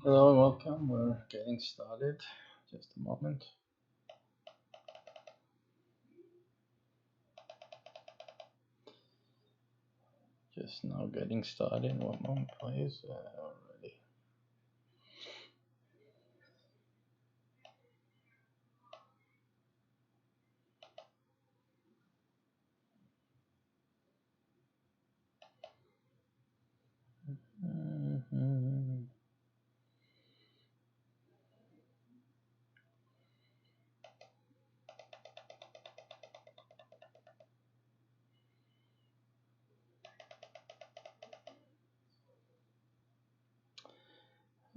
Hello and welcome. We're getting started. Just a moment. Just now getting started. One moment, please. Already.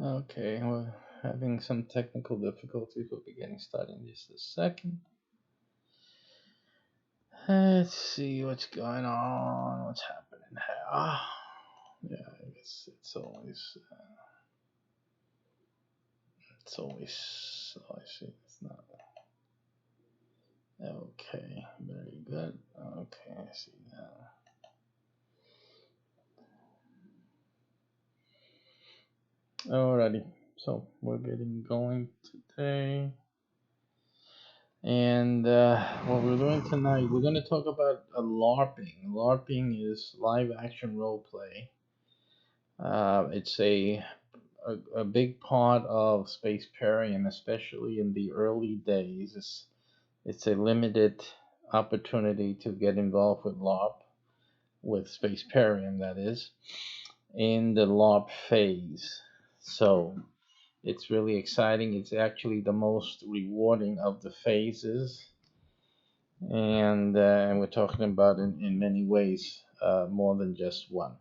Okay, we're having some technical difficulties. We'll be getting started in just a second. Let's see what's going on. What's happening here? Yeah, I guess it's always. Oh, I see. It's not. Okay, very good. Okay, I see now. Alrighty, so we're getting going today. And what we're doing tonight, we're going to talk about LARPing. LARPing is live action role play. It's a big part of Spaceparium, especially in the early days. It's a limited opportunity to get involved with LARP, with Spaceparium, that is, in the LARP phase. So it's really exciting. It's actually the most rewarding of the phases, and we're talking about in many ways, more than just one.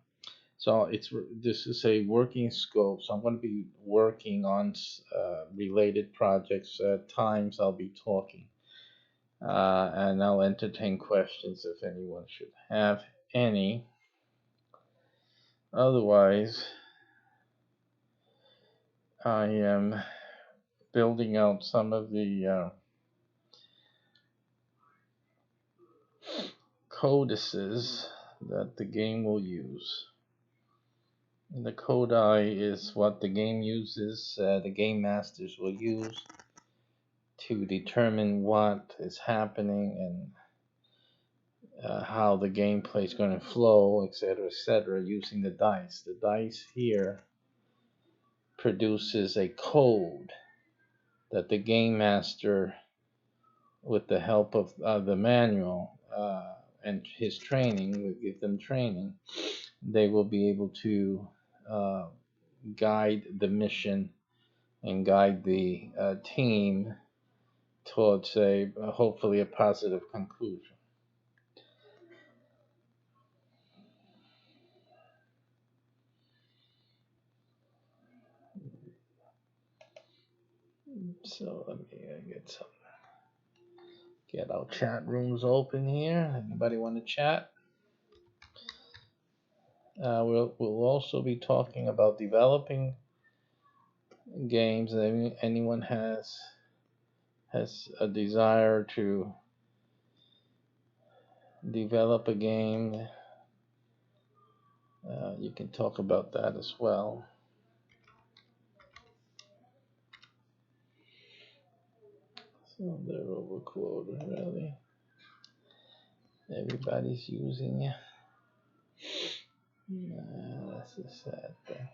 So this is a working scope. So I'm going to be working on related projects. At times I'll be talking, and I'll entertain questions if anyone should have any. Otherwise, I am building out some of the codices that the game will use. And the codi is what the game uses, the game masters will use to determine what is happening and how the gameplay is going to flow, etc., using the dice. The dice here produces a code that the game master, with the help of the manual and his training, will give them training. They will be able to guide the mission and guide the team towards hopefully a positive conclusion. So let me get our chat rooms open here. Anybody want to chat? We'll also be talking about developing games. Anyone has has a desire to develop a game, you can talk about that as well. So they're overquoted, really. Everybody's using it. That's a sad thing.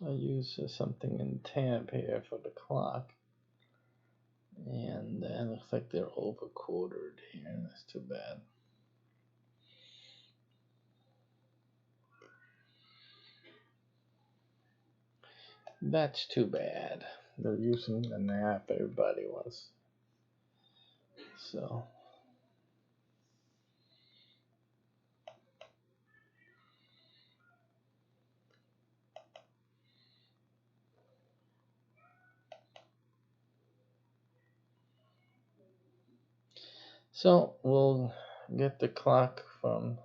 I use something in tab here for the clock, and it looks like they're overquoted here. That's too bad. That's too bad. They're using the nap everybody wants. So we'll get the clock from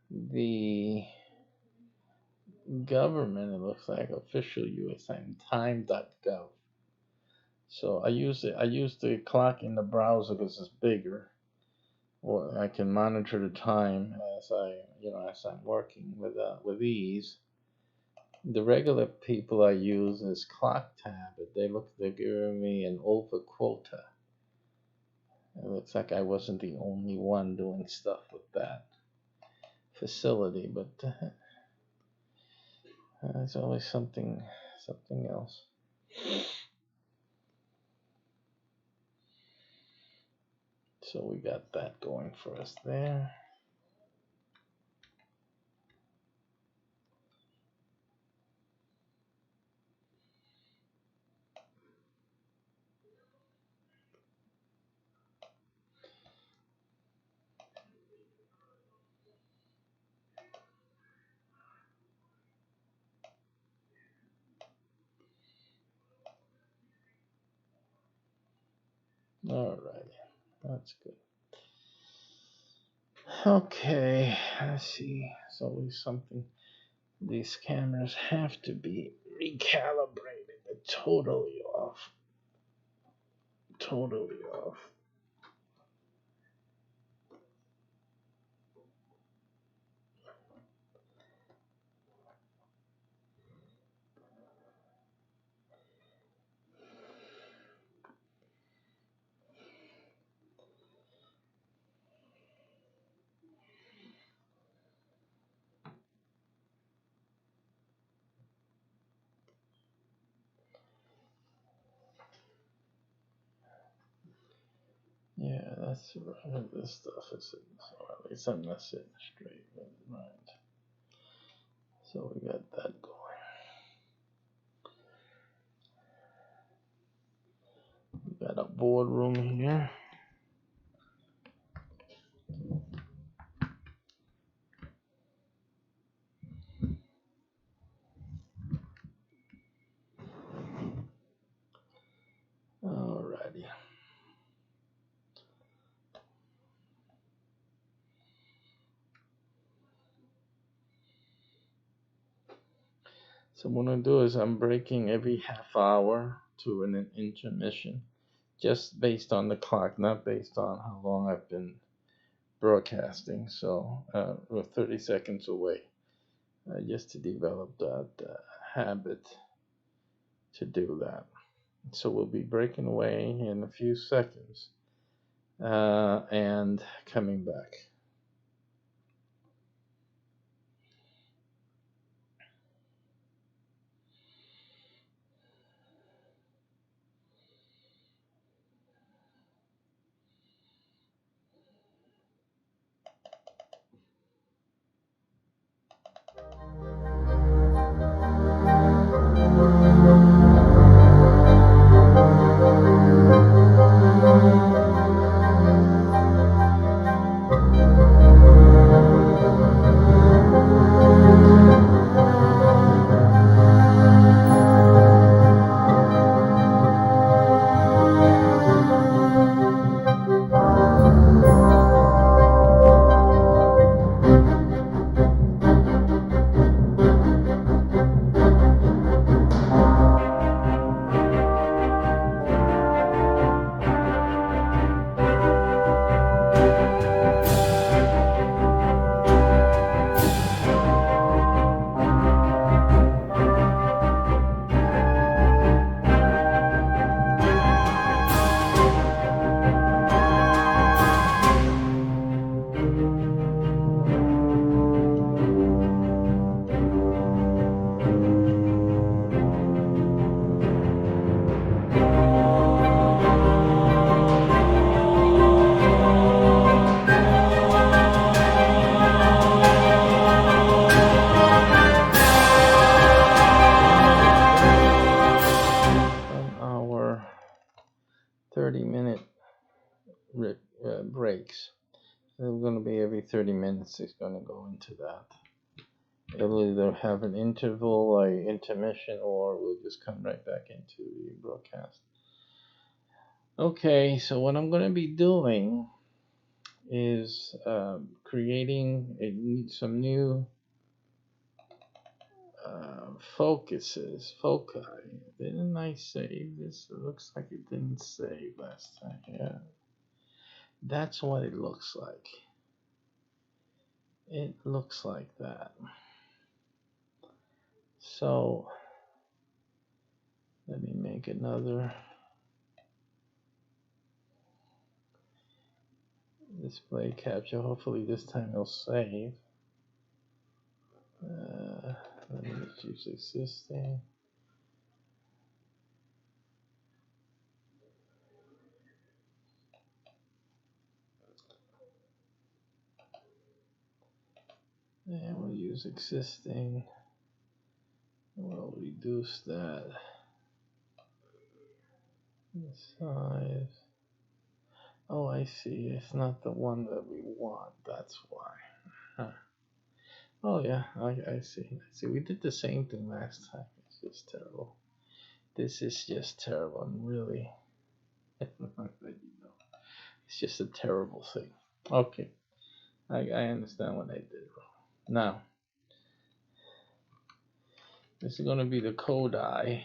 the government. It looks like official US time.gov. So I use it. I use the clock in the browser because it's bigger. Or I can monitor the time as I'm working with ease. The regular people I use is Clock Tab, but they're giving me an over quota. It looks like I wasn't the only one doing stuff with that facility, but there's always something else. So we got that going for us there. Alrighty, that's good. Okay, let's see. It's always something. These cameras have to be recalibrated. They're totally off. Totally off. Yeah, that's right. This stuff is, or at least I'm not sitting straight. Right. So we got that going. We got a boardroom here. Alrighty. So what I'm gonna do is I'm breaking every half hour to an intermission, just based on the clock, not based on how long I've been broadcasting. So we're 30 seconds away, just to develop that. habit to do that. So we'll be breaking away in a few seconds and coming back. Our 30-minute breaks. They're going to be every 30 minutes. It's going to go into that. It'll either have an interval, like intermission, or we'll just come right back into the broadcast. Okay, so what I'm going to be doing is creating some new foci. Didn't I save this? It looks like it didn't save last time. Yeah, that's what it looks like. It looks like that. So let me make another display capture. Hopefully this time it'll save. Let me just use existing. And we'll use existing. We'll reduce that. The size. Oh, I see. It's not the one that we want. That's why. Huh. Oh, yeah. I see. I see. We did the same thing last time. It's just terrible. This is just terrible. And really, it's just a terrible thing. Okay. I understand what I did wrong. Now, this is going to be the code eye.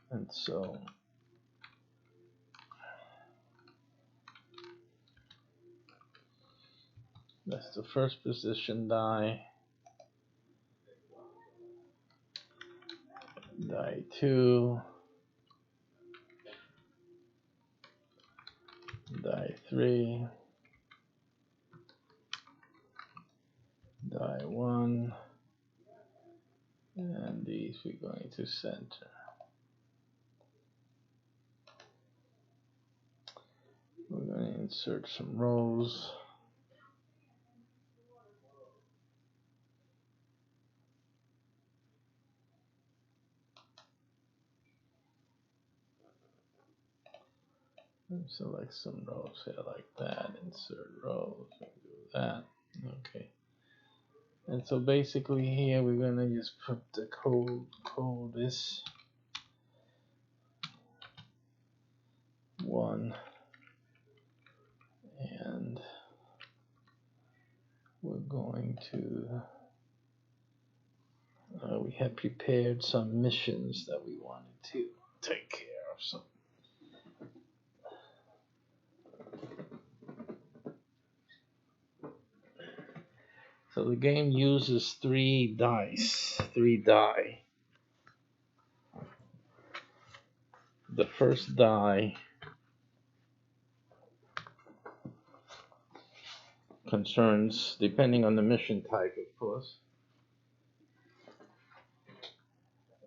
And so that's the first position die. Die 2. Die 3. Die 1. And these we're going to center. We're going to insert some rows. And select some rows here like that. Insert rows. And do that. Okay. And so basically here we're going to just put the code is 1. And we're going to we had prepared some missions that we wanted to take care of. So So the game uses three die. The first die concerns, depending on the mission type, of course,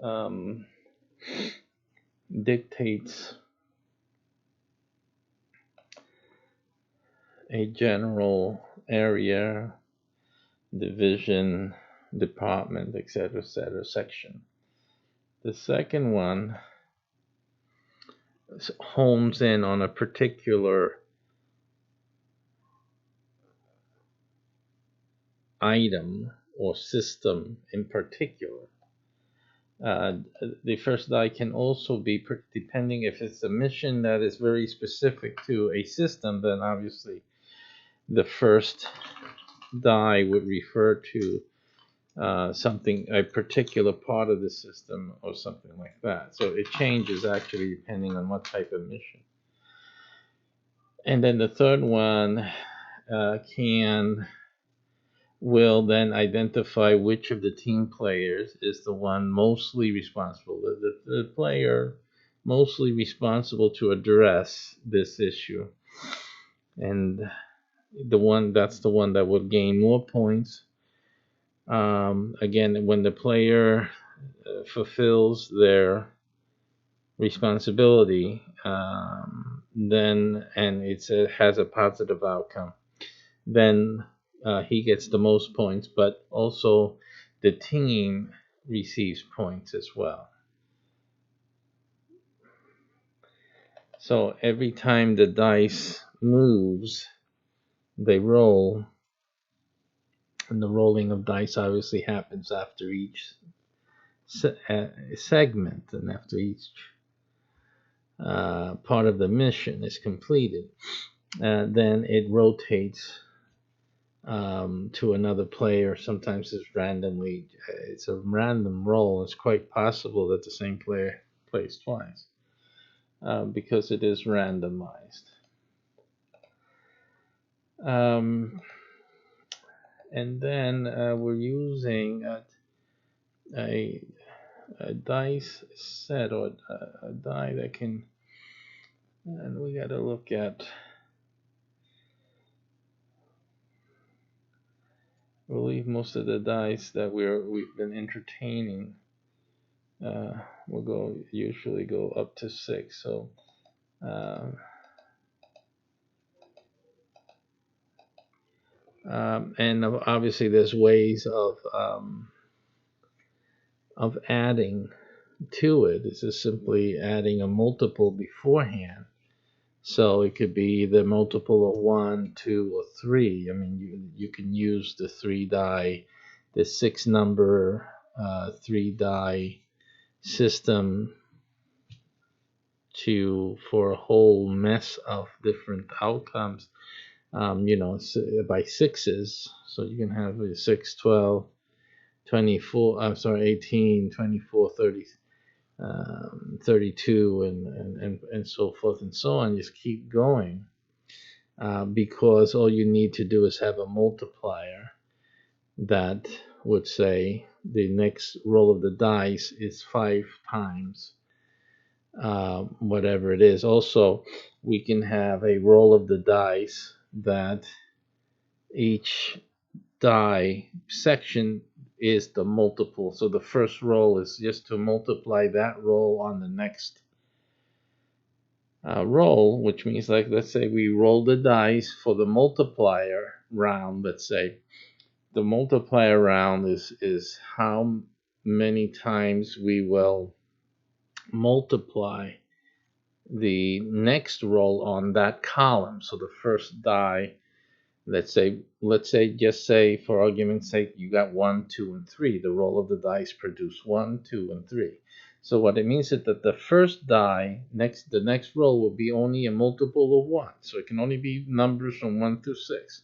um, dictates a general area, division, department, etc., section. The second one hones in on a particular item or system in particular. The first die can also be, depending if it's a mission that is very specific to a system, then obviously the first die would refer to something, a particular part of the system or something like that. So it changes actually depending on what type of mission. And then the third one will then identify which of the team players is the one mostly responsible, the player mostly responsible to address this issue. And that's the one that would gain more points. Again, when the player fulfills their responsibility, then and has a positive outcome, then he gets the most points, but also the team receives points as well. So every time the dice moves, they roll, and the rolling of dice obviously happens after each segment and after each part of the mission is completed. Then it rotates to another player. Sometimes it's a random roll. It's quite possible that the same player plays twice because it is randomized. And then we're using a dice set or a die that can, and we got to look at, I believe most of the dice that we've been entertaining will usually go up to 6. So and obviously there's ways of adding to it. This is simply adding a multiple beforehand. So it could be the multiple of 1, 2, or 3. I mean, you can use the 3 die, the 6 number 3 die system for a whole mess of different outcomes. By 6s. So you can have 6, 12, 24, 18, 24, 30, 32, and so forth and so on. Just keep going because all you need to do is have a multiplier that would say the next roll of the dice is 5 times whatever it is. Also, we can have a roll of the dice that each die section is the multiple. So the first roll is just to multiply that roll on the next roll, which means, like, let's say we roll the dice for the multiplier round. Let's say the multiplier round is how many times we will multiply the next roll on that column. So the first die, let's say just say for argument's sake, you got 1, 2, and 3. The roll of the dice produce 1, 2, and 3. So what it means is that the first die, the next roll will be only a multiple of 1. So it can only be numbers from 1 to 6.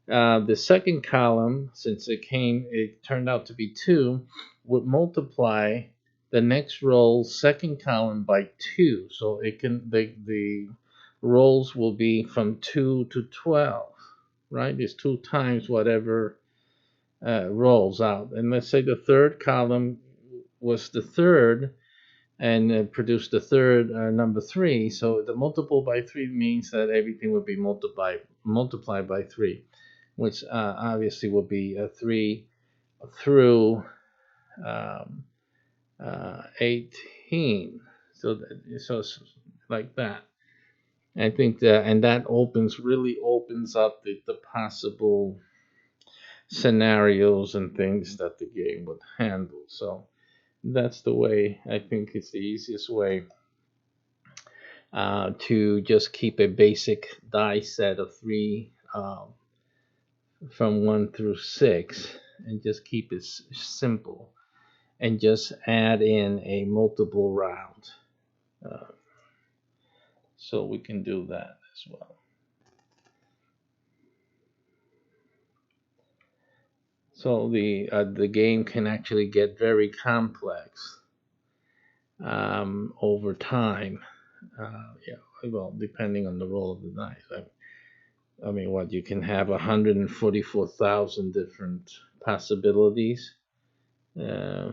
The second column, since it turned out to be 2, would multiply the next roll's second column by 2. So the rolls will be from 2 to 12, right? It's 2 times whatever rolls out. And let's say the third column was the third and produced the third number three. So the multiple by three means that everything would be multiplied by three, which obviously would be three through um, 18. So it's like that. I think that, and that really opens up the possible scenarios and things that the game would handle. So that's the way I think it's the easiest way to just keep a basic die set of three from 1 through 6 and just keep it simple and just add in a multiple round. Uh, so we can do that as well. So the game can actually get very complex over time. Yeah, well, depending on the roll of the dice. I mean, what you can have 144,000 different possibilities uh,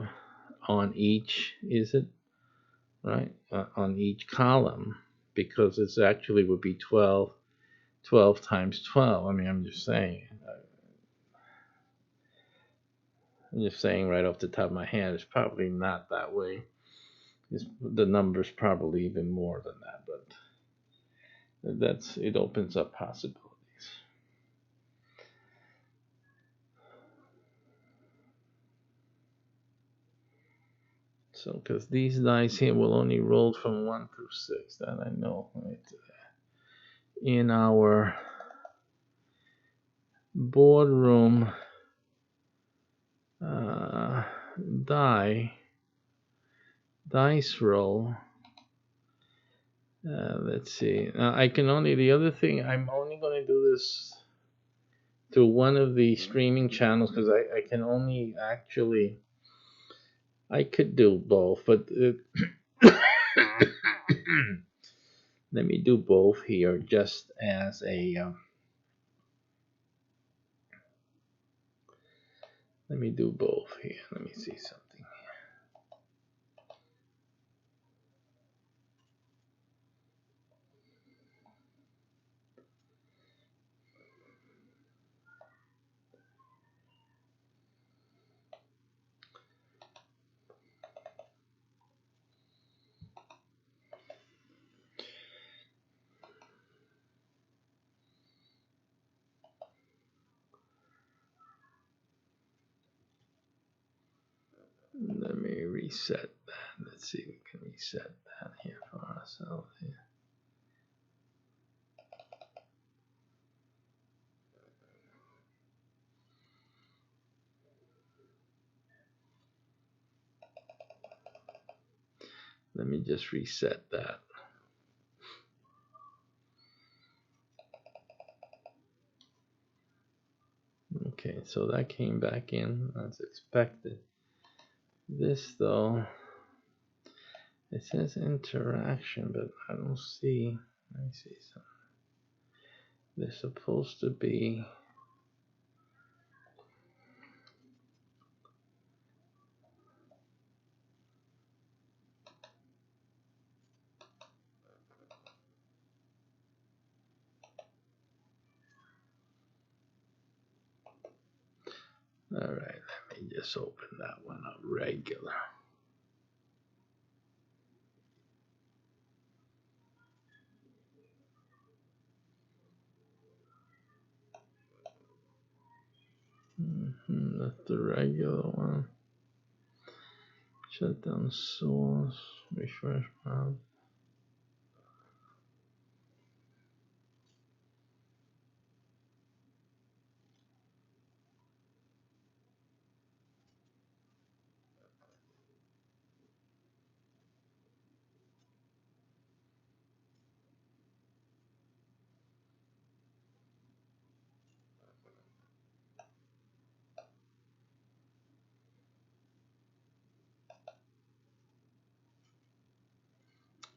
on each, is it right? On each column, because it's actually would be 12 times 12. I mean, I'm just saying right off the top of my head, it's probably not that way. The number's probably even more than that, but it opens up possibilities. So, because these dice here will only roll from 1 through 6, that I know. Right? In our boardroom dice roll. Let's see. I can only, the other thing, I'm only going to do this through one of the streaming channels because I can only actually, I could do both, but let me do both here just as a, let me do both here. Let me see something. Let me reset that. Let's see if we can reset that here for ourselves here. Let me just reset that. Okay, so that came back in as expected. This though, it says interaction, but I don't see. Let me see something. They're supposed to be. All right, let me just open that one up regular. That's the regular one. Shut down source, refresh browser.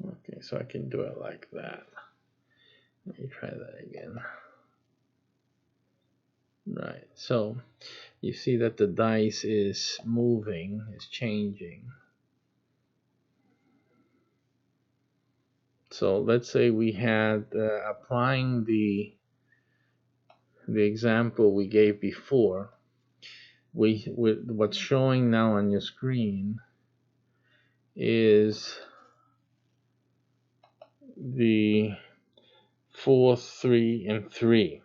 Okay, so I can do it like that. Let me try that again. Right, so you see that the dice is moving, is changing. So let's say we had applying the example we gave before. What's showing now on your screen is the 4, 3, and 3.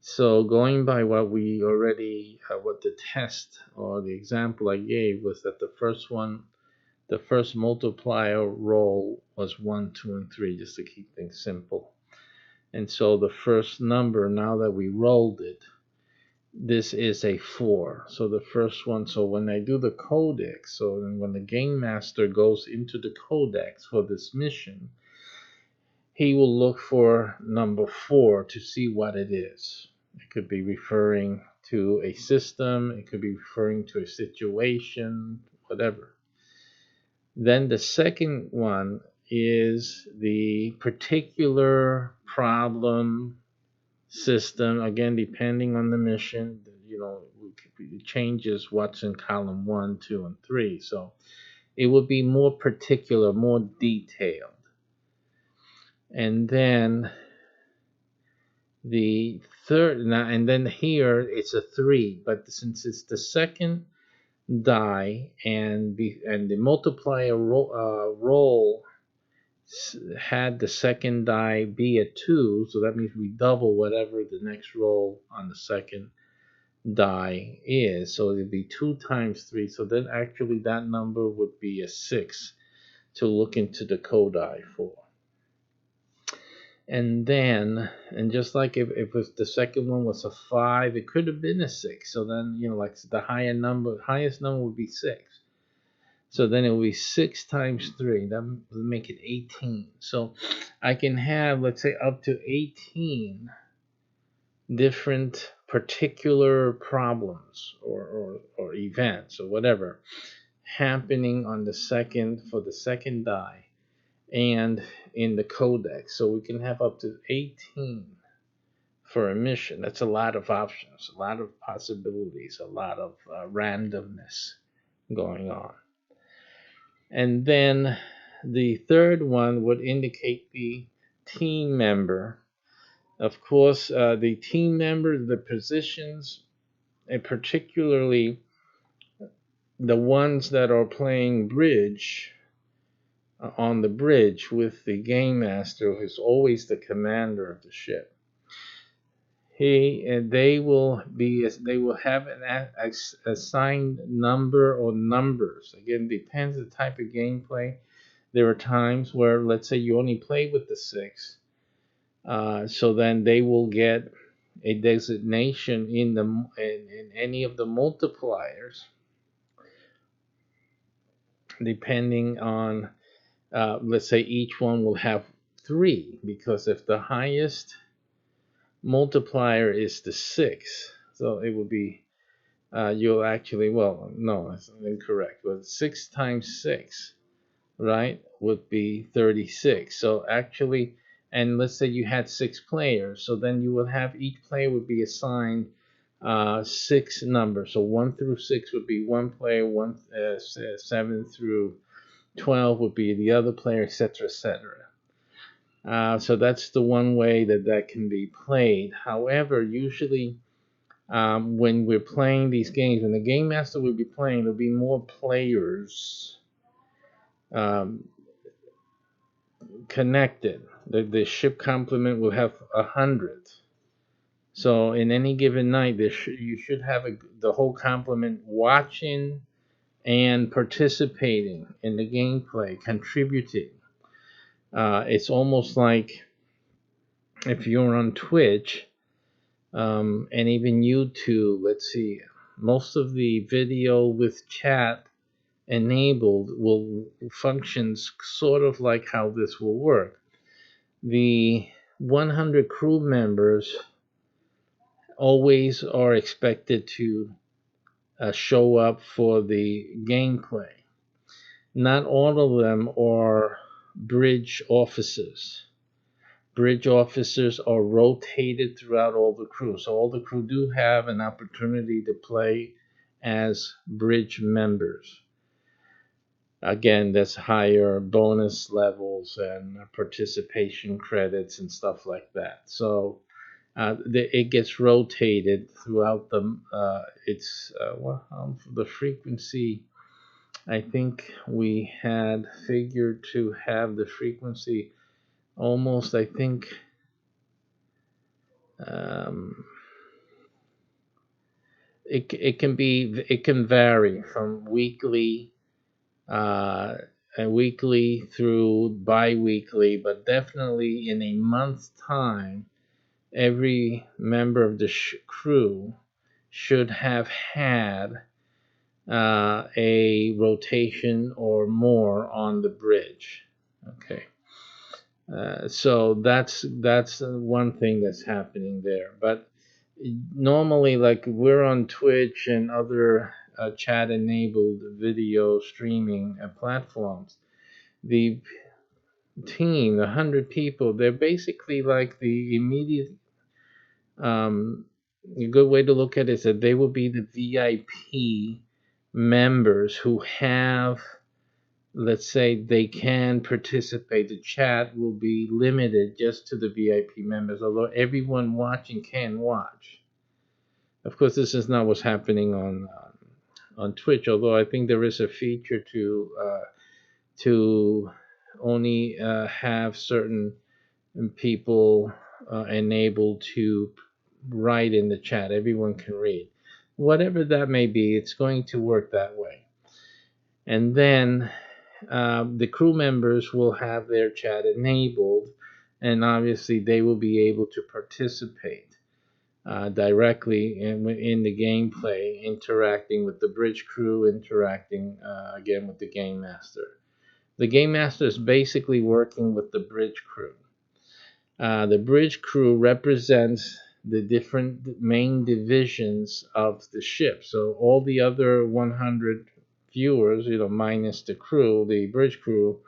So going by what we already, what the test or the example I gave was that the first multiplier roll was 1, 2, and 3, just to keep things simple. And so the first number, now that we rolled it, this is a 4. So the first one, so when I do the codex, so when the game master goes into the codex for this mission, he will look for number 4 to see what it is. It could be referring to a system, it could be referring to a situation, whatever. Then the second one is the particular problem system, again, depending on the mission. It changes what's in column 1, 2, and 3. So it would be more particular, more detailed. And then the third, and then here it's a 3, but since it's the second die and the multiplier roll had the second die be a 2, so that means we double whatever the next roll on the second die is. So it'd be 2 times 3. So then actually that number would be a 6 to look into the codi for. And then, and just like if the second one was a 5, it could have been a 6. So then, like the highest number would be 6. So then it would be 6 times 3. That would make it 18. So I can have, let's say, up to 18 different particular problems or events or whatever happening on the second die and in the codex. So we can have up to 18 for a mission. That's a lot of options, a lot of possibilities, a lot of randomness going on. And then the third one would indicate the team member. Of course, the team members, the positions, and particularly the ones that are playing bridge on the bridge with the game master, who's always the commander of the ship. They will have an assigned number or numbers. Again, depends the type of gameplay. There are times where, let's say, you only play with the 6, so then they will get a designation in any of the multipliers, depending on, let's say, each one will have 3, because if the highest multiplier is the 6, so it would be, you'll actually, well, no, that's incorrect, but 6 times 6, right, would be 36. So actually, and let's say you had 6 players, so then you would have, each player would be assigned 6 numbers. So 1 through 6 would be one player, 7 through 12 would be the other player, etc., etc. So that's the one way that can be played. However, usually when we're playing these games, when the game master will be playing, there'll be more players connected. The ship complement will have 100. So in any given night, you should have the whole complement watching and participating in the gameplay, contributing. It's almost like if you're on Twitch and even YouTube, let's see, most of the video with chat enabled will functions sort of like how this will work. The 100 crew members always are expected to show up for the gameplay. Not all of them are bridge officers. bridge officers are rotated throughout all the crew. So all the crew do have an opportunity to play as bridge members. Again, there's higher bonus levels and participation credits and stuff like that. So it gets rotated throughout the. The frequency. I think we had figured to have the frequency almost. I think. Um, it can vary from weekly weekly through bi-weekly, but definitely in a month's time every member of the crew should have had a rotation or more on the bridge. Okay. So that's one thing that's happening there. But normally, like we're on Twitch and other chat-enabled video streaming platforms, the team, 100 people, they're basically like the immediate. Um, a good way to look at it is that they will be the VIP members who have, let's say, they can participate. The chat will be limited just to the VIP members, although everyone watching can watch. Of course, this is not what's happening on Twitch, although I think there is a feature to only have certain people enabled to write in the chat. Everyone can read. Whatever that may be, it's going to work that way. And then the crew members will have their chat enabled, and obviously they will be able to participate directly in the gameplay, interacting with the bridge crew, interacting again with the game master. The game master is basically working with the bridge crew. The bridge crew represents the different main divisions of the ship. So all the other 100 viewers, minus the crew, the bridge crew,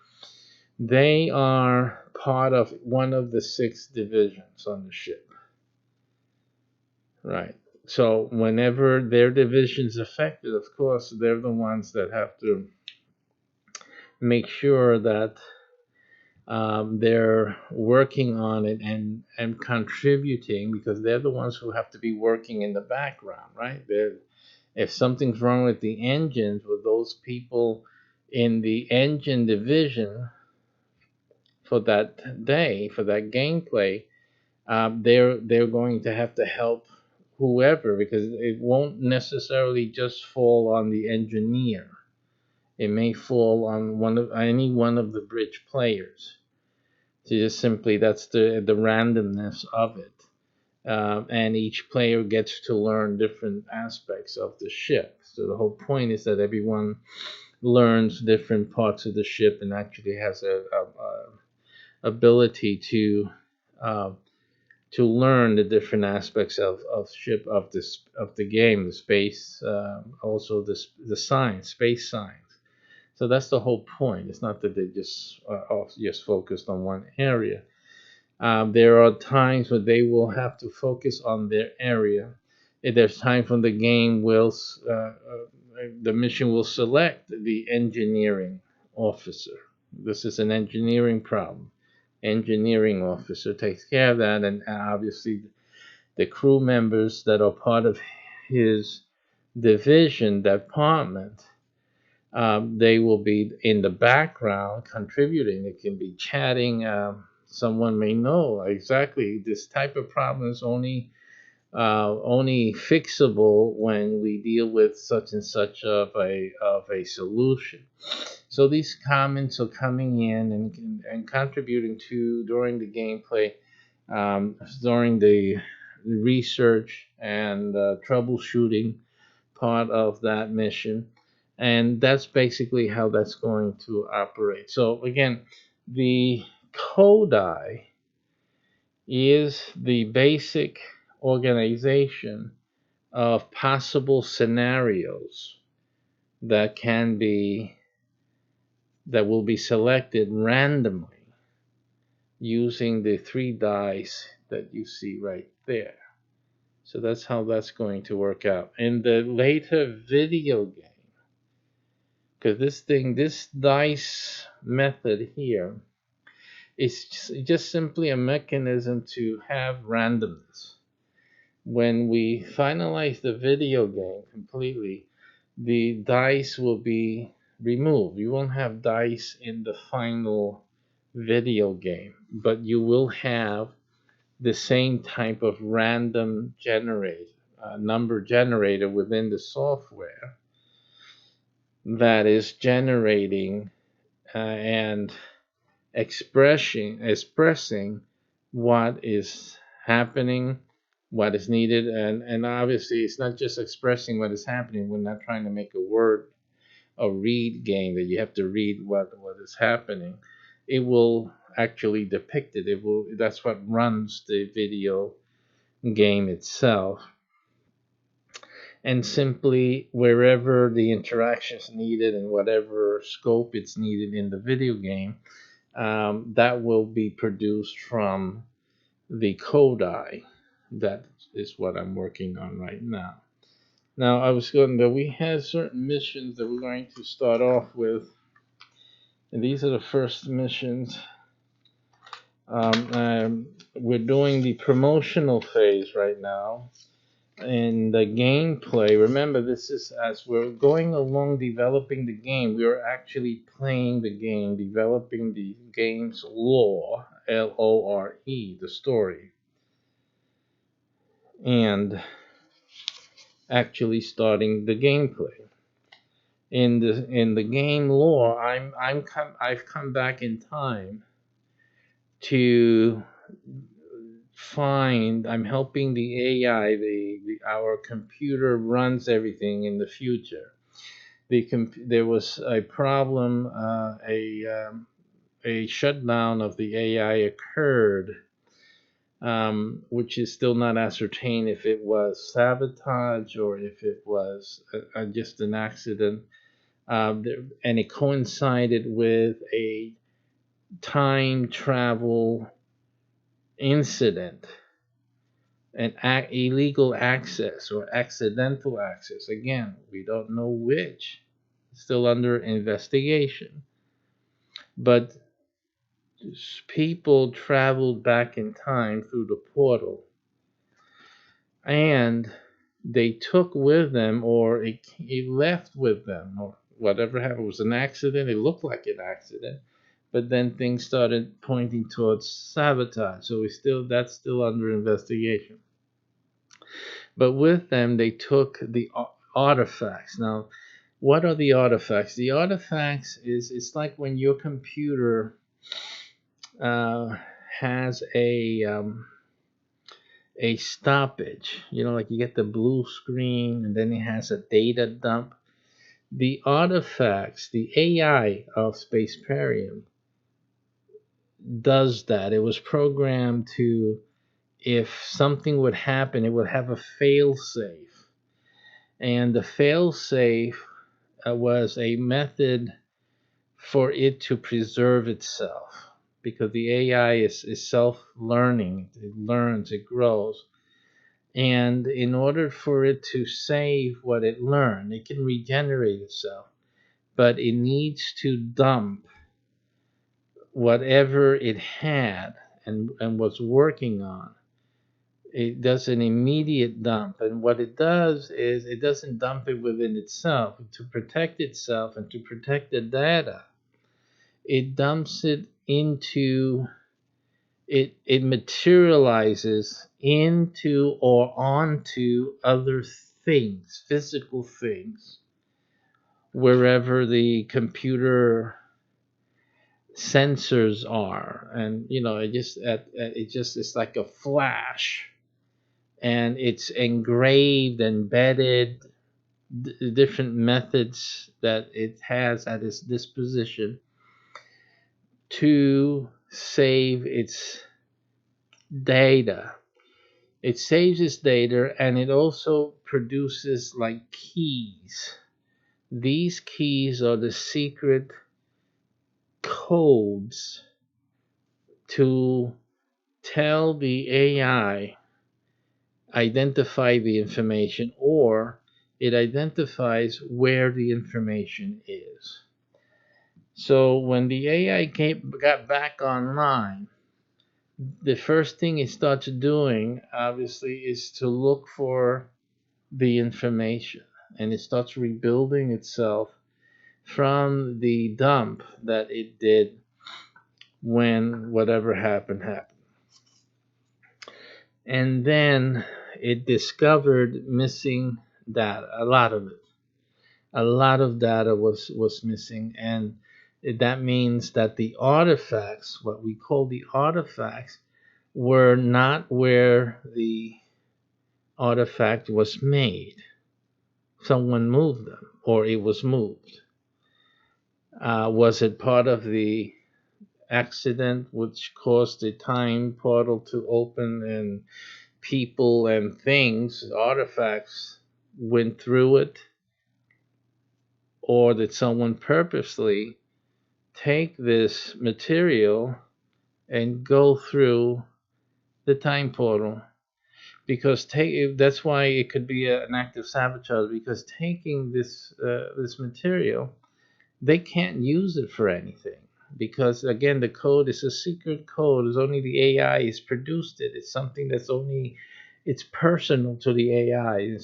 they are part of one of the 6 divisions on the ship. Right. So whenever their division's affected, of course, they're the ones that have to make sure that they're working on it and contributing, because they're the ones who have to be working in the background, right? If something's wrong with the engines, with those people in the engine division for that day, for that gameplay, they're going to have to help whoever, because it won't necessarily just fall on the engineer. It may fall on any one of the bridge players. So just simply, that's the randomness of it. And each player gets to learn different aspects of the ship. So the whole point is that everyone learns different parts of the ship and actually has a ability uh, to learn the different aspects of ship of the game, the space, also the science, space science. So that's the whole point. It's not that they just are just focused on one area. There are times where they will have to focus on their area. There's times when the game will, the mission will select the engineering officer. This is an engineering problem. Engineering officer takes care of that, and obviously the crew members that are part of his division, department, they will be in the background contributing. They can be chatting. Someone may know exactly this type of problem is only fixable when we deal with such and such of a solution. So these comments are coming in and contributing to during the gameplay, during the research and troubleshooting part of that mission. And that's basically how that's going to operate. So again, the CODI is the basic organization of possible scenarios that will be selected randomly using the 3 dice that you see right there. So that's how that's going to work out. In the later video game, because this dice method here is just simply a mechanism to have randomness. When we finalize the video game completely, the dice will be removed. You won't have dice in the final video game, but you will have the same type of random number generator within the software that is generating and expressing what is happening, what is needed, and obviously it's not just expressing what is happening. We're not trying to make a read game that you have to read what is happening. It will actually depict it. That's what runs the video game itself. And simply wherever the interaction is needed and whatever scope it's needed in the video game, that will be produced from the Kodai. That is what I'm working on right now. Now, I was going to, we have certain missions that we're going to start off with. And these are the first missions. We're doing the promotional phase right now. In the gameplay, remember, this is as we're going along developing the game, we are actually playing the game, developing the game's lore, LORE, the story, and actually starting the gameplay. In the game lore, I've come back in time to I'm helping the AI, our computer runs everything in the future. There was a problem, a shutdown of the AI occurred, which is still not ascertained if it was sabotage or if it was just an accident. And it coincided with a time travel incident, an illegal access or accidental access. Again, we don't know which. Still under investigation. But people traveled back in time through the portal, and they took with them, or it left with them, or whatever happened. It was an accident. It looked like an accident, but then things started pointing towards sabotage. So that's still under investigation. But with them, they took the artifacts. Now, what are the artifacts? The artifacts it's like when your computer has a stoppage. Like you get the blue screen, and then it has a data dump. The artifacts, the AI of Spaceparium does that. It was programmed to, if something would happen, it would have a fail-safe. And the fail-safe was a method for it to preserve itself, because the AI is self-learning. It learns, it grows. And in order for it to save what it learned, it can regenerate itself, but it needs to dump whatever it had and was working on. It does an immediate dump, and what it does is it doesn't dump it within itself. To protect itself and to protect the data, it dumps it into it materializes into or onto other things, physical things, wherever the computer sensors are. And it's like a flash, and it's engraved, embedded, different methods that it has at its disposition to save its data. It saves its data, and it also produces like keys. These keys are the secret codes to tell the AI identify the information, or it identifies where the information is. So when the AI got back online, the first thing it starts doing, obviously, is to look for the information, and it starts rebuilding itself from the dump that it did when whatever happened happened. And then it discovered missing data, a lot of it. A lot of data was missing, and that means that the artifacts, what we call the artifacts, were not where the artifact was made. Someone moved them, or it was moved. Was it part of the accident which caused the time portal to open, and people and things, artifacts, went through it? Or did someone purposely take this material and go through the time portal? Because that's why it could be an act of sabotage, because taking this material, they can't use it for anything, because again, the code is a secret code. It's only the AI has produced it. It's something that's only, it's personal to the AI. It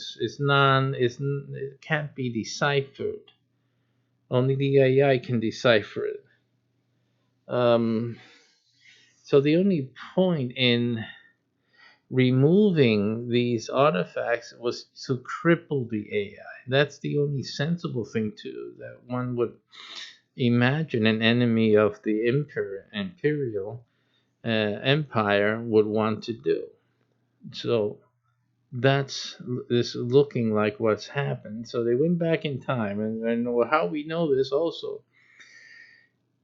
can't be deciphered. Only the AI can decipher it. So the only point in removing these artifacts was to cripple the AI. That's the only sensible thing to that one would imagine an enemy of the imperial empire would want to do. So that's this looking like what's happened. So they went back in time, and how we know this also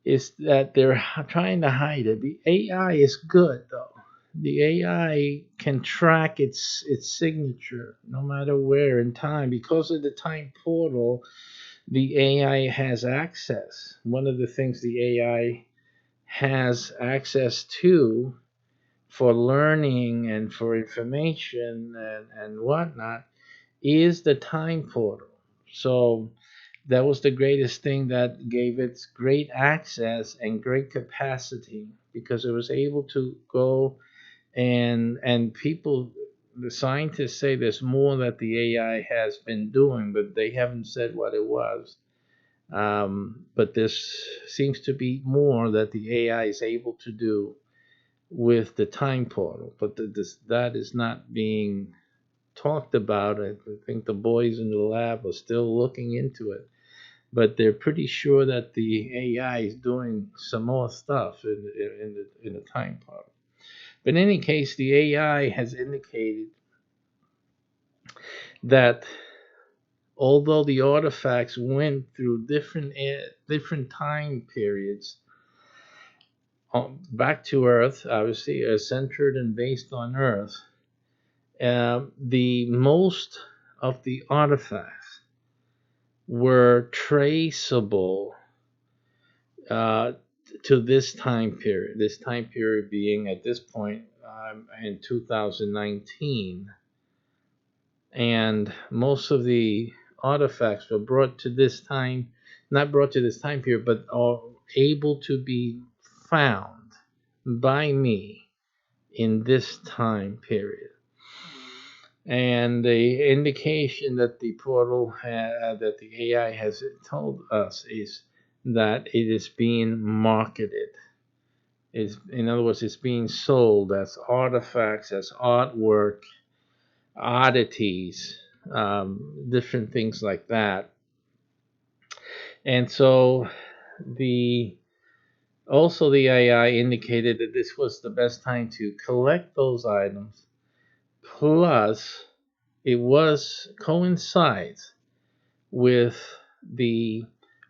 is that they're trying to hide it. The AI is good though. The AI can track its signature no matter where in time, because of the time portal. The AI has access. One of the things the AI has access to for learning and for information and whatnot is the time portal. So that was the greatest thing that gave it great access and great capacity, because it was able to go and people, the scientists say there's more that the AI has been doing, but they haven't said what it was. But this seems to be more that the AI is able to do with the time portal, but that is not being talked about. I think the boys in the lab are still looking into it, but they're pretty sure that the AI is doing some more stuff in the time portal. But in any case, the AI has indicated that although the artifacts went through different time periods, back to Earth, obviously, centered and based on Earth, the most of the artifacts were traceable uh, to this time period. This time period being at this point in 2019, and most of the artifacts were brought to this time, not brought to this time period, but are able to be found by me in this time period. And the indication that the portal that the AI has told us is that it is being marketed. In other words, it's being sold as artifacts, as artwork, oddities, different things like that. And so the the AI indicated that this was the best time to collect those items. Plus, it was coincides with the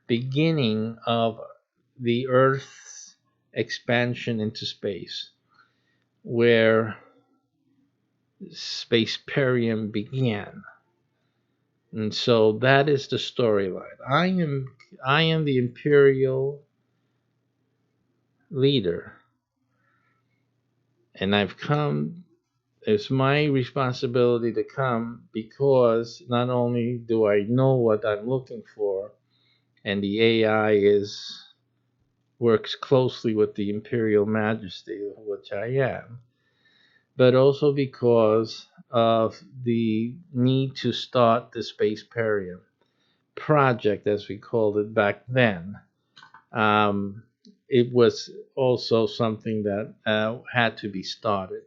beginning of the Earth's expansion into space, where Spaceperium began. And so that is the storyline. I am the imperial leader, And I've come, it's my responsibility to come because not only do I know what I'm looking for, and the AI is works closely with the Imperial Majesty, which I am, but also because of the need to start the Space Perium project, as we called it back then. Um, it was also something that had to be started,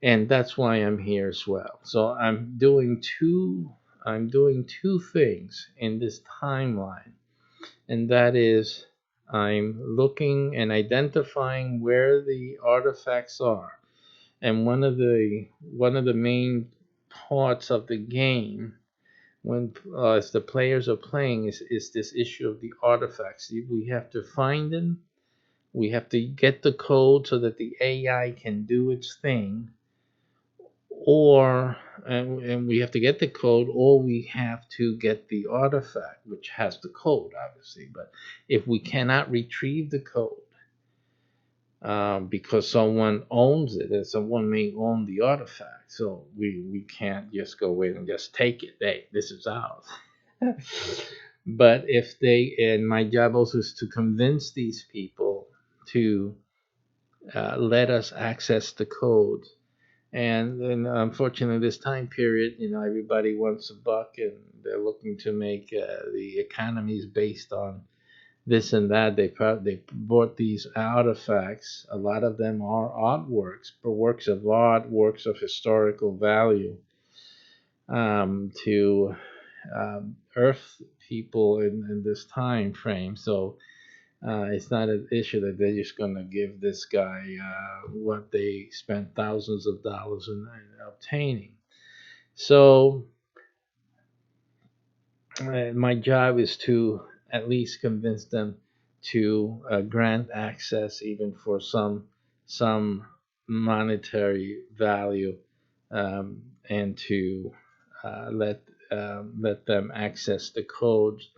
and that's why I'm here as well. So I'm doing two things in this timeline, and that is I'm looking and identifying where the artifacts are. And one of the main parts of the game when as the players are playing is this issue of the artifacts. We have to find them. We have to get the code so that the AI can do its thing, or and we have to get the code, or we have to get the artifact, which has the code, obviously. But if we cannot retrieve the code, because someone owns it, and someone may own the artifact, so we can't just go in and just take it. Hey, this is ours. But if they, and my job also is to convince these people to let us access the code. And then, unfortunately, this time period, everybody wants a buck, and they're looking to make the economies based on this and that. They bought these artifacts. A lot of them are artworks, but works of art, works of historical value, to Earth people in this time frame. So it's not an issue that they're just going to give this guy what they spent thousands of dollars in obtaining. So my job is to at least convince them to grant access, even for some monetary value, and to let them access the codes.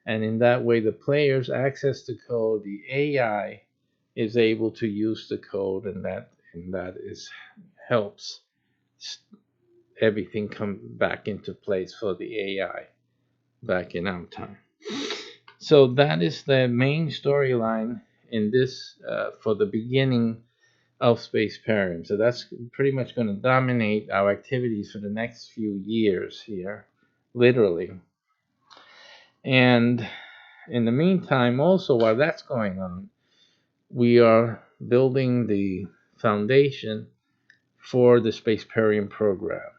And in that way, the players access the code. The AI is able to use the code, and that is helps everything come back into place for the AI back in our time. So that is the main storyline in this for the beginning of Space Perium. So that's pretty much going to dominate our activities for the next few years here, literally. And in the meantime, also while that's going on, we are building the foundation for the Space Perium program.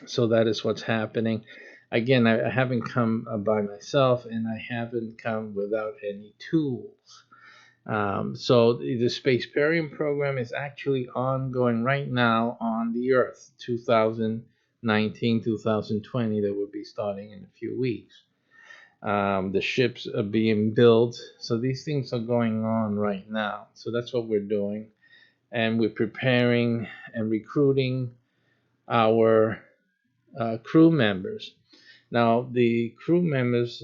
So that is what's happening. Again, I haven't come by myself, and I haven't come without any tools. So the Space Perium program is actually ongoing right now on the Earth, 2019, 2020. That will be starting in a few weeks. The ships are being built. So these things are going on right now. So that's what we're doing. And we're preparing and recruiting our crew members. Now, the crew members,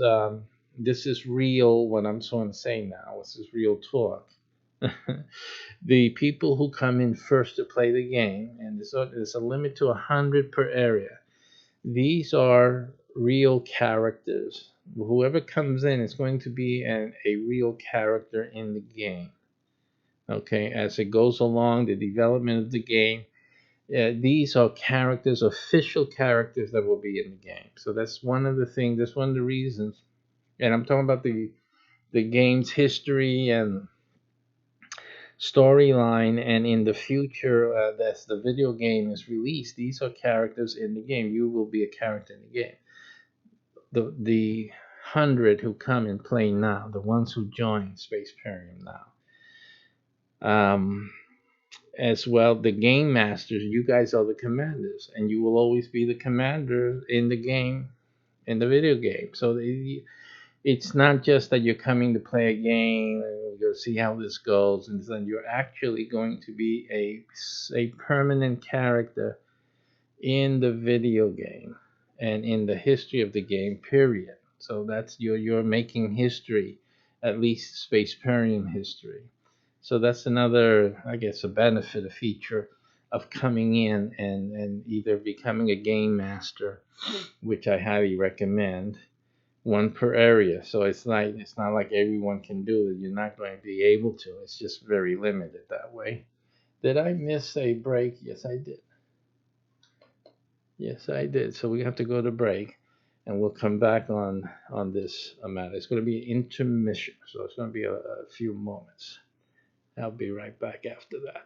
this is real, what I'm going to say now. This is real talk. The people who come in first to play the game, and there's a limit to 100 per area. These are real characters. Whoever comes in is going to be a real character in the game. Okay, as it goes along, the development of the game, these are characters, official characters that will be in the game. So that's one of the things. That's one of the reasons. And I'm talking about the game's history and storyline, and in the future, as the video game is released, these are characters in the game. You will be a character in the game. The 100 who come and play now, the ones who join Space Perium now, as well, the game masters. You guys are the commanders, and you will always be the commander in the game, in the video game. So it's not just that you're coming to play a game and you'll see how this goes, and then you're actually going to be a permanent character in the video game and in the history of the game, period. So that's you're making history, at least Space Perium history. So that's another, I guess, a benefit, a feature of coming in and either becoming a game master, which I highly recommend, one per area. So it's not like everyone can do it. You're not going to be able to. It's just very limited that way. Did I miss a break? Yes, I did. Yes, I did. So we have to go to break, and we'll come back on this matter. It's going to be an intermission, so it's going to be a few moments. I'll be right back after that.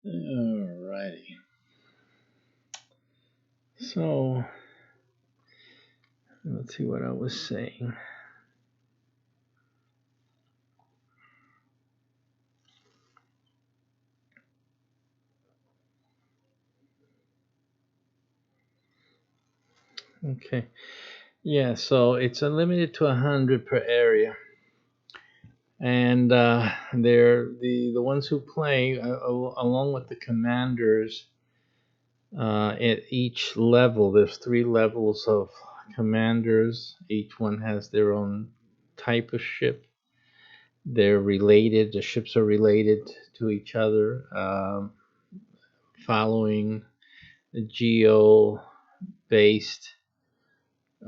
Alrighty. So let's see what I was saying. Okay. Yeah, so it's unlimited to 100 per area. And they're the ones who play along with the commanders at each level. There's 3 levels of commanders. Each one has their own type of ship. They're related. The ships are related to each other, following geo-based,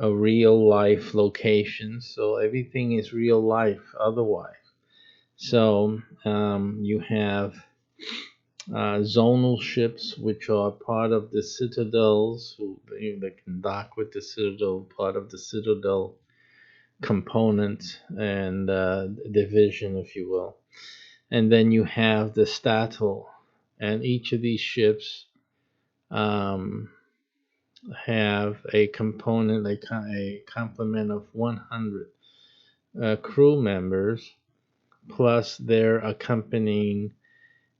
real life locations. So everything is real life otherwise. So you have zonal ships, which are part of the citadels, that can dock with the citadel, part of the citadel component and division, if you will. And then you have the statal, and each of these ships um, have a component, a complement of 100 crew members, plus their accompanying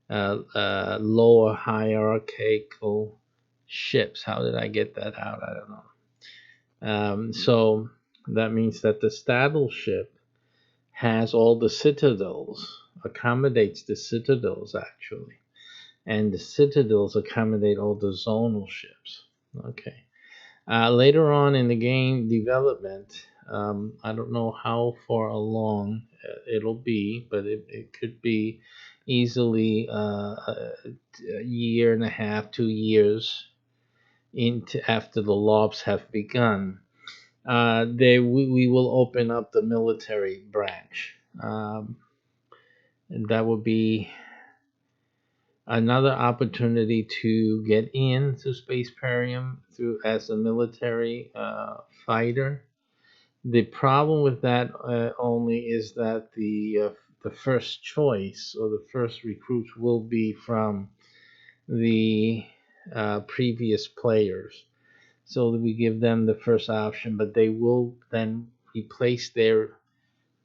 lower hierarchical ships. How did I get that out? I don't know. So that means that the staddle ship has all the citadels, accommodates the citadels actually, and the citadels accommodate all the zonal ships. Okay. Later on in the game development, I don't know how far along it'll be, but it could be easily a year and a half, 2 years into after the LOPs have begun. We will open up the military branch. And that would be another opportunity to get into Space Parium through as a military fighter. The problem with that only is that the first choice or the first recruits will be from the previous players. So we give them the first option, but they will then replace their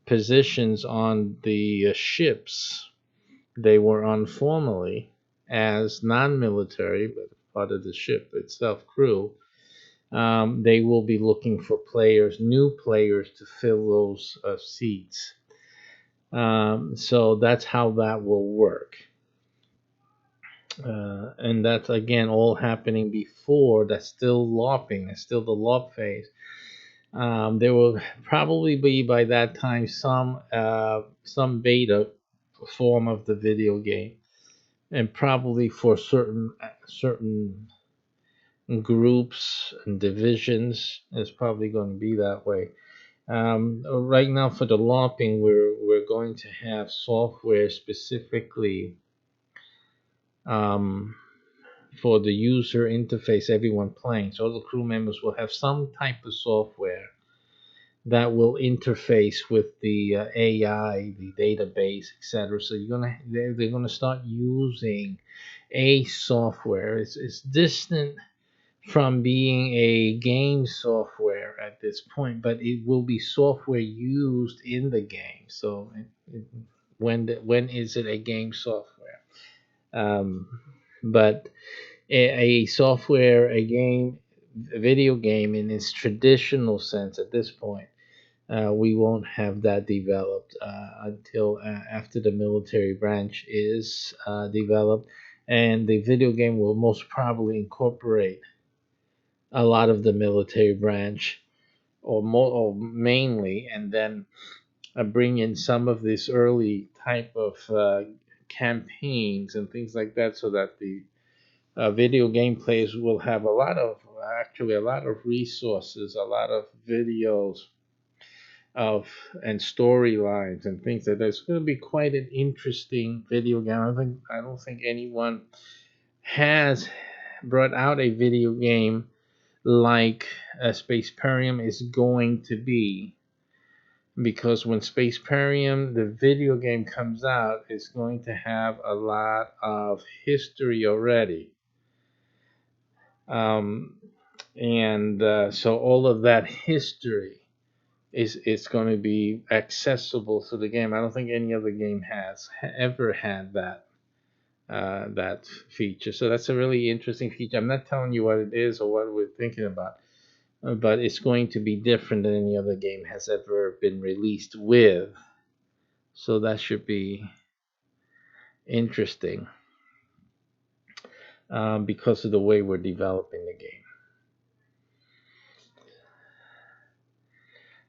positions on the ships they were on formerly as non-military, but part of the ship itself, crew. They will be looking for players, new players, to fill those seats. So that's how that will work. And that's again all happening before. That's still LARPing. That's still the LARP phase. There will probably be by that time some beta form of the video game, and probably for certain groups and divisions, it's probably going to be that way. Right now, for the LARPing, we're going to have software specifically um, for the user interface, everyone playing. So all the crew members will have some type of software that will interface with the AI, the database, etc. So they're gonna start using a software. It's distant from being a game software at this point, but it will be software used in the game. So when is it a game software? But a software, a video game in its traditional sense at this point, we won't have that developed until after the military branch is developed, and the video game will most probably incorporate a lot of the military branch, or mainly, and then bring in some of this early type of campaigns and things like that, so that the video game players will have a lot of resources, a lot of videos of and storylines and things like that. It's going to be quite an interesting video game. I don't think anyone has brought out a video game like Space Parium is going to be, because when Spaceparium, the video game, comes out, it's going to have a lot of history already. Um, and so all of that history is going to be accessible to the game. I don't think any other game has ever had that feature. So that's a really interesting feature. I'm not telling you what it is or what we're thinking about, but it's going to be different than any other game has ever been released with. So that should be interesting, because of the way we're developing the game.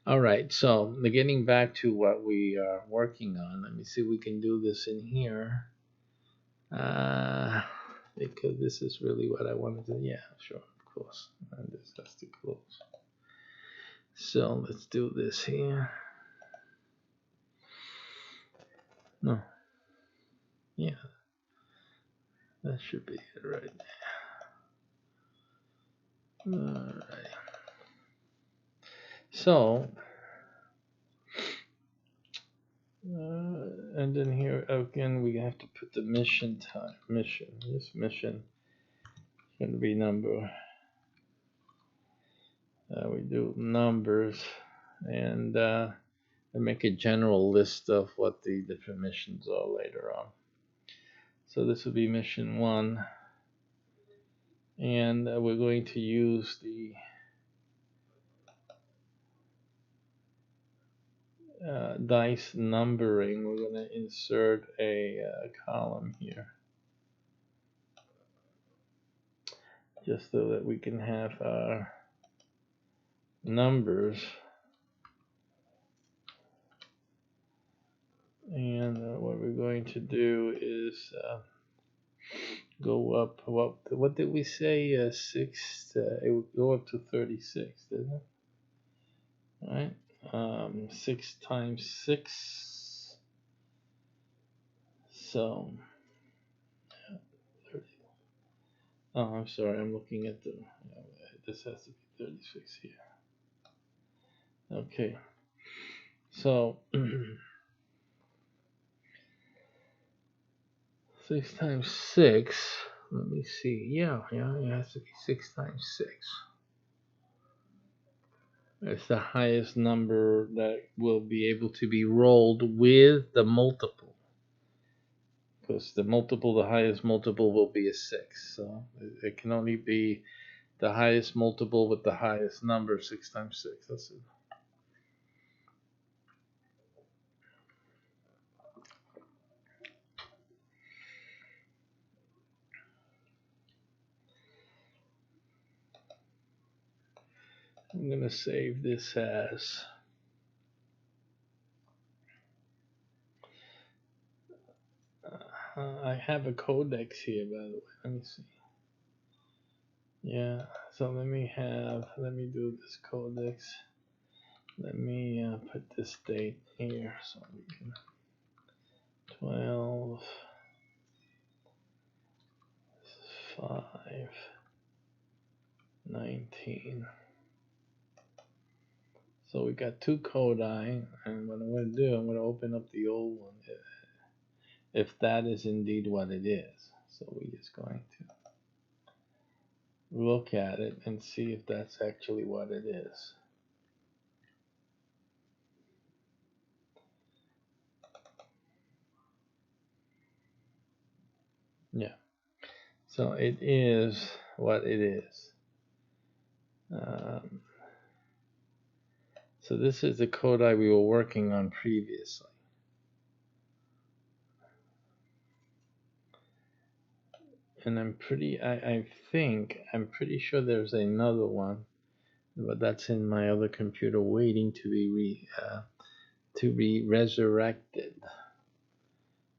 All right, so getting back to what we are working on, let me see if we can do this in here. Because this is really what I wanted to. Yeah, sure, of course. And this has to close. So let's do this here. No. Yeah. That should be it right there. Alright. So, and then here again, we have to put the mission time. This mission is going to be number. We do numbers and make a general list of what the different missions are later on. So this will be mission 1, and we're going to use the dice numbering. We're going to insert a column here, just so that we can have our numbers. And what we're going to do is go up. What did we say? 6. It would go up to 36, didn't it? All right. 6 times 6. So. 30. Oh, I'm sorry. I'm looking at the. This has to be 36 here. Okay. So. 6 times 6. Let me see. Yeah, it has to be 6 times 6. It's the highest number that will be able to be rolled with the multiple. Because the highest multiple will be a 6. So it can only be the highest multiple with the highest number, 6 times 6. That's it. I'm going to save this as I have a codex here, by the way. Let me see. Yeah, so let me do this codex. Let me put this date here so we can 12 5 19. So we got 2 codi, and what I'm going to do, I'm going to open up the old one if that is indeed what it is. So we're just going to look at it and see if that's actually what it is. Yeah, so it is what it is. So this is the codi we were working on previously. And I'm pretty sure there's another one, but that's in my other computer waiting to be resurrected.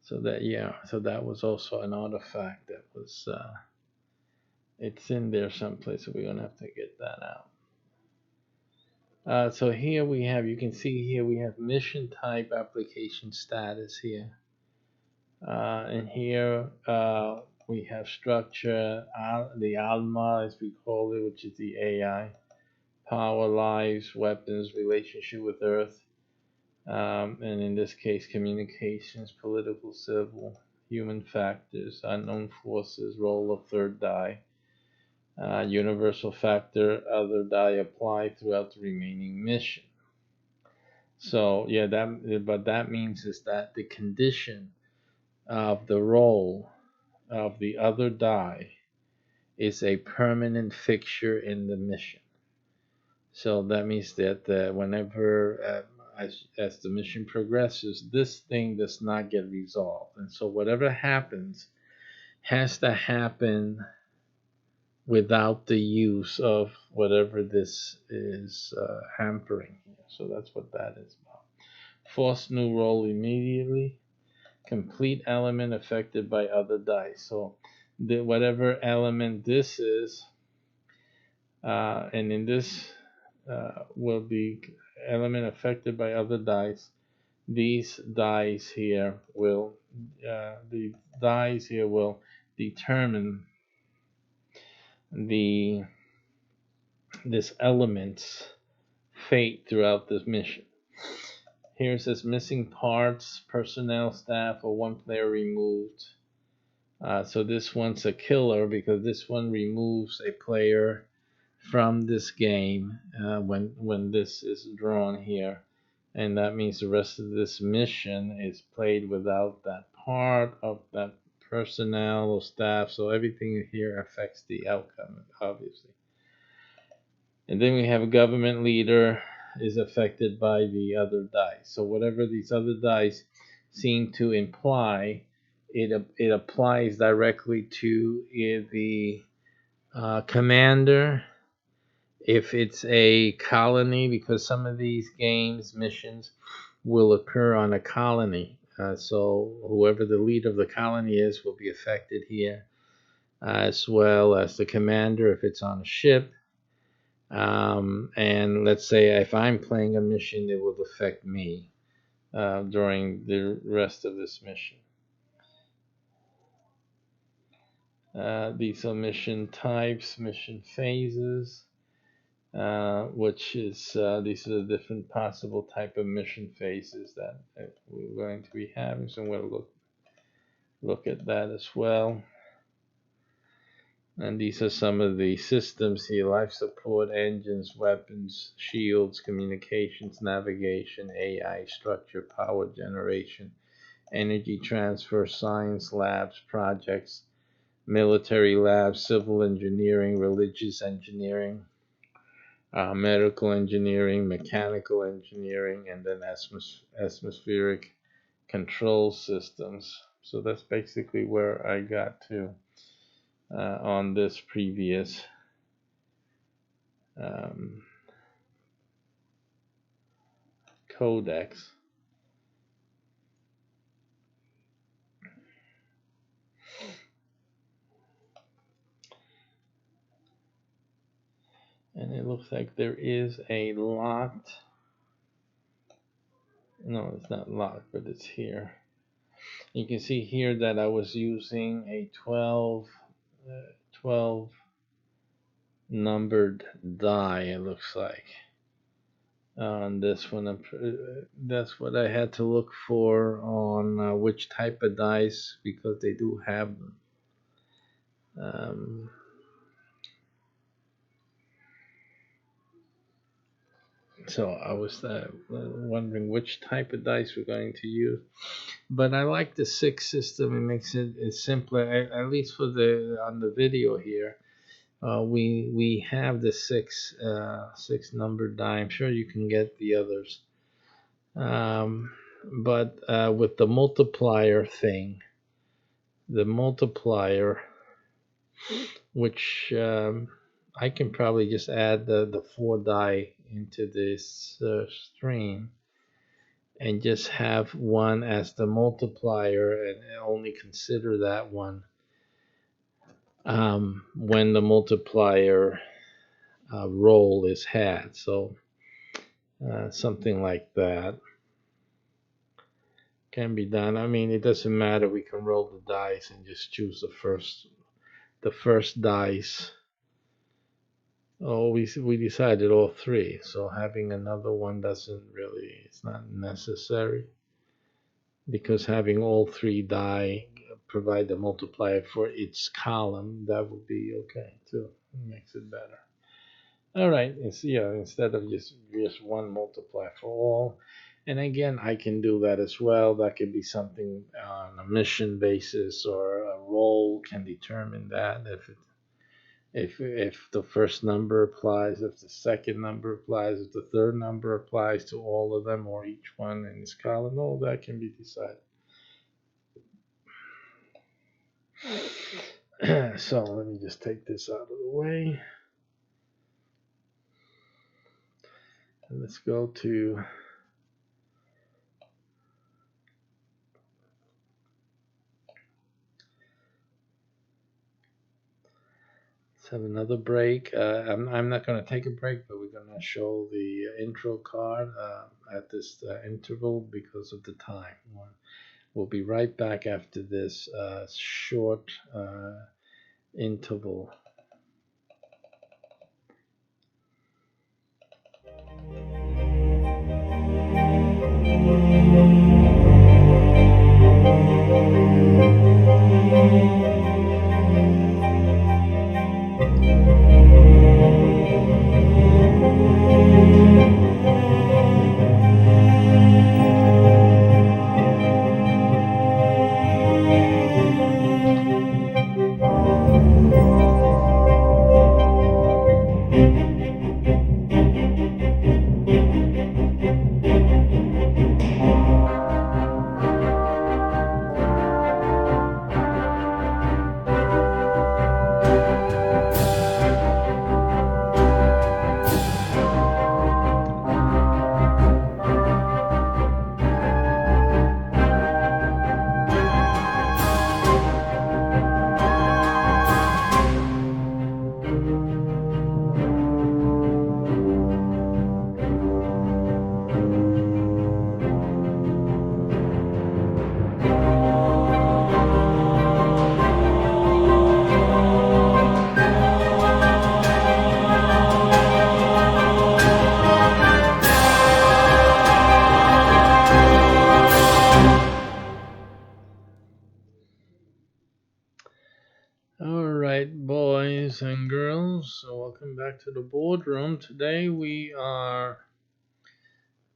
So that was also an artifact that was it's in there someplace, so we're gonna have to get that out. So here you can see here we have mission type, application status here. And here we have structure, the Alma as we call it, which is the AI, power, lives, weapons, relationship with Earth, and in this case, communications, political, civil, human factors, unknown forces, role of third die, universal factor, other die apply throughout the remaining mission. So yeah, that means is that the condition of the role of the other die is a permanent fixture in the mission. So that means that whenever, as the mission progresses, this thing does not get resolved, and so whatever happens has to happen without the use of whatever this is hampering here. So that's what that is about. Force new role immediately. Complete element affected by other dice. So whatever element this is, and in this will be element affected by other dice. These dice here will the dice here will determine the this element's fate throughout this mission. Here it says missing parts, personnel, staff, or one player removed. So this one's a killer because this one removes a player from this game when this is drawn here, and that means the rest of this mission is played without that part of that personnel or staff. So everything here affects the outcome, obviously. And then we have a government leader is affected by the other dice. So whatever these other dice seem to imply, it applies directly to the commander. If it's a colony, because some of these games missions will occur on a colony, so whoever the leader of the colony is will be affected here, as well as the commander if it's on a ship. And let's say if I'm playing a mission, it will affect me during the rest of this mission. These are mission types, mission phases, which is these are the different possible type of mission phases that we're going to be having. So we'll look at that as well. And these are some of the systems here: life support, engines, weapons, shields, communications, navigation, AI, structure, power generation, energy transfer, science labs, projects, military labs, civil engineering, religious engineering, medical engineering, mechanical engineering, and then atmospheric control systems. So that's basically where I got to on this previous codex. And it looks like there is a locked, no, it's not locked, but it's here. You can see here that I was using a 12 numbered die, it looks like. On this one, that's what I had to look for on which type of dice, because they do have them. So I was wondering which type of dice we're going to use. But I like the 6 system. It makes it simpler, at least for the on the video here. We have the 6 numbered die. I'm sure you can get the others. But with the multiplier thing, the multiplier, which I can probably just add the 4 die into this stream and just have one as the multiplier and only consider that one when the multiplier roll is had. So something like that can be done. I mean, it doesn't matter. We can roll the dice and just choose the first dice Oh, we decided all three, so having another one doesn't really, it's not necessary, because having all three die provide the multiplier for each column, that would be okay too. It makes it better. All right, it's, yeah, instead of just one multiplier for all. And again, I can do that as well. That could be something on a mission basis, or a role can determine that if the first number applies, if the second number applies, if the third number applies to all of them or each one in this column, all that can be decided. So let me just take this out of the way. And let's go to let's have another break. I'm not going to take a break, but we're going to show the intro card at this interval because of the time. We'll be right back after this short interval. All right, boys and girls, so welcome back to the boardroom. Today we are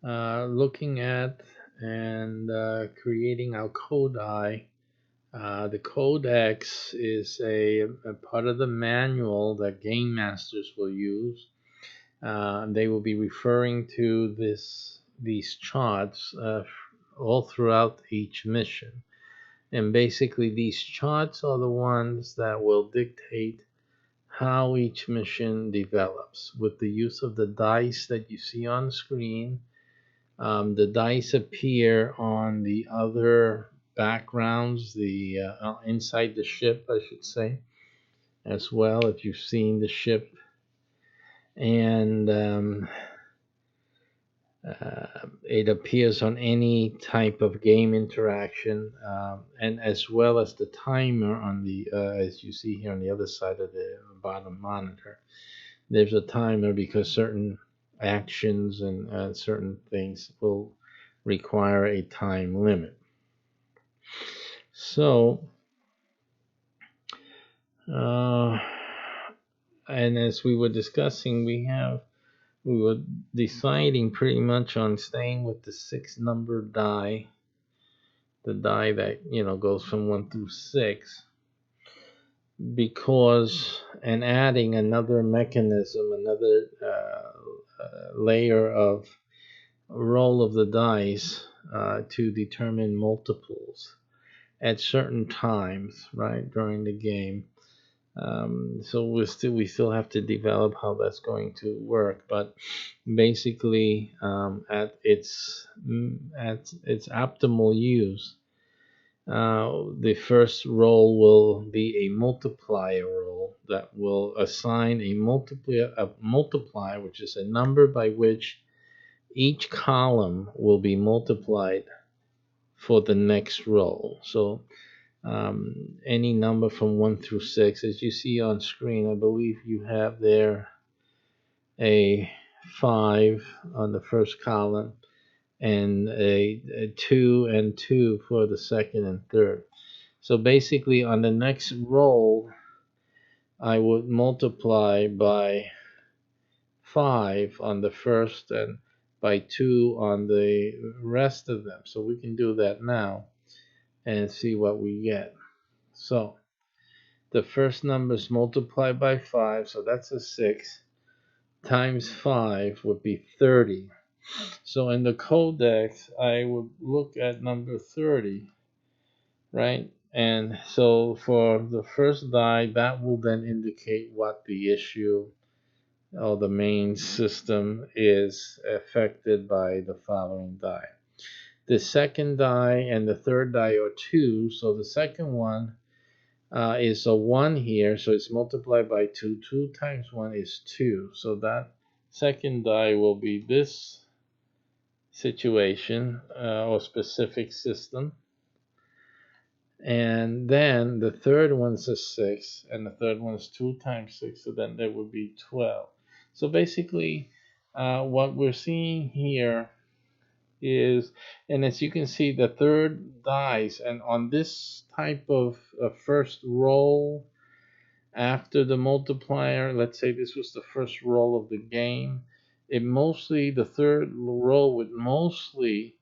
looking at and creating our codi. The codex is a part of the manual that game masters will use. They will be referring to these charts all throughout each mission. And basically, these charts are the ones that will dictate how each mission develops with the use of the dice that you see on screen. The dice appear on the other backgrounds, the inside the ship, I should say, as well, if you've seen the ship. And it appears on any type of game interaction, and as well as the timer on the, as you see here on the other side of the bottom monitor. There's a timer because certain actions and certain things will require a time limit. So, and as we were discussing, we were deciding pretty much on staying with the 6-number die, the die that goes from 1 through 6, because, and adding another mechanism, another layer of roll of the dice to determine multiples at certain times, right, during the game. So we still have to develop how that's going to work, but basically, at its optimal use, the first roll will be a multiplier roll that will assign a multiplier, which is a number by which each column will be multiplied for the next roll. So any number from 1 through 6, as you see on screen, I believe you have there a 5 on the first column, and a 2 and 2 for the second and third. So basically, on the next roll, I would multiply by 5 on the first and by 2 on the rest of them. So we can do that now and see what we get. So the first number is multiplied by 5, so that's a 6, times 5 would be 30. So in the codex, I would look at number 30, right? And so for the first die, that will then indicate what the issue or the main system is affected by the following die. The second die and the third die are 2, so the second one is a 1 here, so it's multiplied by 2. 2 times 1 is 2, so that second die will be this situation or specific system. And then the third one's a 6, and the third one's 2 times 6, so then there would be 12. So basically, what we're seeing here is, and as you can see, the third dies, and on this type of first roll after the multiplier, let's say this was the first roll of the game, the third roll would mostly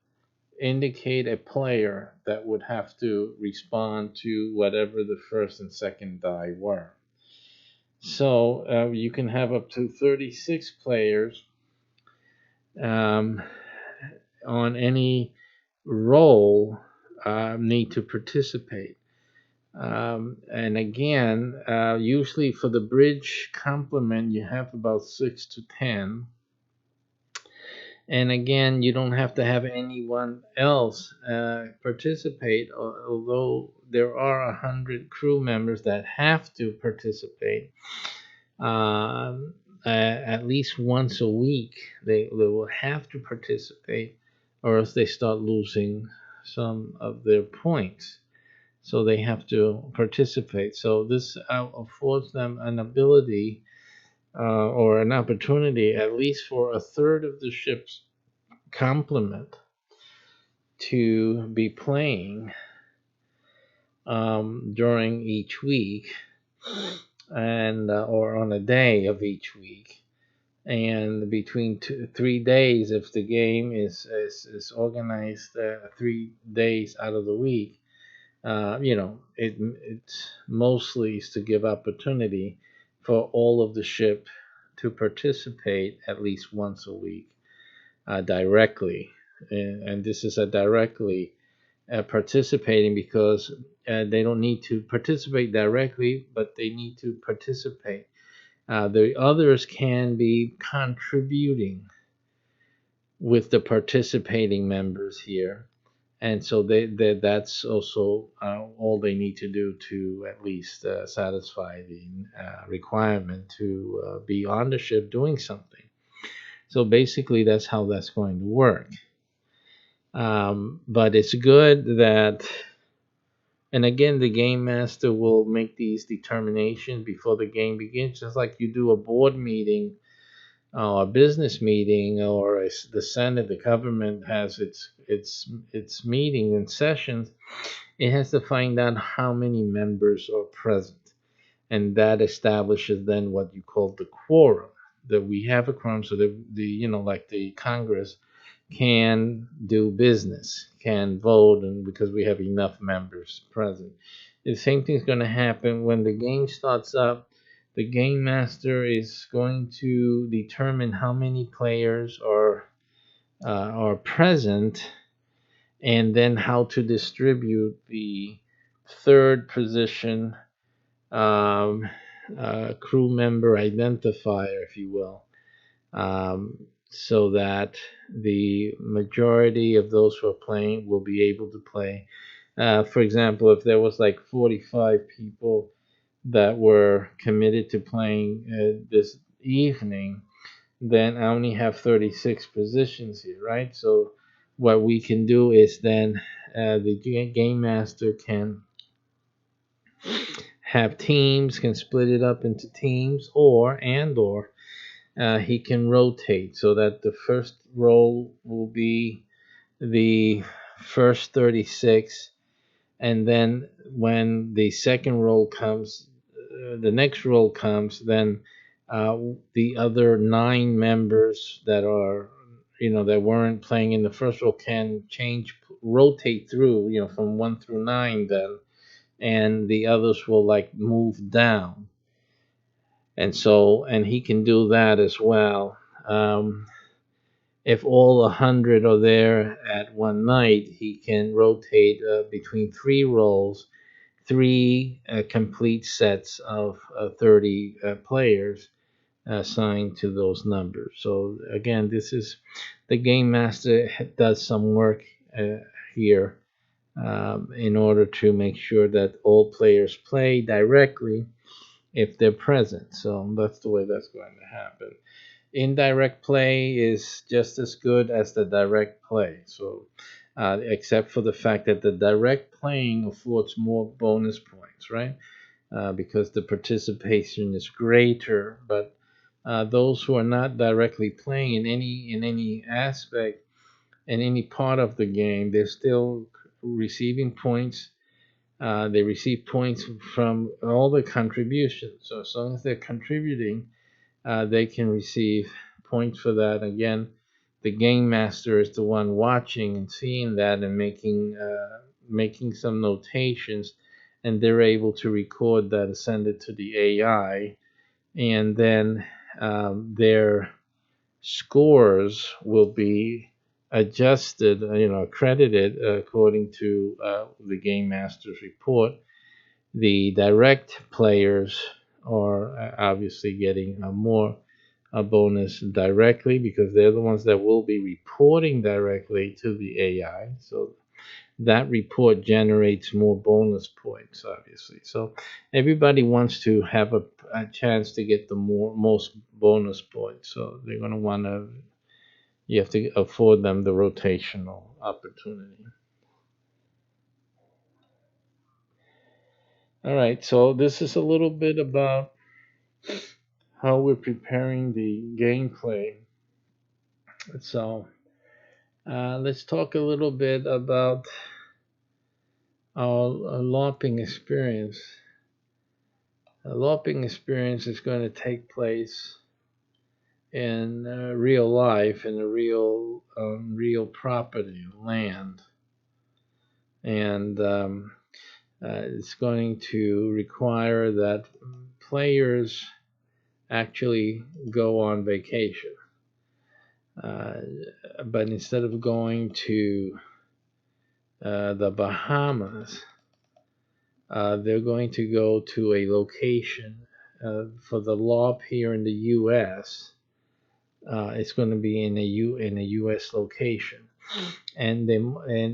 indicate a player that would have to respond to whatever the first and second die were. So you can have up to 36 players um, on any roll need to participate. And again, usually for the bridge complement, you have about 6 to 10. And again, you don't have to have anyone else participate, although there are 100 crew members that have to participate at least once a week. They will have to participate, or else they start losing some of their points. So they have to participate. So this affords them an ability or an opportunity, at least for a third of the ship's complement, to be playing during each week, and or on a day of each week, and between 3 days if the game is organized 3 days out of the week. It's mostly is to give opportunity for all of the ship to participate at least once a week directly. And this is a directly participating because they don't need to participate directly, but they need to participate. The others can be contributing with the participating members here. And so that's also all they need to do to at least satisfy the requirement to be on the ship doing something. So basically, that's how that's going to work. But it's good that, and again, the game master will make these determinations before the game begins, just like you do a board meeting, a business meeting, or the Senate, the government has its meetings and sessions. It has to find out how many members are present, and that establishes then what you call the quorum. That we have a quorum, so that like the Congress can do business, can vote, and because we have enough members present. The same thing is going to happen when the game starts up. The game master is going to determine how many players are present, and then how to distribute the third position crew member identifier, if you will, so that the majority of those who are playing will be able to play. For example, if there was like 45 people that were committed to playing this evening, then I only have 36 positions here, right? So what we can do is then the game master can have teams, can split it up into teams, or he can rotate so that the first roll will be the first 36, and then when the second roll comes, the next roll comes, then the other nine members that are, that weren't playing in the first roll can rotate through, from 1 through 9, then, and the others will like move down, and he can do that as well. If all 100 are there at one night, he can rotate between three rolls, three complete sets of 30 players assigned to those numbers. So again, this is the game master does some work here in order to make sure that all players play directly if they're present. So that's the way that's going to happen. Indirect play is just as good as the direct play. So, except for the fact that the direct playing affords more bonus points, right? Because the participation is greater. But those who are not directly playing in any aspect, in any part of the game, they're still receiving points. They receive points from all the contributions. So as long as they're contributing, they can receive points for that. Again, the game master is the one watching and seeing that and making some notations, and they're able to record that and send it to the AI, and then their scores will be adjusted, credited according to the game master's report. The direct players are obviously getting more a bonus directly because they're the ones that will be reporting directly to the AI. So that report generates more bonus points, obviously. So everybody wants to have a chance to get the most bonus points. So they're going to want to, you have to afford them the rotational opportunity. All right, so this is a little bit about how we're preparing the gameplay. So let's talk a little bit about our LARPing experience. A LARPing experience is going to take place in real life, in a real property, land, and it's going to require that players actually go on vacation. But instead of going to the Bahamas, they're going to go to a location for the LARP here in the U.S. It's going to be in a U.S. location, and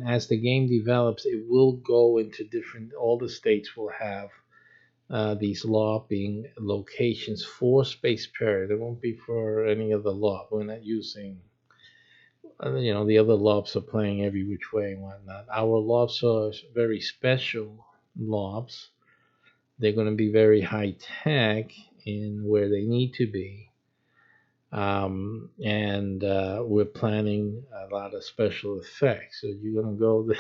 as the game develops, it will go into different. All the states will have these LARPing locations for Space Period. It won't be for any other LARP. We're not using. The other LARPs are playing every which way and whatnot. Our LARPs are very special LARPs. They're going to be very high tech in where they need to be. And we're planning a lot of special effects. So you're going to go there.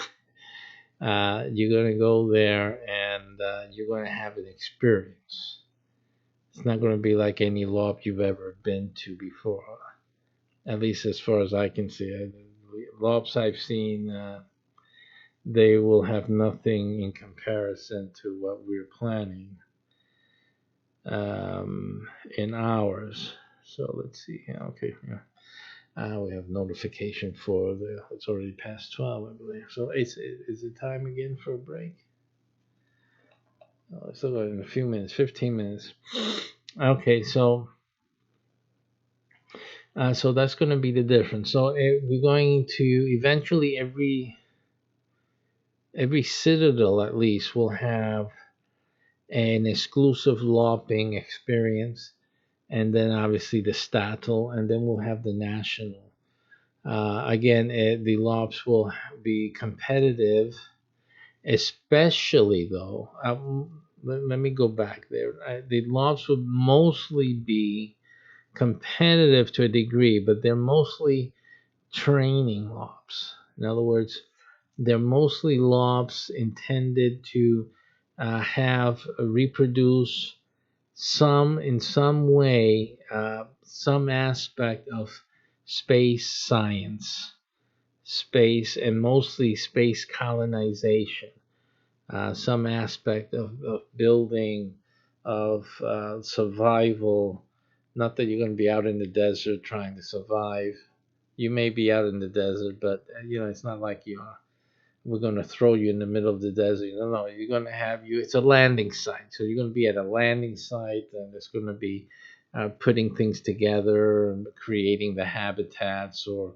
You're going to go there, and you're going to have an experience. It's not going to be like any LARP you've ever been to before. At least as far as I can see. LARPs I've seen, they will have nothing in comparison to what we're planning in ours. So let's see. Okay, yeah. We have notification for it's already past 12, I believe. So is it time again for a break? Oh, still got in a few minutes, 15 minutes. Okay, so that's going to be the difference. So we're going to eventually every citadel at least will have an exclusive LARPing experience, and then obviously the Statel, and then we'll have the national. Again, the LARPs will be competitive, especially though. Let me go back there. The LARPs will mostly be competitive to a degree, but they're mostly training lobs. In other words, they're mostly lobs intended to have reproduce some in some way, some aspect of space science, space, and mostly space colonization, some aspect of building, of survival. Not that you're going to be out in the desert trying to survive. You may be out in the desert, but it's not like we're going to throw you in the middle of the desert. No, no, you're going to have you. It's a landing site, so you're going to be at a landing site, and it's going to be putting things together and creating the habitats, or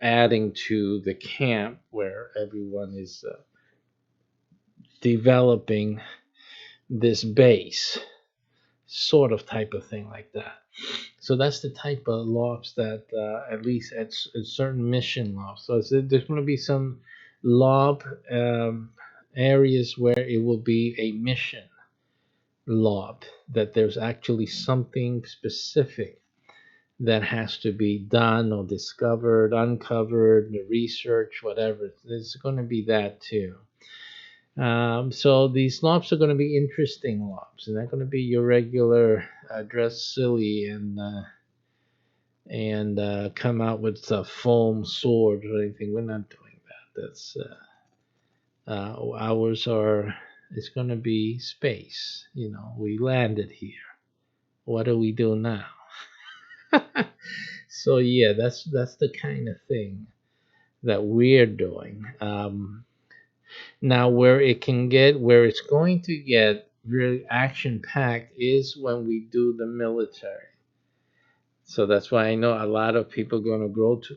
adding to the camp where everyone is developing this base, sort of type of thing like that. So that's the type of lofts that, at least at certain mission lofts. So there's going to be some lob areas where it will be a mission lob, that there's actually something specific that has to be done or discovered, uncovered, research, whatever. There's going to be that too. So these lobs are going to be interesting lobs. They're not going to be your regular dress silly and come out with a foam sword or anything. We're not doing that. That's ours are. It's going to be space. We landed here. What do we do now? So yeah, that's the kind of thing that we're doing. Now, where it's going to get really action packed is when we do the military. So that's why I know a lot of people are going to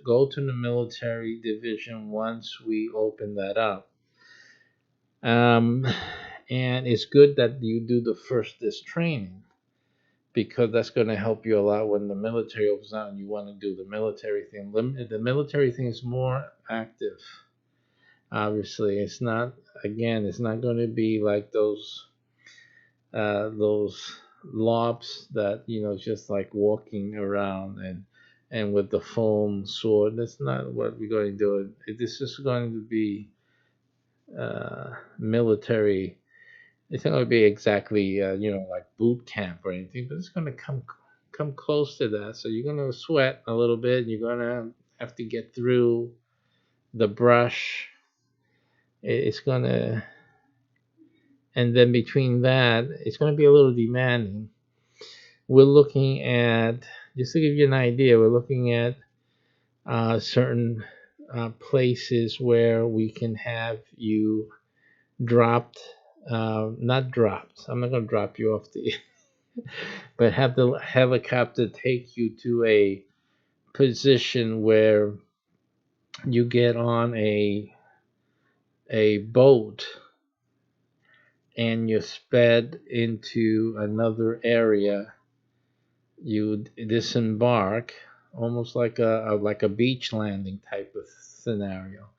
go to the military division once we open that up. And it's good that you do this training, because that's going to help you a lot when the military opens out and you want to do the military thing. The military thing is more active. Obviously, it's not. Again, it's not going to be like those lobs that just like walking around and with the foam sword. That's not what we're going to do. This is going to be military. It's not going to be exactly like boot camp or anything, but it's going to come close to that. So you're going to sweat a little bit. You're going to have to get through the brush. It's going to, and then between that, it's going to be a little demanding. We're looking at, just to give you an idea, we're looking at certain places where we can have you dropped, not dropped. I'm not going to drop you off the, but have the helicopter take you to a position where you get on a boat and you're sped into another area. You disembark, almost like a beach landing type of scenario,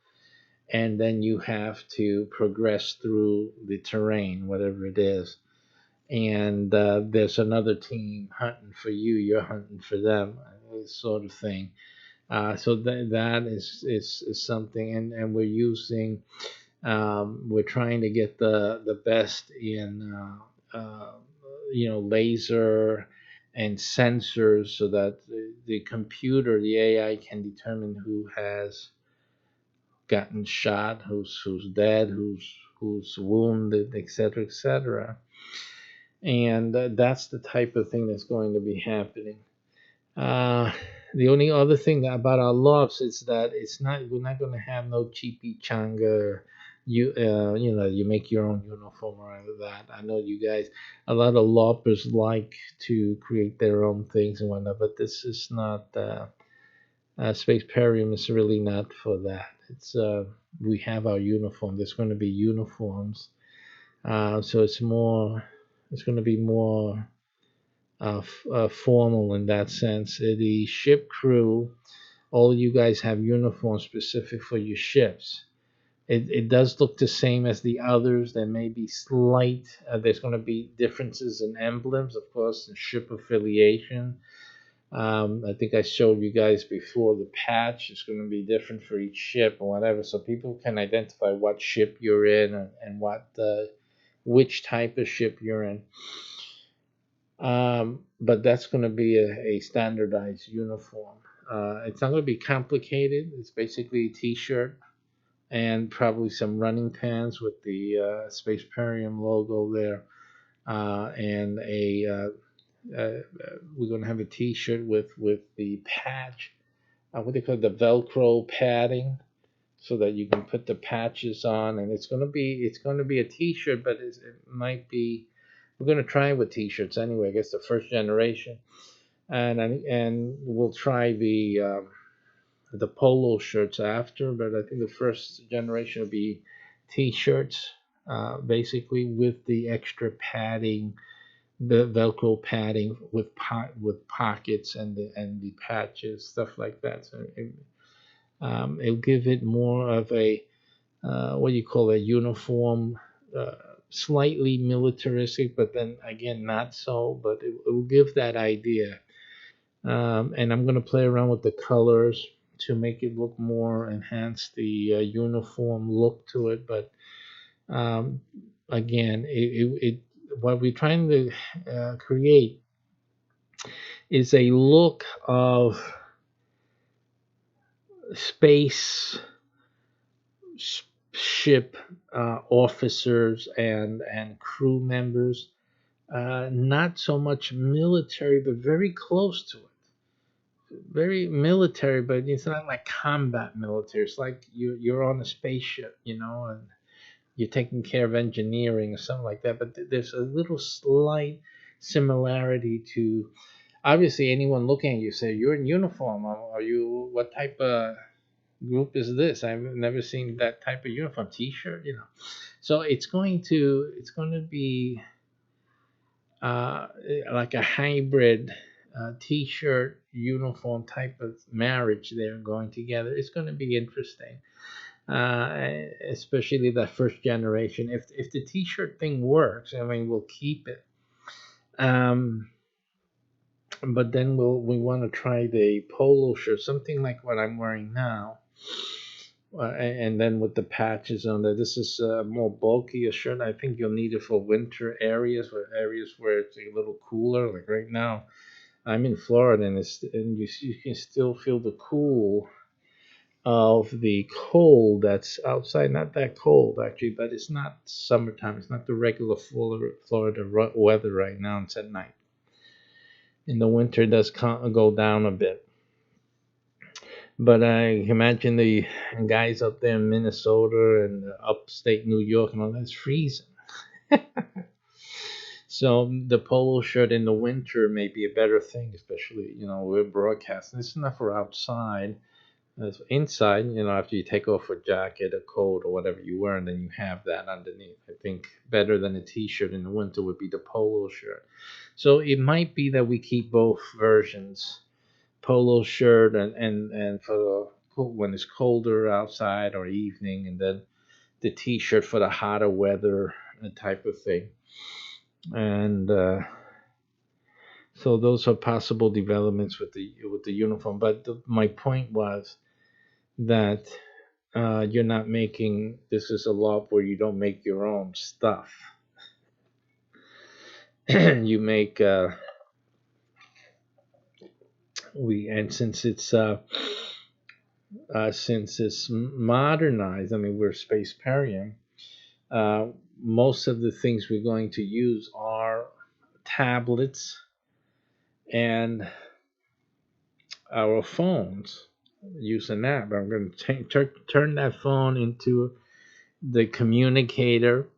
and then you have to progress through the terrain, whatever it is. And there's another team hunting for you. You're hunting for them, sort of thing. So that is something, and we're trying to get the best in laser and sensors, so that the computer, the AI, can determine who has gotten shot, who's dead, who's wounded, etc., etc. And that's the type of thing that's going to be happening. Uh, the only other thing about our lofts is that we're not going to have no cheapy changa. You make your own uniform or any of that. I know you guys, a lot of loppers like to create their own things and whatnot, but this is not. Space Perium is really not for that. We have our uniform. There's going to be uniforms, so it's going to be more formal in that sense. The ship crew, all you guys have uniforms specific for your ships, It does look the same as the others. There may be slight, there's going to be differences in emblems, of course, and ship affiliation. I think I showed you guys before the patch is going to be different for each ship or whatever, so people can identify what ship you're in and what which type of ship you're in. But that's going to be a standardized uniform. It's not going to be complicated. It's basically a t-shirt and probably some running pants with the Spaceparium logo there, and we're going to have a T-shirt with the patch, what they call the Velcro padding, so that you can put the patches on, and it's going to be a T-shirt, but it might be. We're going to try with T-shirts anyway. I guess the first generation, and we'll try the polo shirts after, but I think the first generation will be T-shirts, basically with the extra padding, the Velcro padding with pockets and the patches, stuff like that. So it'll give it more of a what do you call a uniform, uh, slightly militaristic, but then again not so. But it will give that idea. And I'm going to play around with the colors to make it look more, enhance the uniform look to it. But um, again, what we're trying to create is a look of space ship officers and crew members, not so much military, but very close to it. Very military, but it's not like combat military. It's like you're on a spaceship, and you're taking care of engineering or something like that. But there's a little slight similarity to, obviously, anyone looking at you say you're in uniform. Are you, what type of group is this? I've never seen that type of uniform, T-shirt. So it's going to be uh, like a hybrid T-shirt uniform type of marriage there going together. It's going to be interesting, especially that first generation. If the T-shirt thing works, I mean, we'll keep it. Um, but then we want to try the polo shirt, something like what I'm wearing now. And then with the patches on there, this is a more bulky a shirt. I think you'll need it for winter areas where it's a little cooler. Like right now, I'm in Florida, and you can still feel the cool of the cold that's outside. Not that cold actually, but it's not summertime. It's not the regular Florida weather right now. It's at night. In the winter, it does go down a bit. But I imagine the guys up there in Minnesota and upstate New York and all that's freezing. So the polo shirt in the winter may be a better thing, especially we're broadcasting. It's enough for outside. As inside, after you take off a jacket, a coat, or whatever you wear, and then you have that underneath. I think better than a t-shirt in the winter would be the polo shirt. So it might be that we keep both versions, polo shirt and for when it's colder outside or evening, and then the t-shirt for the hotter weather type of thing. And so those are possible developments with the uniform. But my point was that you're not making, this is a lot where you don't make your own stuff. You make we and since it's modernized, I mean, we're Spaceparium. Uh, Most of the things we're going to use are tablets and our phones. Use an app. I'm going to turn that phone into the communicator.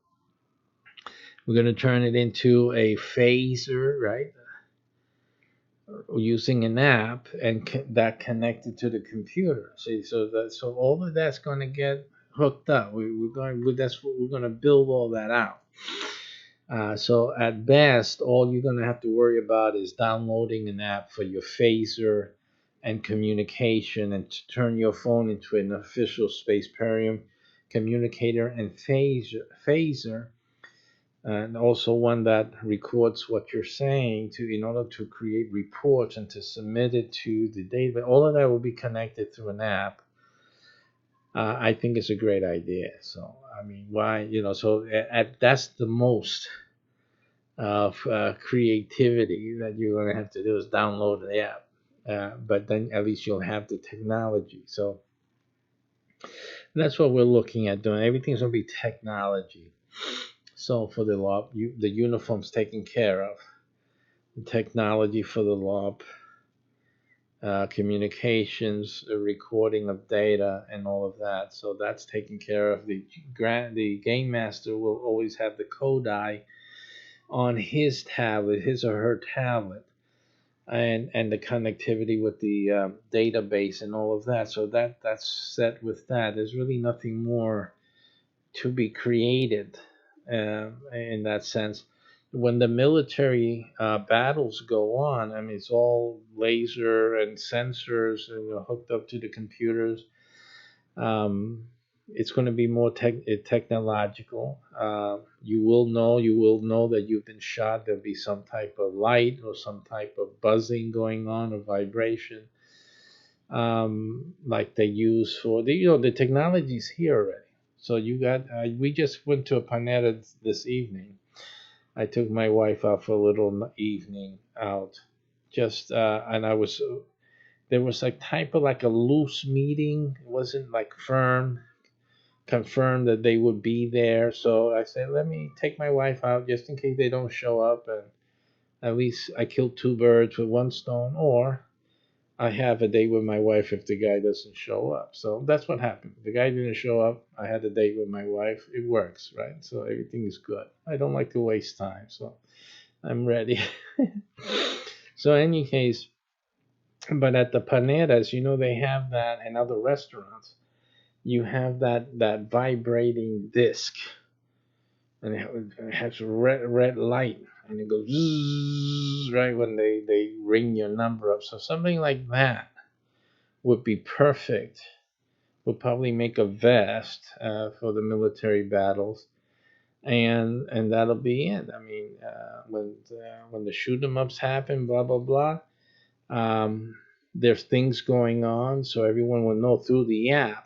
We're going to turn it into a phaser, right? Using an app and that connected to the computer. See, so all of that's going to get hooked up. We're going. That's what we're going to build all that out. So at best, all you're going to have to worry about is downloading an app for your phaser and communication, and to turn your phone into an official Spaceparium. communicator and phaser, and also one that records what you're saying to in order to create reports and to submit it to the database. All of that will be connected through an app. I think it's a great idea. So I mean, why So that's the most of creativity that you're going to have to do is download the app. But then at least you'll have the technology. So that's what we're looking at doing. Everything's going to be technology. So for the law, the uniform's taken care of. The technology for the law, communications, the recording of data, and all of that. So that's taken care of. The game master will always have the Kodai on his tablet, his or her tablet, and the connectivity with the database and all of that. So that's set with that. There's really nothing more to be created in that sense. When the military battles go on, I mean, it's all laser and sensors hooked up to the computers. Um, it's going to be more technological. You will know that you've been shot. There'll be some type of light or some type of buzzing going on or vibration, like they use for the technology's here already. So you got. We just went to a panetta this evening. I took my wife out for a little evening out, just and I was there was a type of like a loose meeting. It wasn't like confirmed that they would be there. So I said, let me take my wife out just in case they don't show up, and at least I killed two birds with one stone, or I have a date with my wife if the guy doesn't show up. So that's what happened. The guy didn't show up. I had a date with my wife. It works, right? So everything is good. I don't like to waste time, so I'm ready. So, in any case, but at the paneras, they have that, and other restaurants, you have that vibrating disc, and it has red light, and it goes zzz, right when they ring your number up. So something like that would be perfect. We'll probably make a vest for the military battles, and that'll be it. I mean, when the shoot 'em ups happen, blah blah blah. There's things going on, so everyone will know through the app.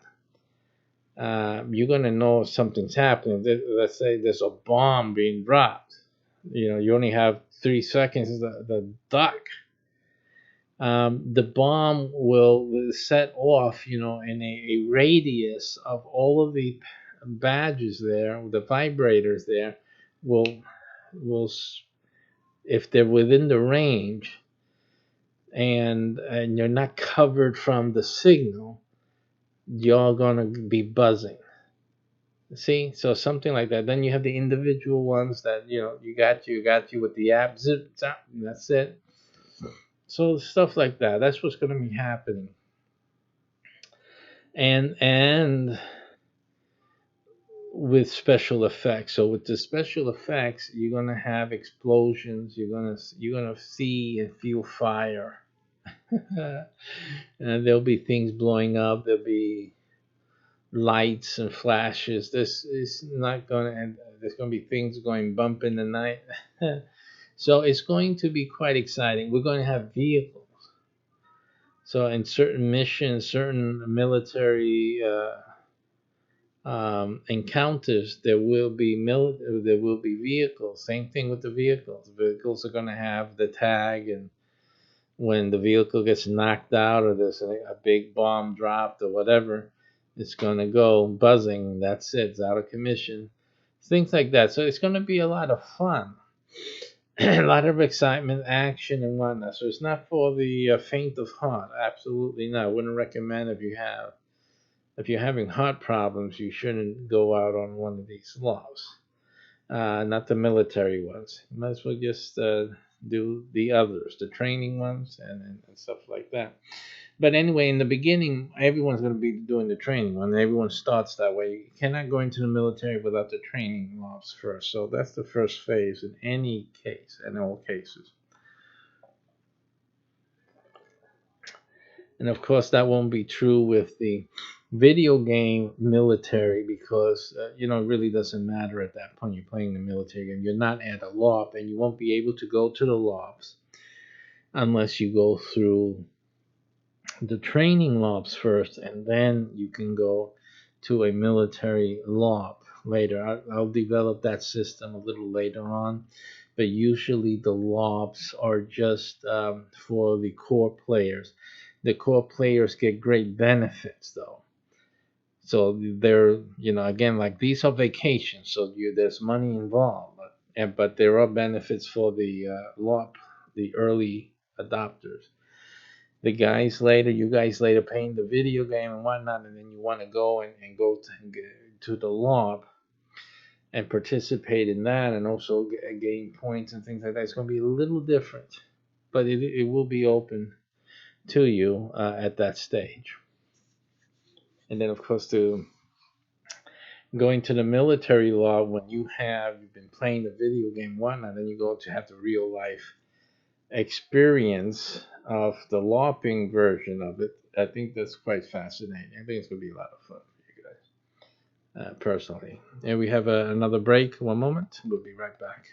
You're gonna know if something's happening. Let's say there's a bomb being dropped. You only have 3 seconds. The duck. The bomb will set off, in a radius of all of the badges there, the vibrators there, will will if they're within the range and you're not covered from the signal, you're gonna be buzzing. See, so something like that. Then you have the individual ones that you got you with the app, zip, zap, and that's it. So stuff like that. That's what's going to be happening. And with special effects. So with the special effects, you're going to have explosions. You're gonna see and feel fire. And there'll be things blowing up. There'll be lights and flashes. This is not going to end. There's going to be things going bump in the night. So it's going to be quite exciting. We're going to have vehicles. So in certain missions, certain military encounters, there will be vehicles. Same thing with the vehicles. Vehicles are going to have the tag, and when the vehicle gets knocked out or there's a big bomb dropped or whatever, it's going to go buzzing. That's it. It's out of commission. Things like that. So it's going to be a lot of fun. A lot of excitement, action, and whatnot. So it's not for the faint of heart. Absolutely not. I wouldn't recommend if you're having heart problems, you shouldn't go out on one of these laws. Not the military ones. You might as well just do the others, the training ones, and stuff like that. But anyway, in the beginning, everyone's going to be doing the training one. Everyone starts that way. You cannot go into the military without the training laws first. So that's the first phase in any case, in all cases. And of course, that won't be true with the video game military because it really doesn't matter at that point. You're playing the military game. You're not at a LARP, and you won't be able to go to the LARPs unless you go through the training LARPs first, and then you can go to a military LARP later. I'll develop that system a little later on, but usually the LARPs are just for the core players. The core players get great benefits though. So they're, again, like these are vacations, so there's money involved, but there are benefits for the LARP, the early adopters. You guys later paying the video game and whatnot, and then you want to go and go to the LARP and participate in that, and also gain points and things like that. It's going to be a little different, but it will be open to you at that stage. And then, of course, to going to the military law, when you've been playing the video game and whatnot, then you go to have the real life experience of the LARPing version of it. I think that's quite fascinating. I think it's going to be a lot of fun for you guys, personally. And we have another break. One moment. We'll be right back.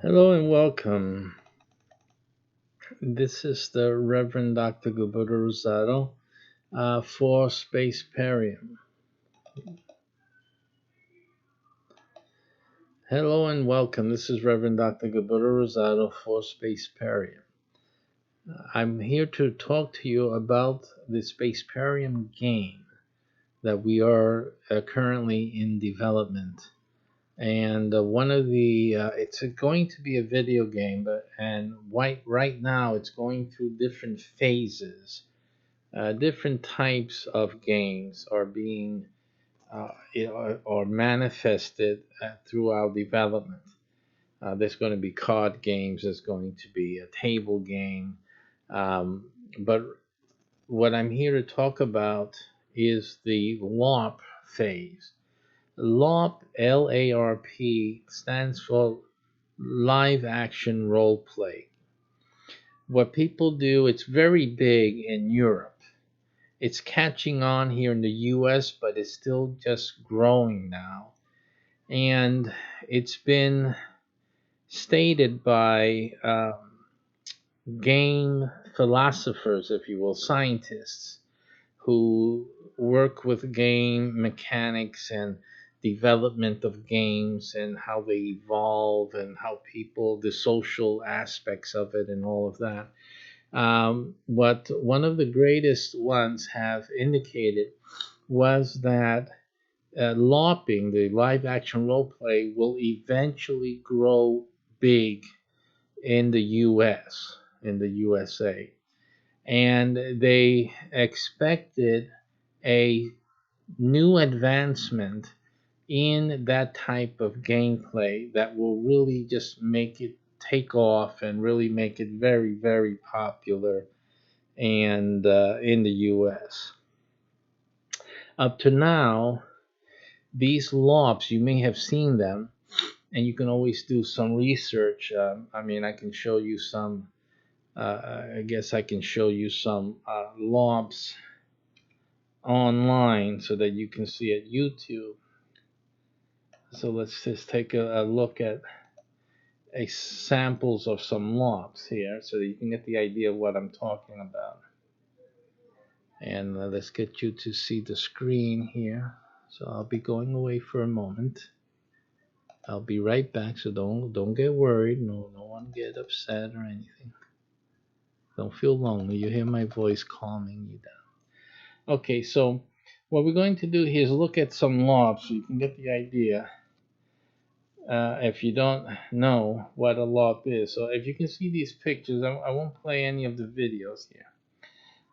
Hello and welcome. This is the Reverend Dr. Gilberto Rosado for Spaceparium. Hello and welcome. This is Reverend Dr. Gilberto Rosado for Spaceparium. I'm here to talk to you about the Spaceparium game that we are currently in development. And one of the it's going to be a video game, right now it's going through different phases. Different types of games are being or manifested throughout development. There's going to be card games. There's going to be a table game. But what I'm here to talk about is the LARP phase. LARP, LARP, stands for live action role play. What people do, it's very big in Europe. It's catching on here in the US, but it's still just growing now. And it's been stated by game philosophers, if you will, scientists who work with game mechanics and development of games and how they evolve and how the social aspects of it and all of that. What one of the greatest ones have indicated was that LARPing, the live action role play, will eventually grow big in the US, in the USA. And they expected a new advancement in that type of gameplay that will really just make it take off and really make it very, very popular and in the US. Up to now, these LARPs, you may have seen them, and you can always do some research. I mean, I can show you some. I guess I can show you some lobs online so that you can see at YouTube. So let's just take a look at samples of some lobs here so that you can get the idea of what I'm talking about. And let's get you to see the screen here. So I'll be going away for a moment. I'll be right back, so don't get worried. No one get upset or anything. Don't feel lonely. You hear my voice calming you down. Okay, so what we're going to do here is look at some lobs so you can get the idea. If you don't know what a lob is, so if you can see these pictures, I won't play any of the videos here.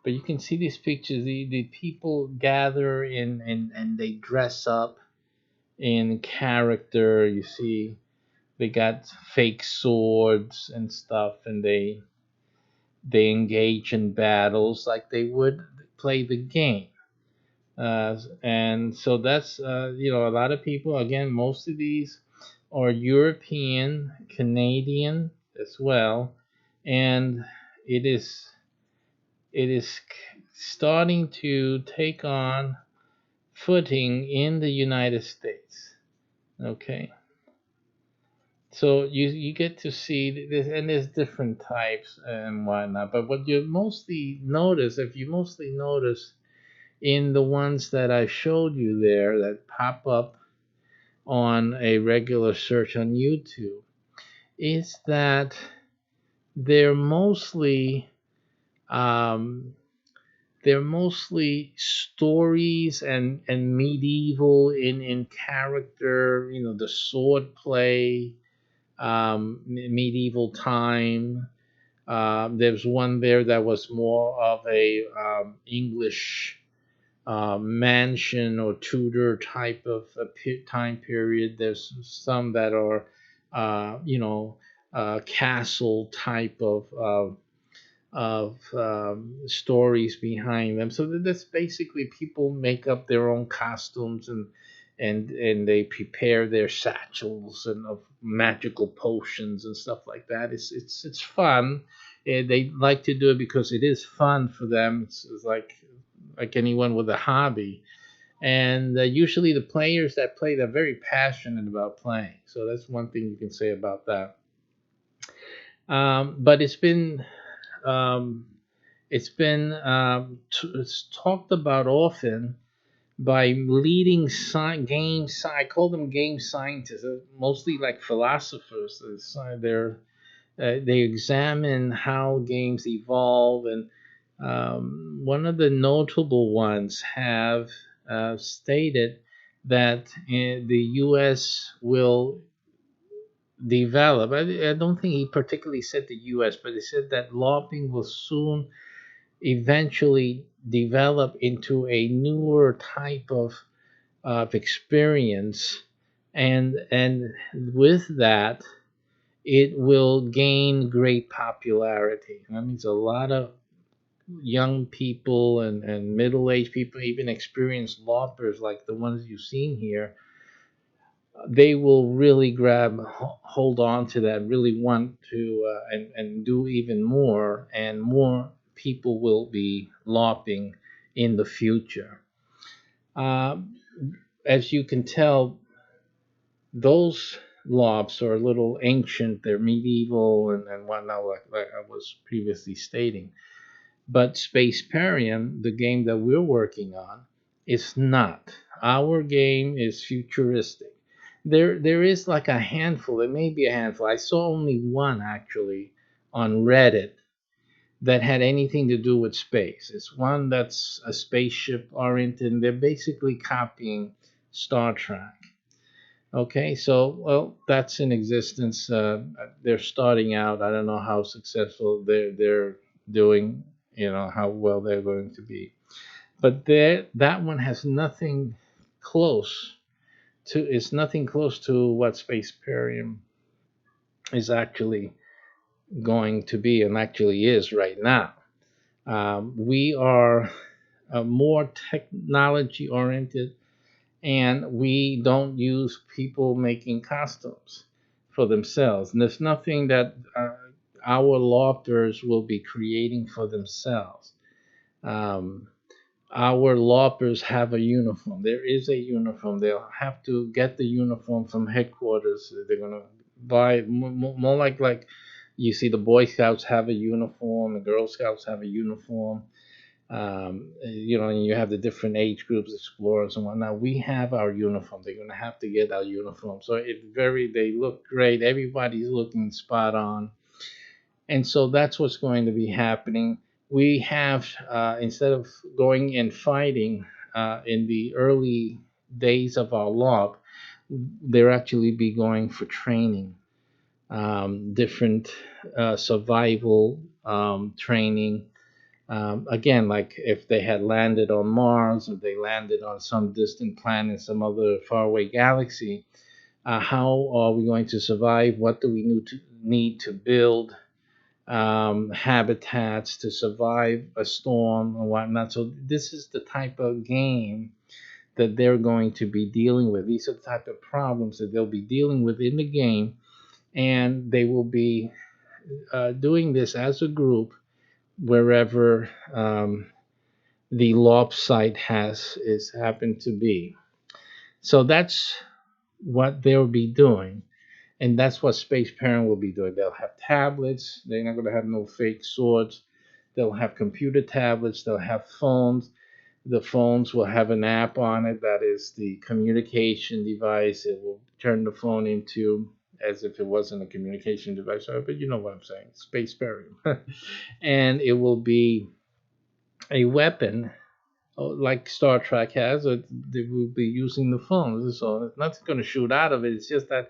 But you can see these pictures. The people gather in and they dress up in character. You see, they got fake swords and stuff, and they engage in battles like they would play the game. And so that's a lot of people. Again, most of these are European, Canadian as well, and it is starting to take on footing in the United States. Okay, so you get to see this, and there's different types and whatnot. But what you mostly notice, if you mostly notice in the ones that I showed you there that pop up on a regular search on YouTube, is that they're mostly um, they're mostly stories and medieval in character. You know, the sword play, medieval time. There's one there that was more of a English mansion or Tudor type of time period. There's some that are, castle type of stories behind them. So that's basically people make up their own costumes and they prepare their satchels and of magical potions and stuff like that. It's fun. They like to do it because it is fun for them. It's like anyone with a hobby. And usually the players that play, they're very passionate about playing. So that's one thing you can say about that. But um, it's talked about often by leading I call them game scientists, mostly like philosophers. They examine how games evolve, and one of the notable ones have stated that the U.S. will develop. I don't think he particularly said the U.S., but he said that LARPing will soon eventually develop into a newer type of experience, and with that, it will gain great popularity. That means a lot of young people and middle-aged people, even experienced LARPers like the ones you've seen here, they will really hold on to that, really want to, and do even more, and more people will be LARPing in the future. As you can tell, those LARPs are a little ancient, they're medieval and whatnot, like I was previously stating. But Spaceparium, the game that we're working on, is not. Our game is futuristic. There is like a handful, there may be a handful. I saw only one actually on Reddit that had anything to do with space. It's one that's a spaceship oriented, and they're basically copying Star Trek. Okay, so well, that's in existence. They're starting out. I don't know how successful they're doing. You know how well they're going to be, but that one has nothing close to. It's nothing close to what Spaceparium is actually going to be, and actually is right now. We are more technology oriented, and we don't use people making costumes. for themselves. And there's nothing that our lofters will be creating for themselves. Um, our loppers have a uniform. There is a uniform. They'll have to get the uniform from headquarters. They're gonna buy more like you see the Boy Scouts have a uniform, the Girl Scouts have a uniform. And you have the different age groups, explorers and whatnot. We have our uniform. They're gonna have to get our uniform. So they look great. Everybody's looking spot on. And so that's what's going to be happening. We have, instead of going and fighting in the early days of our LOB, they'll actually be going for training, different survival training. Again, like if they had landed on Mars or they landed on some distant planet, some other faraway galaxy, how are we going to survive? What do we need to build? Habitats to survive a storm and whatnot. So this is the type of game that they're going to be dealing with. These are the type of problems that they'll be dealing with in the game, and they will be doing this as a group wherever the LOP site is happened to be. So that's what they'll be doing. And that's what Space Parent will be doing. They'll have tablets. They're not going to have no fake swords. They'll have computer tablets. They'll have phones. The phones will have an app on it that is the communication device. It will turn the phone into as if it wasn't a communication device. But you know what I'm saying. Space Parent. And it will be a weapon like Star Trek has, or they will be using the phones. So nothing's going to shoot out of it. It's just that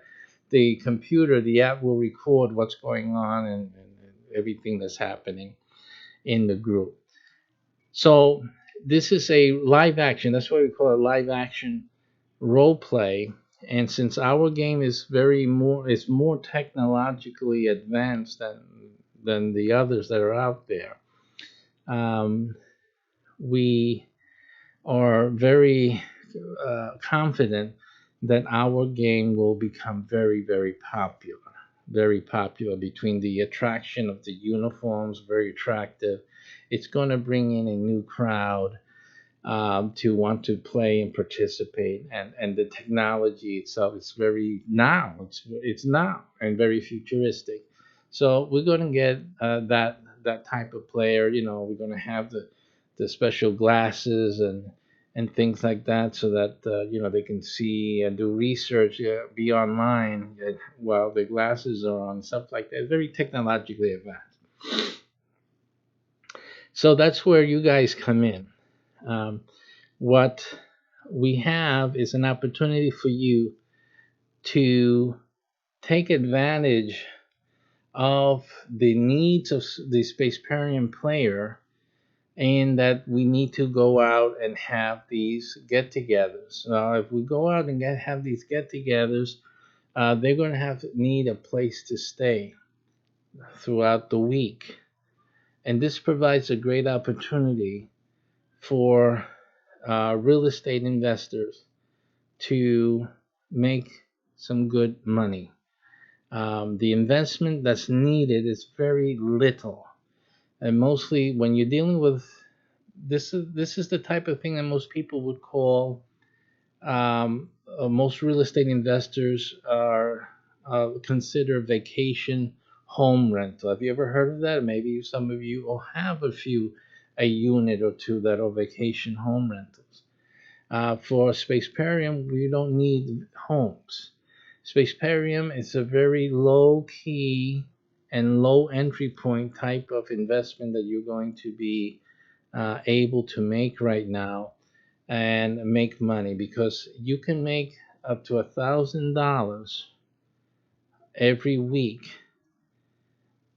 the computer, the app will record what's going on and everything that's happening in the group. So this is a live action. That's why we call it live action role play. And since our game is it's more technologically advanced than the others that are out there, we are very confident that our game will become very, very popular. Very popular between the attraction of the uniforms, very attractive. It's going to bring in a new crowd to want to play and participate, and the technology itself is very now. It's now and very futuristic. So we're going to get that type of player. We're going to have the special glasses and things like that, so that they can see and do research, be online while the glasses are on, stuff like that. Very technologically advanced. So that's where you guys come in. What we have is an opportunity for you to take advantage of the needs of the Spaceparian player, and that we need to go out and have these get-togethers. Now, if we go out and have these get-togethers, they're going to need a place to stay throughout the week, and this provides a great opportunity for real estate investors to make some good money. The investment that's needed is very little, and mostly when you're dealing with this is the type of thing that most people would call most real estate investors are consider vacation home rental. Have you ever heard of that? Maybe some of you will have a unit or two that are vacation home rentals. For Spaceparium, we don't need homes. Spaceparium is a very low key and low entry point type of investment that you're going to be able to make right now and make money, because you can make up to $1,000 every week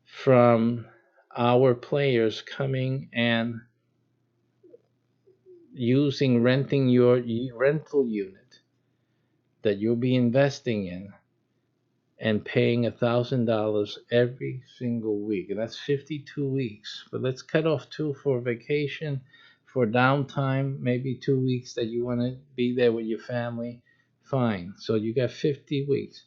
from our players coming and renting your rental unit that you'll be investing in and paying $1,000 every single week. And that's 52 weeks. But let's cut off 2 for vacation, for downtime, maybe 2 weeks that you want to be there with your family. Fine. So you got 50 weeks.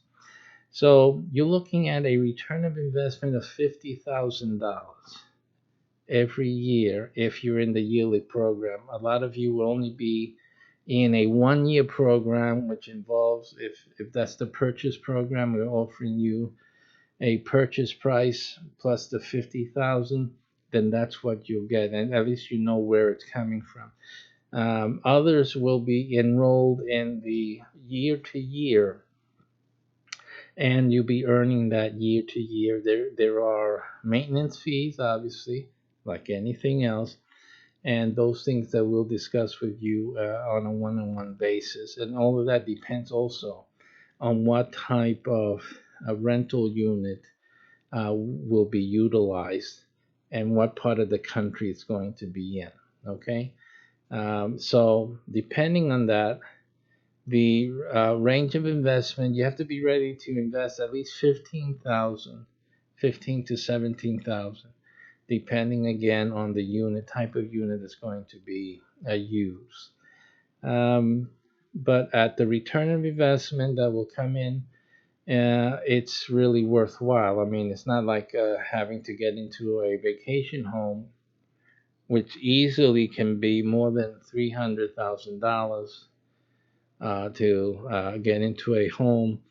So you're looking at a return of investment of $50,000 every year if you're in the yearly program. A lot of you will only be in a 1 year program, which involves, if that's the purchase program, we're offering you a purchase price plus the 50,000, then that's what you'll get, and at least you know where it's coming from. Others will be enrolled in the year to year, and you'll be earning that year to year. There are maintenance fees, obviously, like anything else, and those things that we'll discuss with you on a one-on-one basis. And all of that depends also on what type of a rental unit will be utilized and what part of the country it's going to be in. Okay, so depending on that, the range of investment, you have to be ready to invest at least 15,000, 15 to 17,000, depending again on the unit type of unit that's going to be used. But at the return of investment that will come in, it's really worthwhile. I mean, it's not like having to get into a vacation home, which easily can be more than $300,000 to get into a home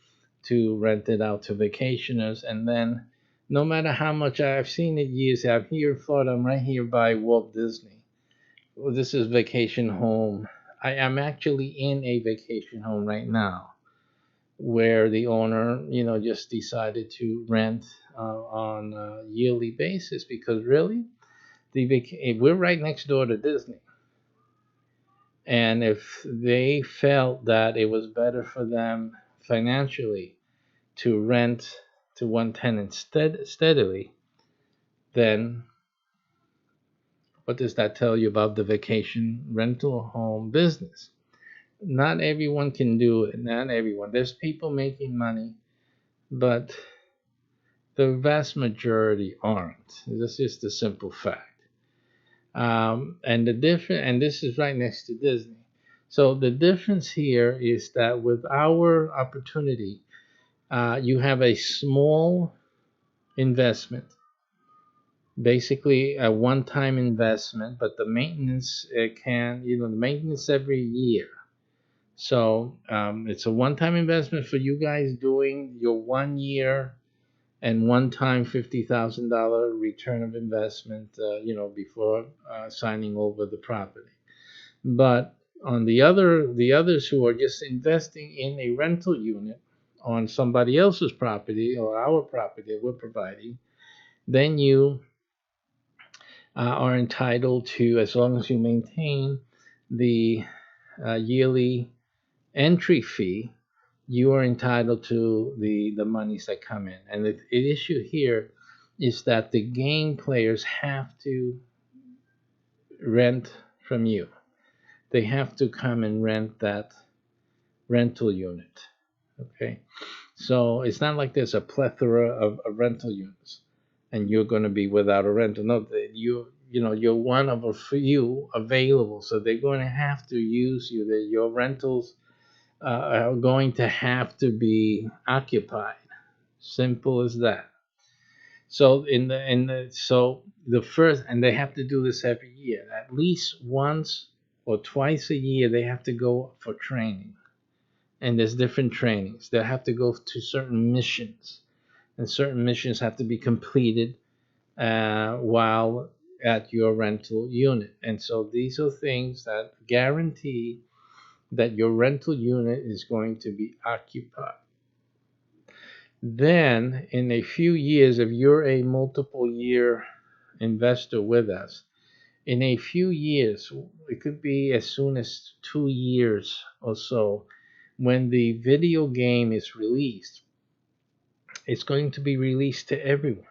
to rent it out to vacationers. And then, no matter how much I've seen it used, I'm here in Florida, I'm right here by Walt Disney. Well, this is vacation home. I am actually in a vacation home right now where the owner, just decided to rent on a yearly basis because really, we're right next door to Disney. And if they felt that it was better for them financially to rent to one tenant steadily, then what does that tell you about the vacation rental home business? Not everyone can do it. Not everyone. There's people making money, but the vast majority aren't. That's just a simple fact. And this is right next to Disney. So the difference here is that with our opportunity, you have a small investment, basically a one-time investment, but the maintenance the maintenance every year. So it's a one-time investment for you guys doing your 1 year and one-time $50,000 return of investment, before signing over the property. But on the others who are just investing in a rental unit on somebody else's property or our property that we're providing, then you are entitled to, as long as you maintain the yearly entry fee, you are entitled to the monies that come in. And the issue here is that the game players have to rent from you. They have to come and rent that rental unit. Okay, so it's not like there's a plethora of rental units and you're going to be without a rental. No, you're one of a few available, so they're going to have to use you. Your rentals are going to have to be occupied. Simple as that. So the first, and they have to do this every year. At least once or twice a year, they have to go for training. And there's different trainings. They have to go to certain missions, and certain missions have to be completed while at your rental unit. And so these are things that guarantee that your rental unit is going to be occupied. Then, in a few years, if you're a multiple year investor with us, in a few years, it could be as soon as 2 years or so, when the video game is released, it's going to be released to everyone.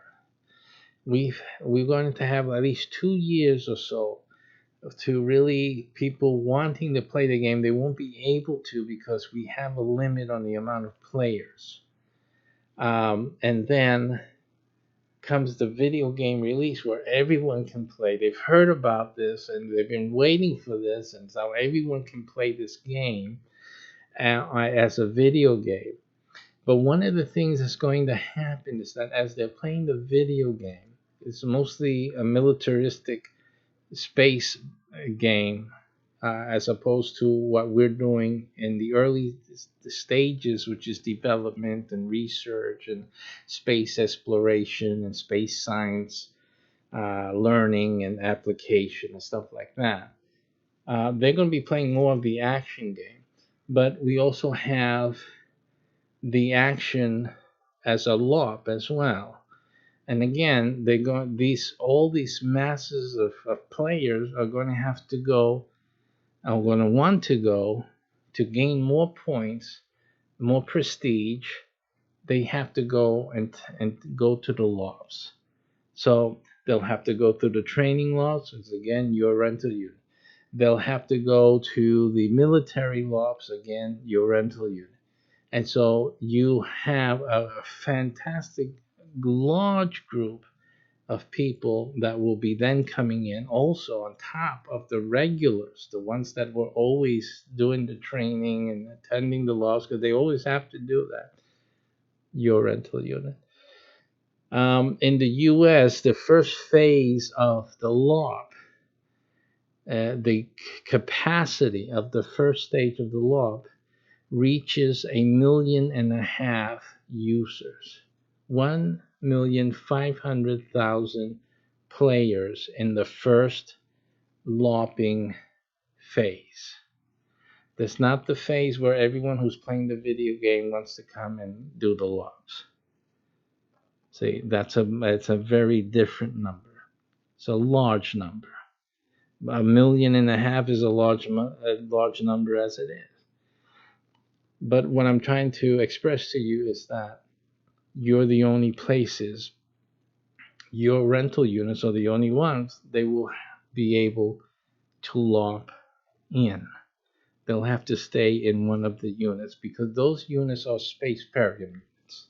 We're going to have at least 2 years or so to really people wanting to play the game. They won't be able to because we have a limit on the amount of players. And then comes the video game release where everyone can play. They've heard about this and they've been waiting for this, and so everyone can play this game as a video game. But one of the things that's going to happen is that as they're playing the video game, it's mostly a militaristic space game, as opposed to what we're doing in the early stages, which is development and research and space exploration and space science, learning and application and stuff like that. They're going to be playing more of the action game, but we also have the action as a LARP as well. And again, they're going these all these masses of players are going to have to go, are going to want to go to gain more points, more prestige. They have to go and go to the LARPs. So they'll have to go through the training LARPs, which again your rental unit. They'll have to go to the military LARPs, again your rental unit. And so you have a fantastic large group of people that will be then coming in also on top of the regulars, the ones that were always doing the training and attending the laws, because they always have to do that, your rental unit. In the US, the first phase of the LARP, the capacity of the first stage of the LARP reaches 1.5 million users. 1,500,000 players in the first LARPing phase. That's not the phase where everyone who's playing the video game wants to come and do the LARPs. See, it's a very different number. It's a large number. 1.5 million is a large number as it is. But what I'm trying to express to you is that you're the only places, your rental units are the only ones they will be able to LARP in. They'll have to stay in one of the units because those units are space perium units.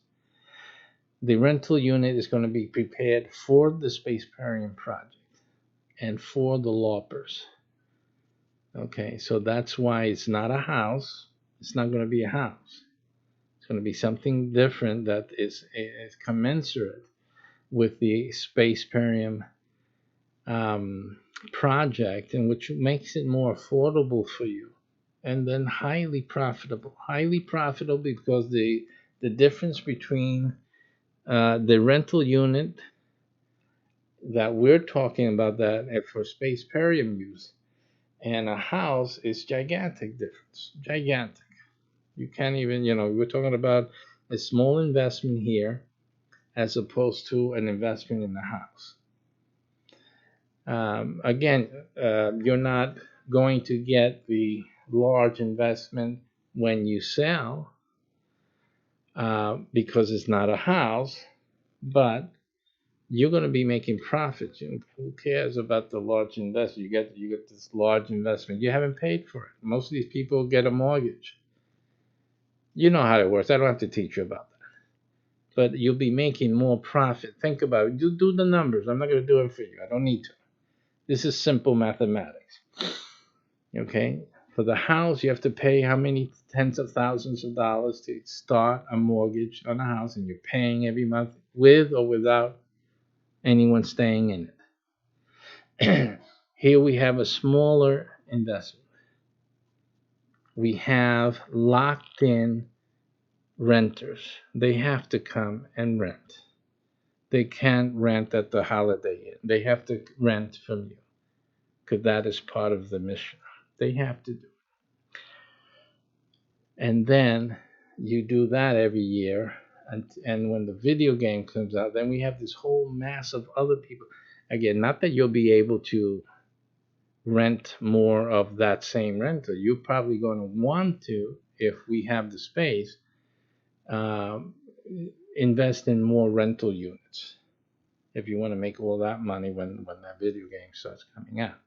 The rental unit is going to be prepared for the space perium project and for the LARPers. Okay, so that's why it's not a house. It's not going to be a house. It's going to be something different that is commensurate with the space perium project, and which makes it more affordable for you, and then highly profitable. Highly profitable because the difference between the rental unit that we're talking about that for space perium use and a house is gigantic difference. Gigantic. You can't even, we're talking about a small investment here as opposed to an investment in the house. Again, you're not going to get the large investment when you sell because it's not a house, but you're going to be making profits. Who cares about the large investment? You get this large investment. You haven't paid for it. Most of these people get a mortgage. You know how it works. I don't have to teach you about that. But you'll be making more profit. Think about it. Do the numbers. I'm not going to do it for you. I don't need to. This is simple mathematics. Okay? For the house, you have to pay how many tens of thousands of dollars to start a mortgage on a house, and you're paying every month with or without anyone staying in it. Here we have a smaller investment. We have locked in renters. They have to come and rent. They can't rent at the Holiday Inn. They have to rent from you because that is part of the mission. They have to do it. And then you do that every year. And when the video game comes out, then we have this whole mass of other people. Again, not that you'll be able to rent more of that same rental. You're probably going to want to, if we have the space, invest in more rental units if you want to make all that money when that video game starts coming out.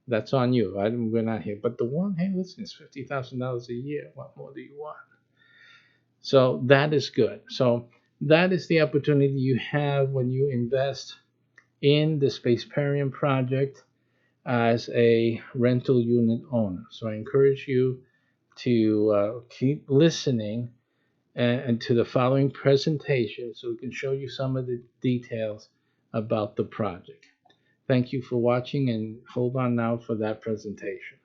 That's on you. We're not here. But the one, hey, listen, it's $50,000 a year. What more do you want? So that is good. So that is the opportunity you have when you invest in the Spaceparium project as a rental unit owner. So I encourage you to keep listening and to the following presentation so we can show you some of the details about the project. Thank you for watching, and hold on now for that presentation.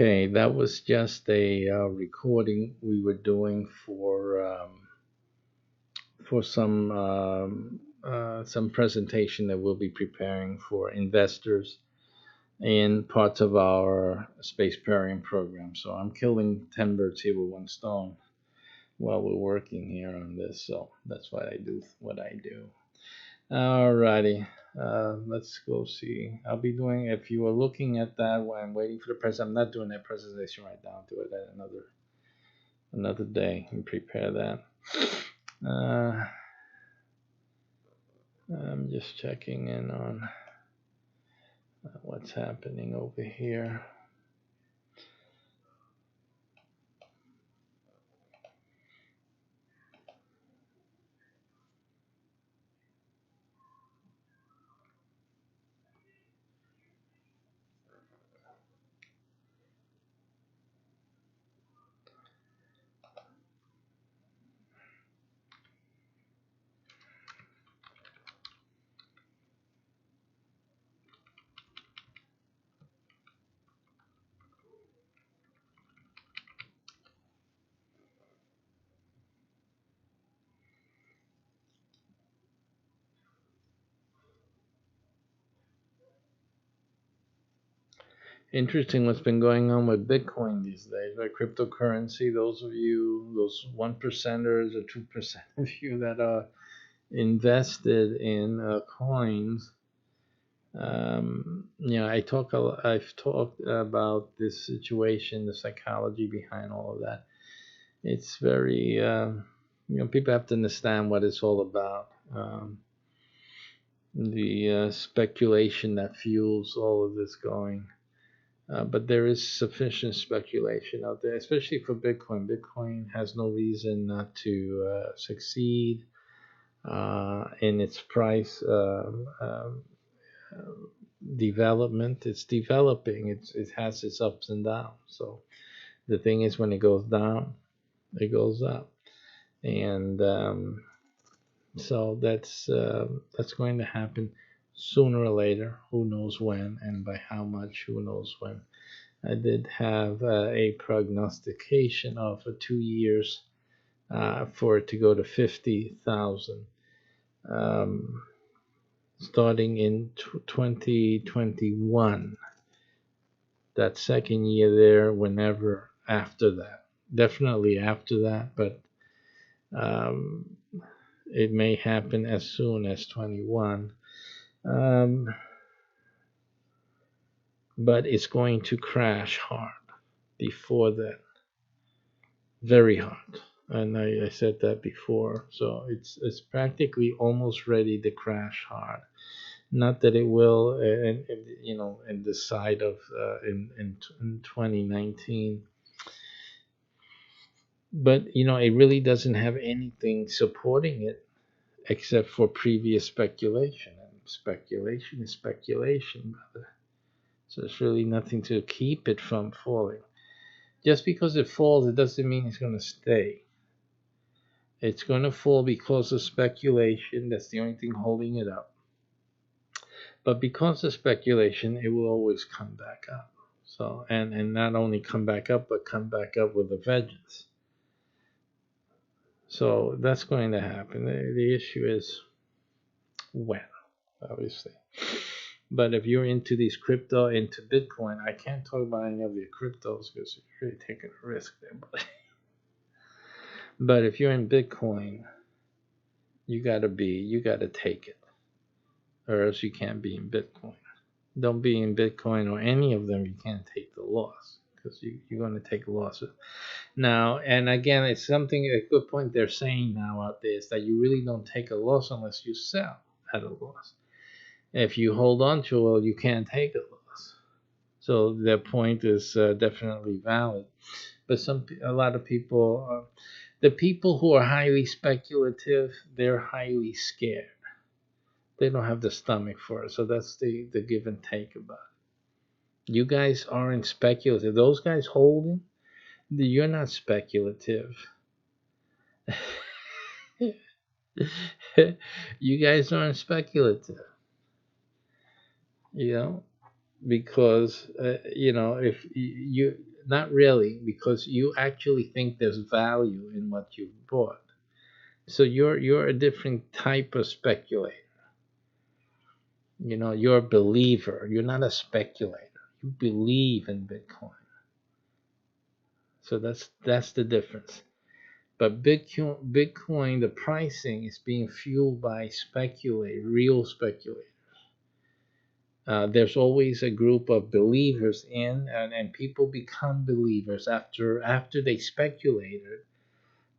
Okay, that was just a recording we were doing for some presentation that we'll be preparing for investors in parts of our space pairing program. So I'm killing 10 birds here with one stone while we're working here on this. So that's why I do what I do. Alrighty, let's go see. I'll be doing, if you are looking at that while I'm waiting for the presentation, I'm not doing that presentation right now. I'll do it at another day and prepare that. I'm just checking in on what's happening over here. Interesting what's been going on with Bitcoin these days, right? Cryptocurrency. Those of you, those 1%ers or 2% of you that are invested in coins, I've talked about this situation, the psychology behind all of that. It's very, people have to understand what it's all about. The speculation that fuels all of this going. But there is sufficient speculation out there, especially for Bitcoin. Bitcoin has no reason not to succeed in its price development. It's developing. It has its ups and downs. So the thing is, when it goes down, it goes up, and so that's going to happen sooner or later. Who knows when, and by how much? Who knows when. I did have a prognostication of 2 years for it to go to 50,000, starting in 2021. That second year there, whenever after that, definitely after that, but it may happen as soon as 21. But it's going to crash hard before that, very hard. And I said that before. So it's practically almost ready to crash hard. Not that it will, in the side of in 2019. But it really doesn't have anything supporting it except for previous speculation. And speculation is speculation, brother. So there's really nothing to keep it from falling. Just because it falls, it doesn't mean it's going to stay. It's going to fall because of speculation. That's the only thing holding it up. But because of speculation, it will always come back up. So, and not only come back up, but come back up with a vengeance. So that's going to happen. The issue is, when, obviously. But if you're into these crypto, into Bitcoin, I can't talk about any of your cryptos because you're really taking a risk there. But if you're in Bitcoin, you gotta take it, or else you can't be in Bitcoin. Don't be in Bitcoin or any of them. You can't take the loss because you're going to take losses. Now, and again, it's something, a good point they're saying now out there is that you really don't take a loss unless you sell at a loss. If you hold on to it, you can't take a loss. So their point is definitely valid. But a lot of people, the people who are highly speculative, they're highly scared. They don't have the stomach for it. So that's the give and take about it. You guys aren't speculative. Those guys holding, you're not speculative. You guys aren't speculative. You know, because if you not really, because you actually think there's value in what you've bought. So you're a different type of speculator. You're a believer. You're not a speculator. You believe in Bitcoin. So that's the difference. But Bitcoin, the pricing is being fueled by real speculators. There's always a group of believers and people become believers after they speculated.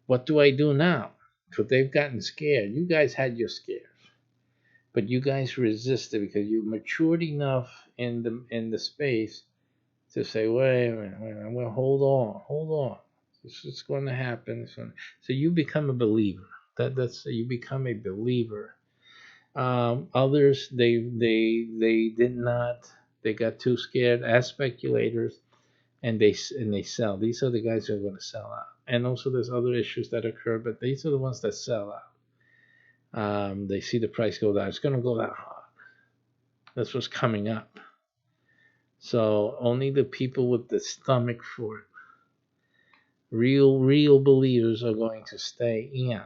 What do I do now? Because they've gotten scared. You guys had your scares, but you guys resisted because you matured enough in the space to say, wait a minute, I'm going to hold on. This is going to happen. So you become a believer. That's you become a believer. Others they did not. They got too scared as speculators, and they sell. These are the guys who are going to sell out. And also there's other issues that occur, but these are the ones that sell out. They see the price go down. It's going to go that hard. That's what's coming up. So only the people with the stomach for it, real believers, are going to stay in.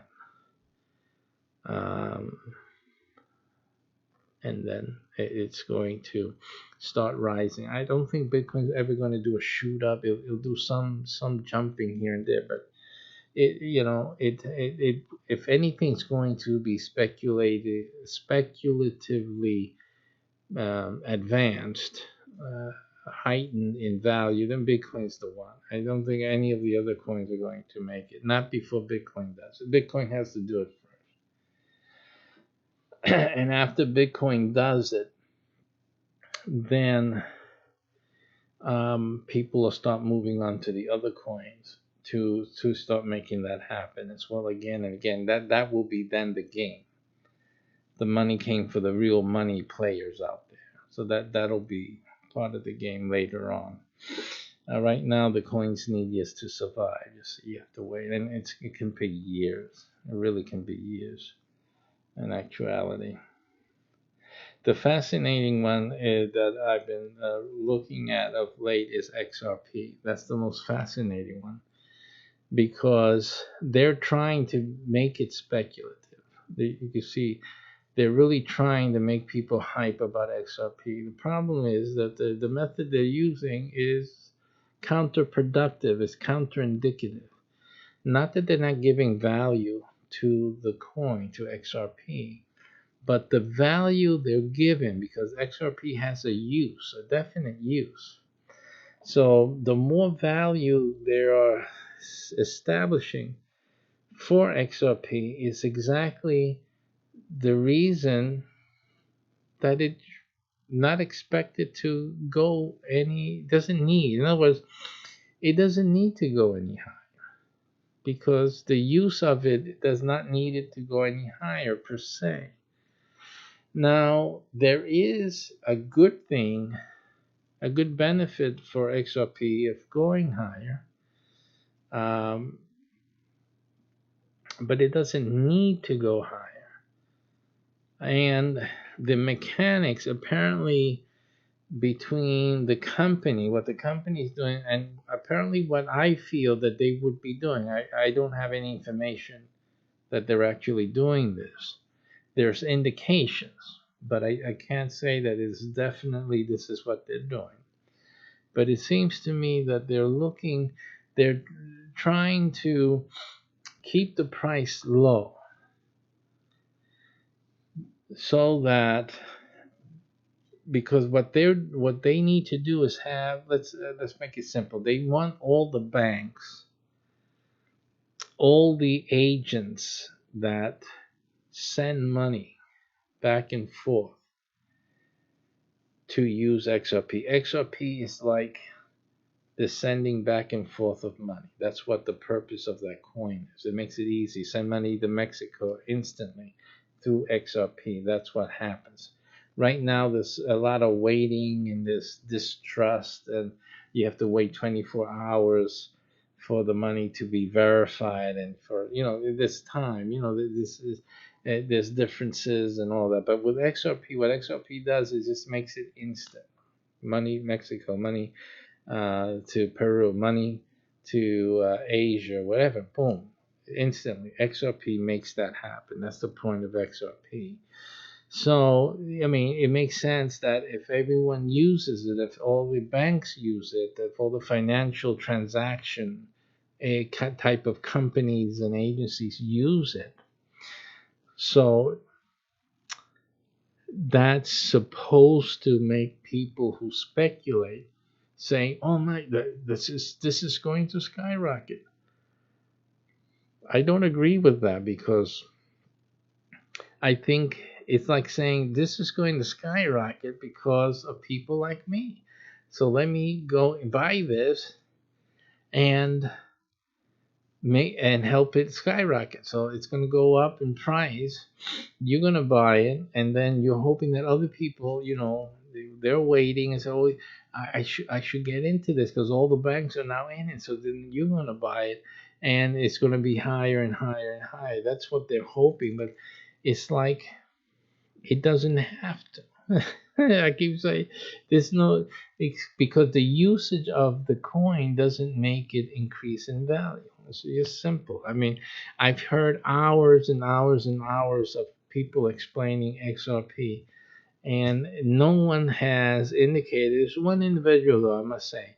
And then it's going to start rising. I don't think Bitcoin's ever going to do a shoot up. It'll do some jumping here and there, but it if anything's going to be speculatively advanced, heightened in value, then Bitcoin's the one. I don't think any of the other coins are going to make it. Not before Bitcoin does. Bitcoin has to do it first. And after Bitcoin does it, then people will start moving on to the other coins to start making that happen as well again and again. That will be then the game. The money came for the real money players out there. So that'll be part of the game later on. Right now, the coins need years to survive. You have to wait, and it can be years. It really can be years in actuality. The fascinating one that I've been looking at of late is XRP. That's the most fascinating one because they're trying to make it speculative. You can see they're really trying to make people hype about XRP. The problem is that the method they're using is counterproductive, is counterindicative. Not that they're not giving value to the coin, to XRP, but the value they're given, because XRP has a use, a definite use. So the more value they are establishing for XRP is exactly the reason that it's not expected to go doesn't need. In other words, it doesn't need to go any higher because the use of it does not need it to go any higher per se. Now, there is a good thing, a good benefit for XRP of going higher, but it doesn't need to go higher. And the mechanics apparently between the company, what the company is doing, and apparently what I feel that they would be doing. I don't have any information that they're actually doing this, There's indications, but I can't say that it's definitely this is what they're doing. But it seems to me that they're trying to keep the price low so that, because what they need to do is have, let's make it simple. They want all the banks, all the agents that send money back and forth to use XRP. XRP is like the sending back and forth of money. That's what the purpose of that coin is. It makes it easy. Send money to Mexico instantly through XRP. That's what happens. Right now, there's a lot of waiting and this distrust, and you have to wait 24 hours for the money to be verified, and for this time, this is there's differences and all that. But with XRP, what XRP does is just makes it instant. Money Mexico, money to Peru, money to Asia, whatever, boom, instantly. XRP makes that happen. That's the point of XRP. So, I mean, it makes sense that if everyone uses it, if all the banks use it, if all the financial transaction type of companies and agencies use it, so that's supposed to make people who speculate saying, "Oh my, this is going to skyrocket." I don't agree with that, because I think it's like saying this is going to skyrocket because of people like me. So let me go and buy this and help it skyrocket. So it's going to go up in price. You're going to buy it, and then you're hoping that other people, they're waiting and say, "Oh, I should get into this because all the banks are now in it." So then you're going to buy it, and it's going to be higher and higher and higher. That's what they're hoping, but it's like it doesn't have to. I keep saying there's no, because the usage of the coin doesn't make it increase in value. It's just simple. I mean, I've heard hours and hours and hours of people explaining XRP, and no one has indicated. There's one individual, though, I must say,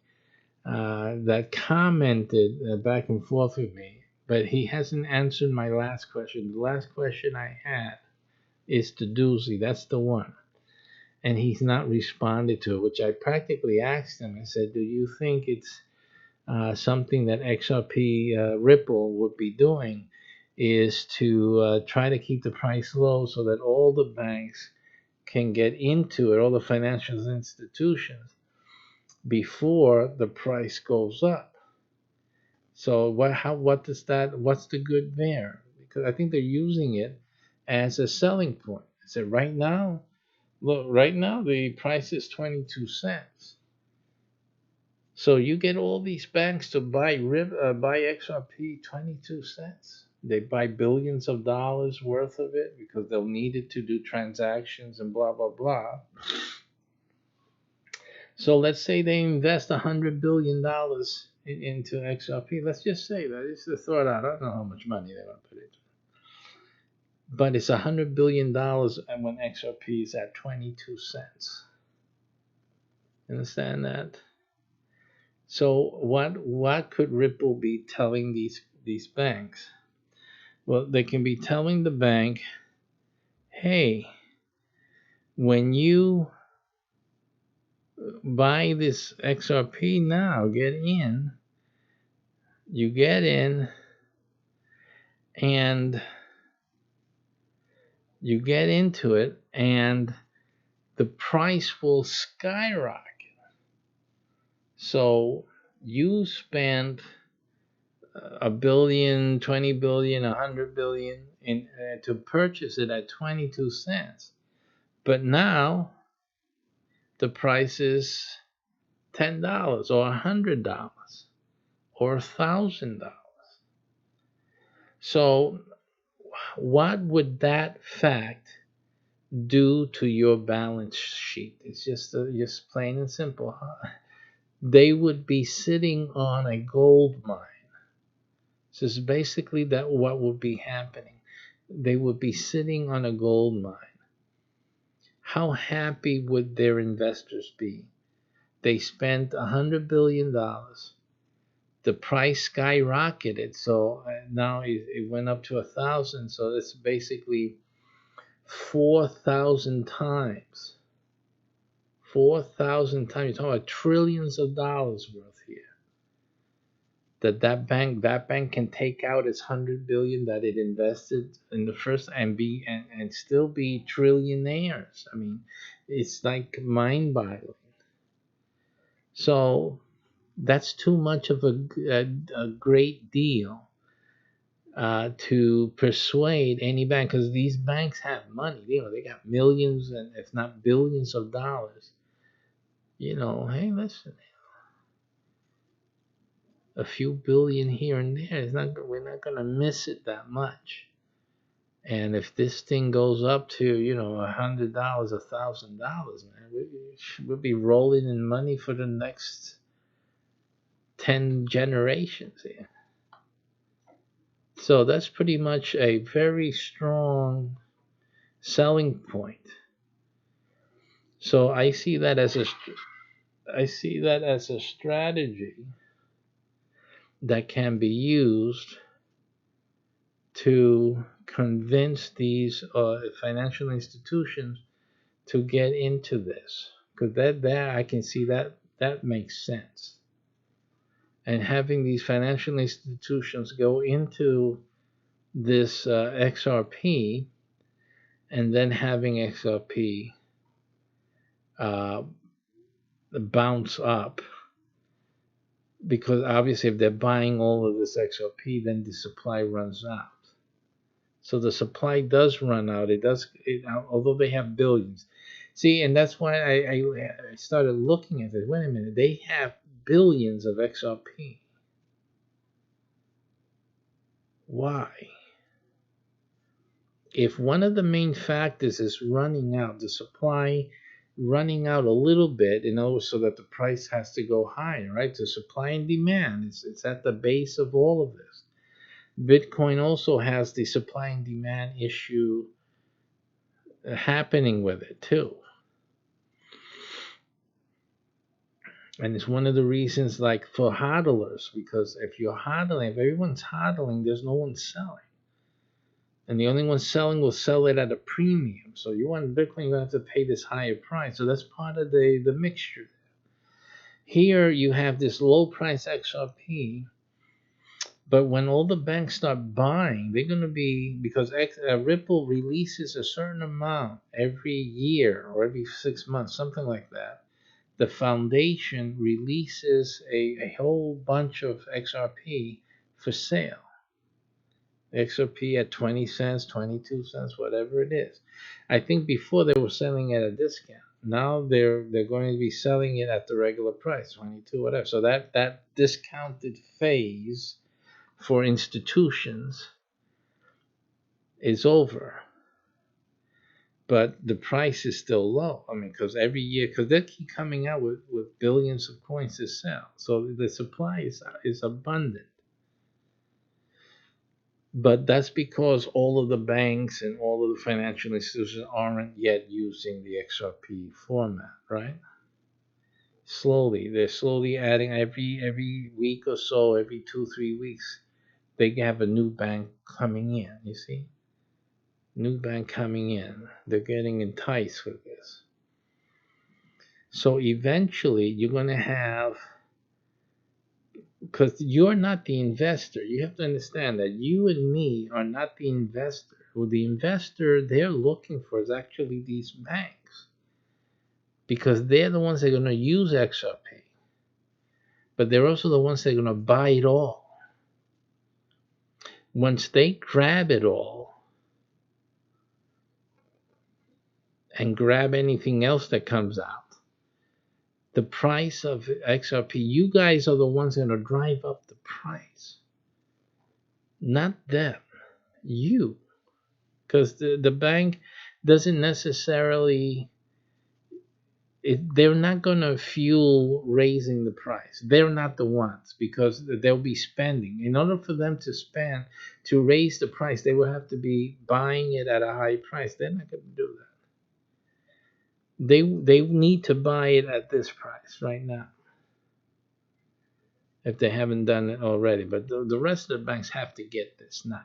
that commented back and forth with me, but he hasn't answered my last question. The last question I had is the doozy. That's the one. And he's not responded to it, which I practically asked him. I said, "Do you think it's something that XRP Ripple would be doing is to try to keep the price low so that all the banks can get into it, all the financial institutions, before the price goes up?" So what's the good there? Because I think they're using it as a selling point. I said, right now, look, right now the price is 22 cents. So you get all these banks to buy XRP 22 cents. They buy billions of dollars worth of it because they'll need it to do transactions and blah blah blah. So let's say they invest $100 billion into XRP. Let's just say that. It's a thought out. I don't know how much money they want to put into it, but it's $100 billion, and when XRP is at 22 cents. Understand that? So what could Ripple be telling these banks? Well, they can be telling the bank, "Hey, when you buy this XRP now, you get in, and you get into it, and the price will skyrocket. So you spent a billion, 20 billion, 100 billion to purchase it at 22 cents. But now the price is $10 or $100 or $1,000. So what would that fact do to your balance sheet? It's just plain and simple. They would be sitting on a gold mine. So it's basically that what would be happening. they would be sitting on a gold mine. How happy would their investors be? They spent $100 billion. The price skyrocketed, so now it went up to 1,000. So it's basically 4,000 times. 4,000 times. You're talking about trillions of dollars worth here. That bank can take out its 100 billion that it invested in the first and still be trillionaires. I mean, it's like mind-boggling. So that's too much of a great deal to persuade any bank, because these banks have money. They got millions and if not billions of dollars. Hey, listen, a few billion here and there is not. We're not gonna miss it that much. And if this thing goes up to $100, $1,000, man, we'll be rolling in money for the next 10 generations here. So that's pretty much a very strong selling point. So I see that as a strategy that can be used to convince these financial institutions to get into this, because that I can see that makes sense. And having these financial institutions go into this XRP, and then having XRP bounce up, because obviously if they're buying all of this XRP, then the supply runs out. So the supply does run out. Although they have billions. See, and that's why I started looking at it. Wait a minute, they have billions of XRP. Why? If one of the main factors is running out, the supply running out a little bit, so that the price has to go higher, right? The supply and demand, it's at the base of all of this. Bitcoin also has the supply and demand issue happening with it too. And it's one of the reasons, like, for hodlers, because if everyone's hodling, there's no one selling. And the only one selling will sell it at a premium. So you want Bitcoin, you have to pay this higher price. So that's part of the mixture. Here you have this low price XRP, but when all the banks start buying, they're going to be, because Ripple releases a certain amount every year or every 6 months, something like that. The foundation releases a whole bunch of XRP for sale. XRP at 20 cents, 22 cents, whatever it is. I think before they were selling it at a discount. Now they're going to be selling it at the regular price, 22, whatever. So that discounted phase for institutions is over. But the price is still low. I mean, because every year, because they keep coming out with billions of coins to sell. So the supply is abundant. But that's because all of the banks and all of the financial institutions aren't yet using the XRP format, right? They're slowly adding every week or so, every 2-3 weeks, they have a new bank coming in. You see, new bank coming in. They're getting enticed with this. So eventually, you're going to have, because you're not the investor. You have to understand that you and me are not the investor. Well, the investor they're looking for is actually these banks, because they're the ones that are going to use XRP, but they're also the ones that are going to buy it all. Once they grab it all and grab anything else that comes out, the price of XRP, you guys are the ones that are going to drive up the price, not them, you. Because the bank doesn't necessarily, they're not going to fuel raising the price. They're not the ones, because they'll be spending. In order for them to spend to raise the price, they will have to be buying it at a high price. They're not going to do that. They need to buy it at this price right now, if they haven't done it already. But the rest of the banks have to get this now.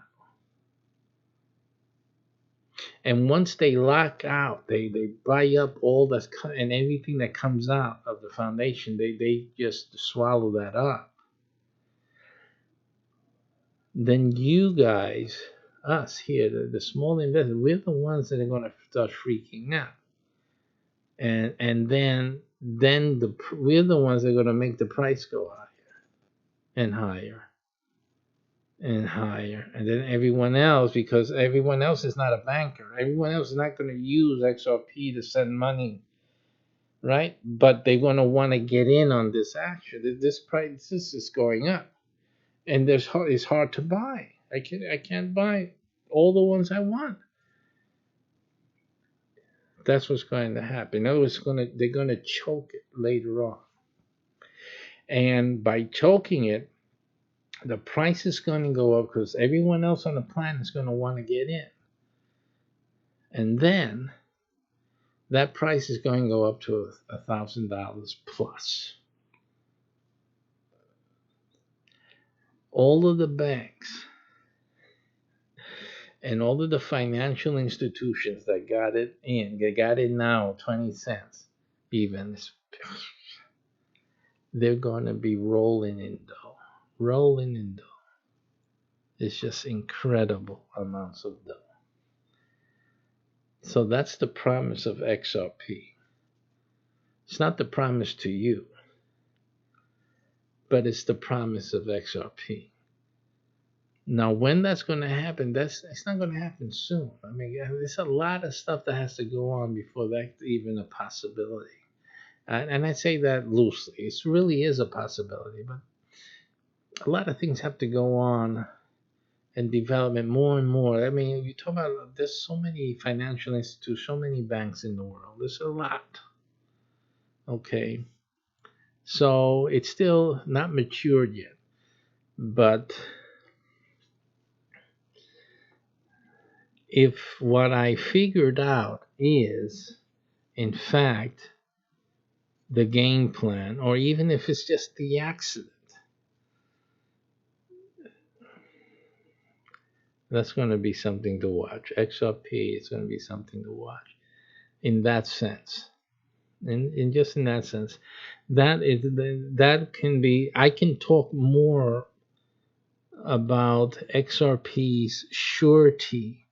And once they lock out, they buy up all that's and everything that comes out of the foundation, they just swallow that up. Then you guys, us here, the small investors, we're the ones that are going to start freaking out. And then we're the ones that are going to make the price go higher and higher and higher. And then everyone else, because everyone else is not a banker, everyone else is not going to use XRP to send money, right? But they're going to want to get in on this action. This price is going up, and it's hard to buy. I can't buy all the ones I want. That's what's going to happen. In other words, they're going to choke it later on, and by choking it, the price is going to go up because everyone else on the planet is going to want to get in, and then that price is going to go up to $1,000 plus. All of the banks and all of the financial institutions that got it in, they got it now 20 cents even, they're going to be rolling in dough. Rolling in dough. It's just incredible amounts of dough. So that's the promise of XRP. It's not the promise to you, but it's the promise of XRP. Now, when that's going to happen, it's not going to happen soon. I mean, there's a lot of stuff that has to go on before that's even a possibility. And I say that loosely. It really is a possibility, but a lot of things have to go on and development more and more. I mean, you talk about there's so many financial institutions, so many banks in the world. There's a lot. Okay. So it's still not matured yet. But if what I figured out is, in fact, the game plan, or even if it's just the accident, that's going to be something to watch. XRP is going to be something to watch in that sense. In just in that sense, that can be. I can talk more about XRP's surety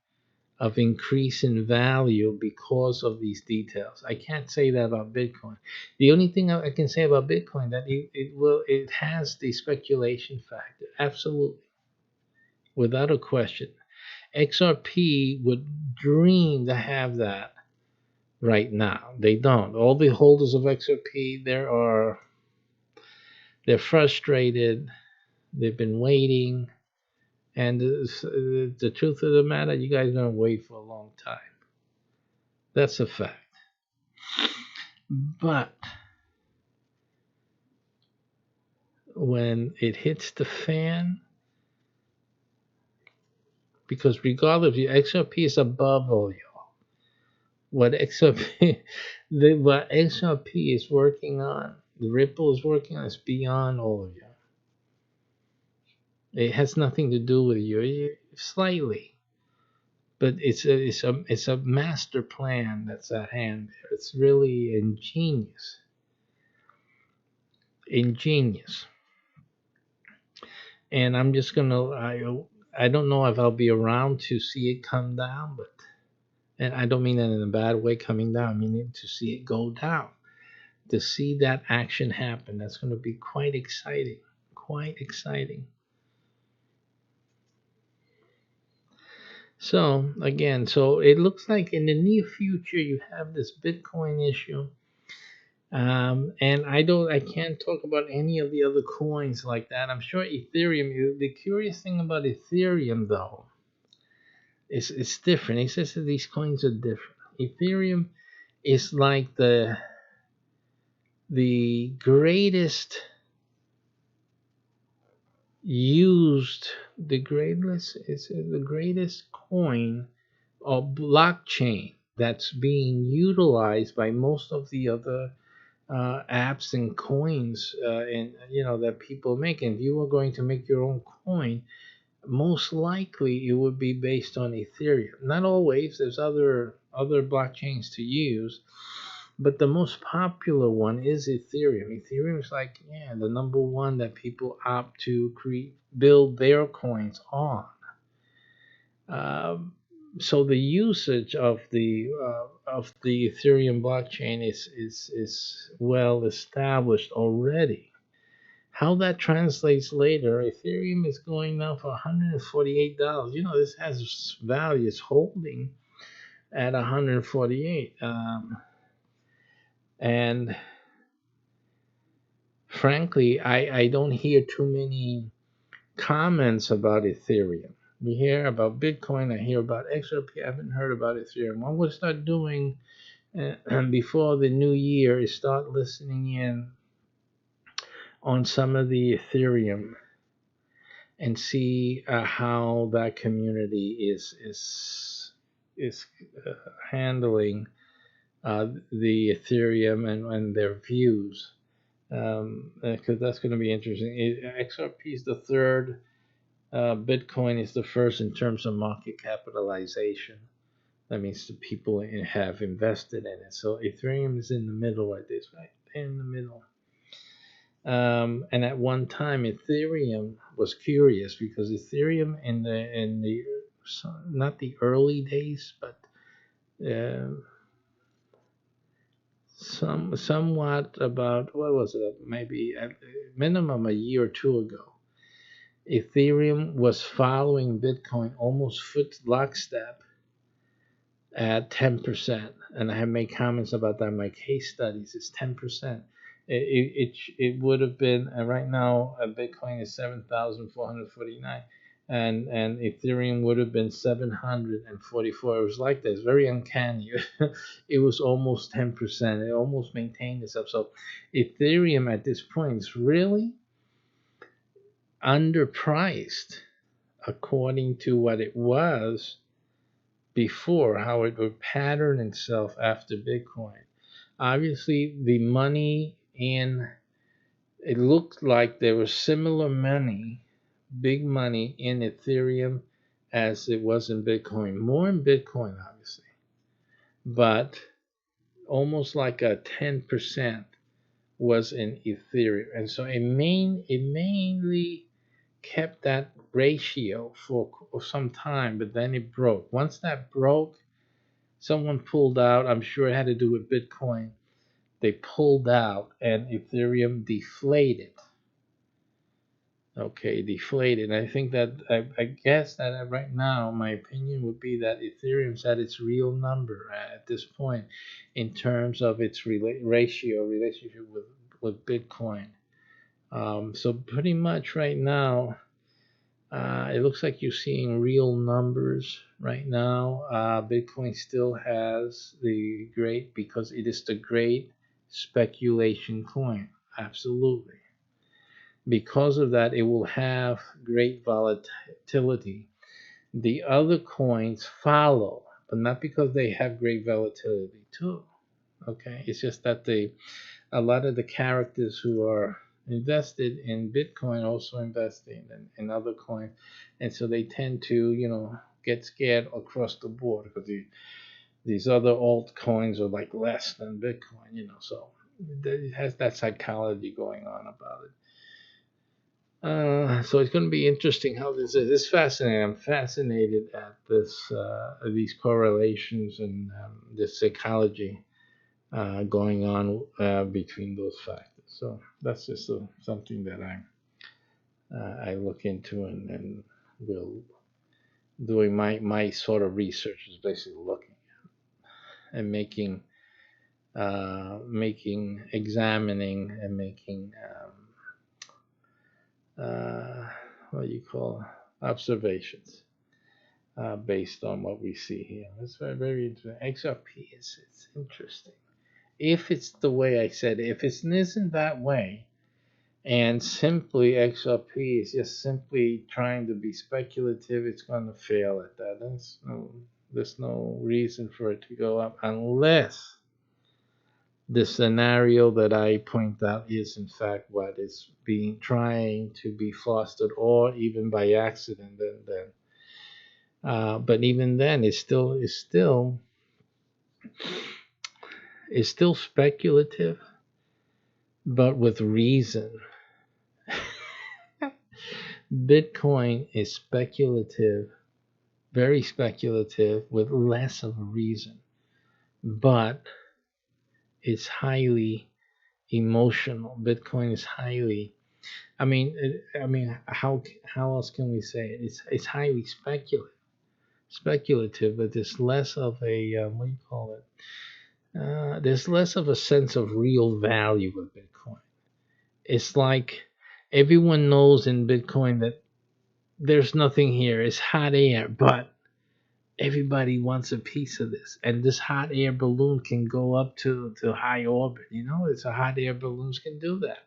of increase in value because of these details. I can't say that about Bitcoin. The only thing I can say about Bitcoin that it has the speculation factor, absolutely, without a question. XRP would dream to have that right now. They don't. All the holders of XRP, they're frustrated. They've been waiting. And the truth of the matter, you guys are going to wait for a long time. That's a fact. But when it hits the fan, because regardless, XRP is above all y'all. What XRP is working on, the Ripple is working on, is beyond all of you. It has nothing to do with you, slightly, but it's a master plan that's at hand there. It's really ingenious. And I'm just gonna. I don't know if I'll be around to see it come down, but, and I don't mean that in a bad way, coming down. I mean to see it go down, to see that action happen. That's going to be quite exciting. Quite exciting. So again, so it looks like in the near future you have this Bitcoin issue, and I can't talk about any of the other coins like that. I'm sure Ethereum. The curious thing about Ethereum, though, is it's different. He says that these coins are different. Ethereum is like the the greatest used, the greatest coin or blockchain that's being utilized by most of the other apps and coins, and that people make. And if you were going to make your own coin, most likely it would be based on Ethereum. Not always. There's other blockchains to use, but the most popular one is Ethereum. Ethereum is like, yeah, the number one that people opt to build their coins on. Um, so the usage of the Ethereum blockchain is well established already. How that translates later, Ethereum is going now for $148. This has value. It's holding at 148. And frankly, I don't hear too many comments about Ethereum. We hear about Bitcoin. I hear about XRP. I haven't heard about Ethereum. What we'll start doing before the new year is start listening in on some of the Ethereum and see how that community is handling the Ethereum and their views, because that's going to be interesting. XRP is the third. Bitcoin is the first in terms of market capitalization. That means the people have invested in it. So Ethereum is in the middle like this, right in the middle. And at one time, Ethereum was curious because Ethereum in the not the early days, but uh, somewhat about, what was it? Maybe at minimum a year or two ago, Ethereum was following Bitcoin almost foot lockstep at 10%. And I have made comments about that in my case studies. It's 10%. It would have been, right now, Bitcoin is 7,449, and Ethereum would have been 744. It was like that. It's very uncanny. It was almost 10%. It almost maintained itself. So Ethereum at this point is really underpriced according to what it was before, how it would pattern itself after Bitcoin. Obviously, the money it looked like there was similar money, big money in Ethereum as it was in Bitcoin. More in Bitcoin, obviously, but almost like a 10% was in Ethereum. And so it mainly kept that ratio for some time, but then it broke. Once that broke, someone pulled out. I'm sure it had to do with Bitcoin. They pulled out and Ethereum deflated. Okay, deflated. I think that I guess that right now, my opinion would be that Ethereum's at its real number at this point in terms of its relationship with Bitcoin. So pretty much right now, it looks like you're seeing real numbers right now. Bitcoin still has the great, because it is the great speculation coin. Absolutely. Because of that, it will have great volatility. The other coins follow, but not because they have great volatility too. Okay, it's just that a lot of the characters who are invested in Bitcoin also investing in other coins, and so they tend to get scared across the board because these other altcoins are like less than Bitcoin, so it has that psychology going on about it. So it's going to be interesting how this is. It's fascinating. I'm fascinated at these correlations and this psychology going on between those factors. So that's just something that I look into and will doing my sort of research is basically looking and examining and making what do you call observations based on what we see here. It's very, very interesting. XRP it's interesting. if it's the way I said, if it isn't that way, and simply XRP is just simply trying to be speculative, it's going to fail at that. There's no reason for it to go up unless the scenario that I point out is in fact what is being trying to be fostered, or even by accident. But even then, it's still speculative, but with reason. Bitcoin is speculative, very speculative, with less of a reason, but it's highly emotional. Bitcoin is highly. How else can we say it? It's highly speculative, but there's less of a what do you call it? There's less of a sense of real value with Bitcoin. It's like everyone knows in Bitcoin that there's nothing here. It's hot air, but everybody wants a piece of this. And this hot air balloon can go up to high orbit. It's a hot air balloons can do that.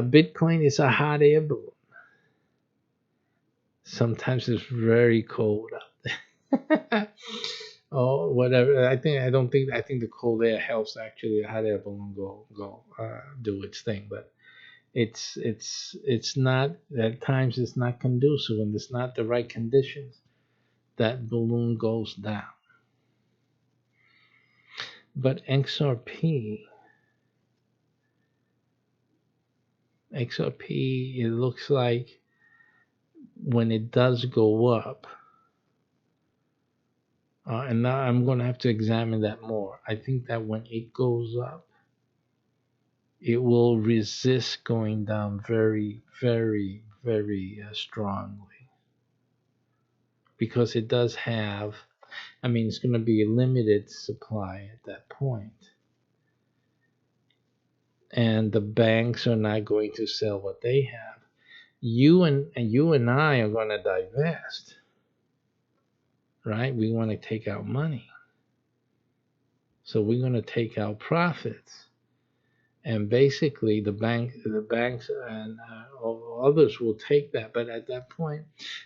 Bitcoin is a hot air balloon. Sometimes it's very cold out there. Oh, whatever. I think the cold air helps actually a hot air balloon go do its thing, but it's not, at times it's not conducive when there's not the right conditions. That balloon goes down. But XRP, it looks like when it does go up, and now I'm going to have to examine that more. I think that when it goes up, it will resist going down very, very, very strongly, because it does have, it's going to be a limited supply at that point. And the banks are not going to sell what they have. You and I are going to divest, right? We want to take out money. So we're going to take out profits. And basically the banks and others will take that. But at that point,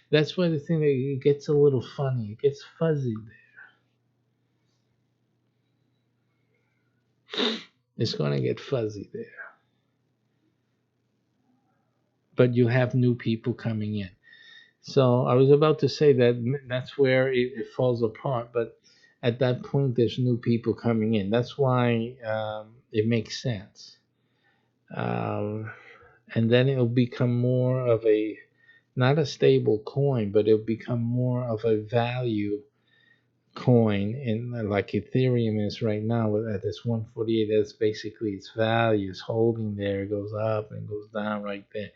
that's why the thing that it gets a little funny. It gets fuzzy there. It's going to get fuzzy there. But you have new people coming in. So I was about to say that's where it falls apart. But at that point, there's new people coming in. That's why it makes sense. And then it'll become more of a, not a stable coin, but it'll become more of a value coin, in like Ethereum is right now at this 148. That's basically its value. It's holding there. It goes up and goes down right there.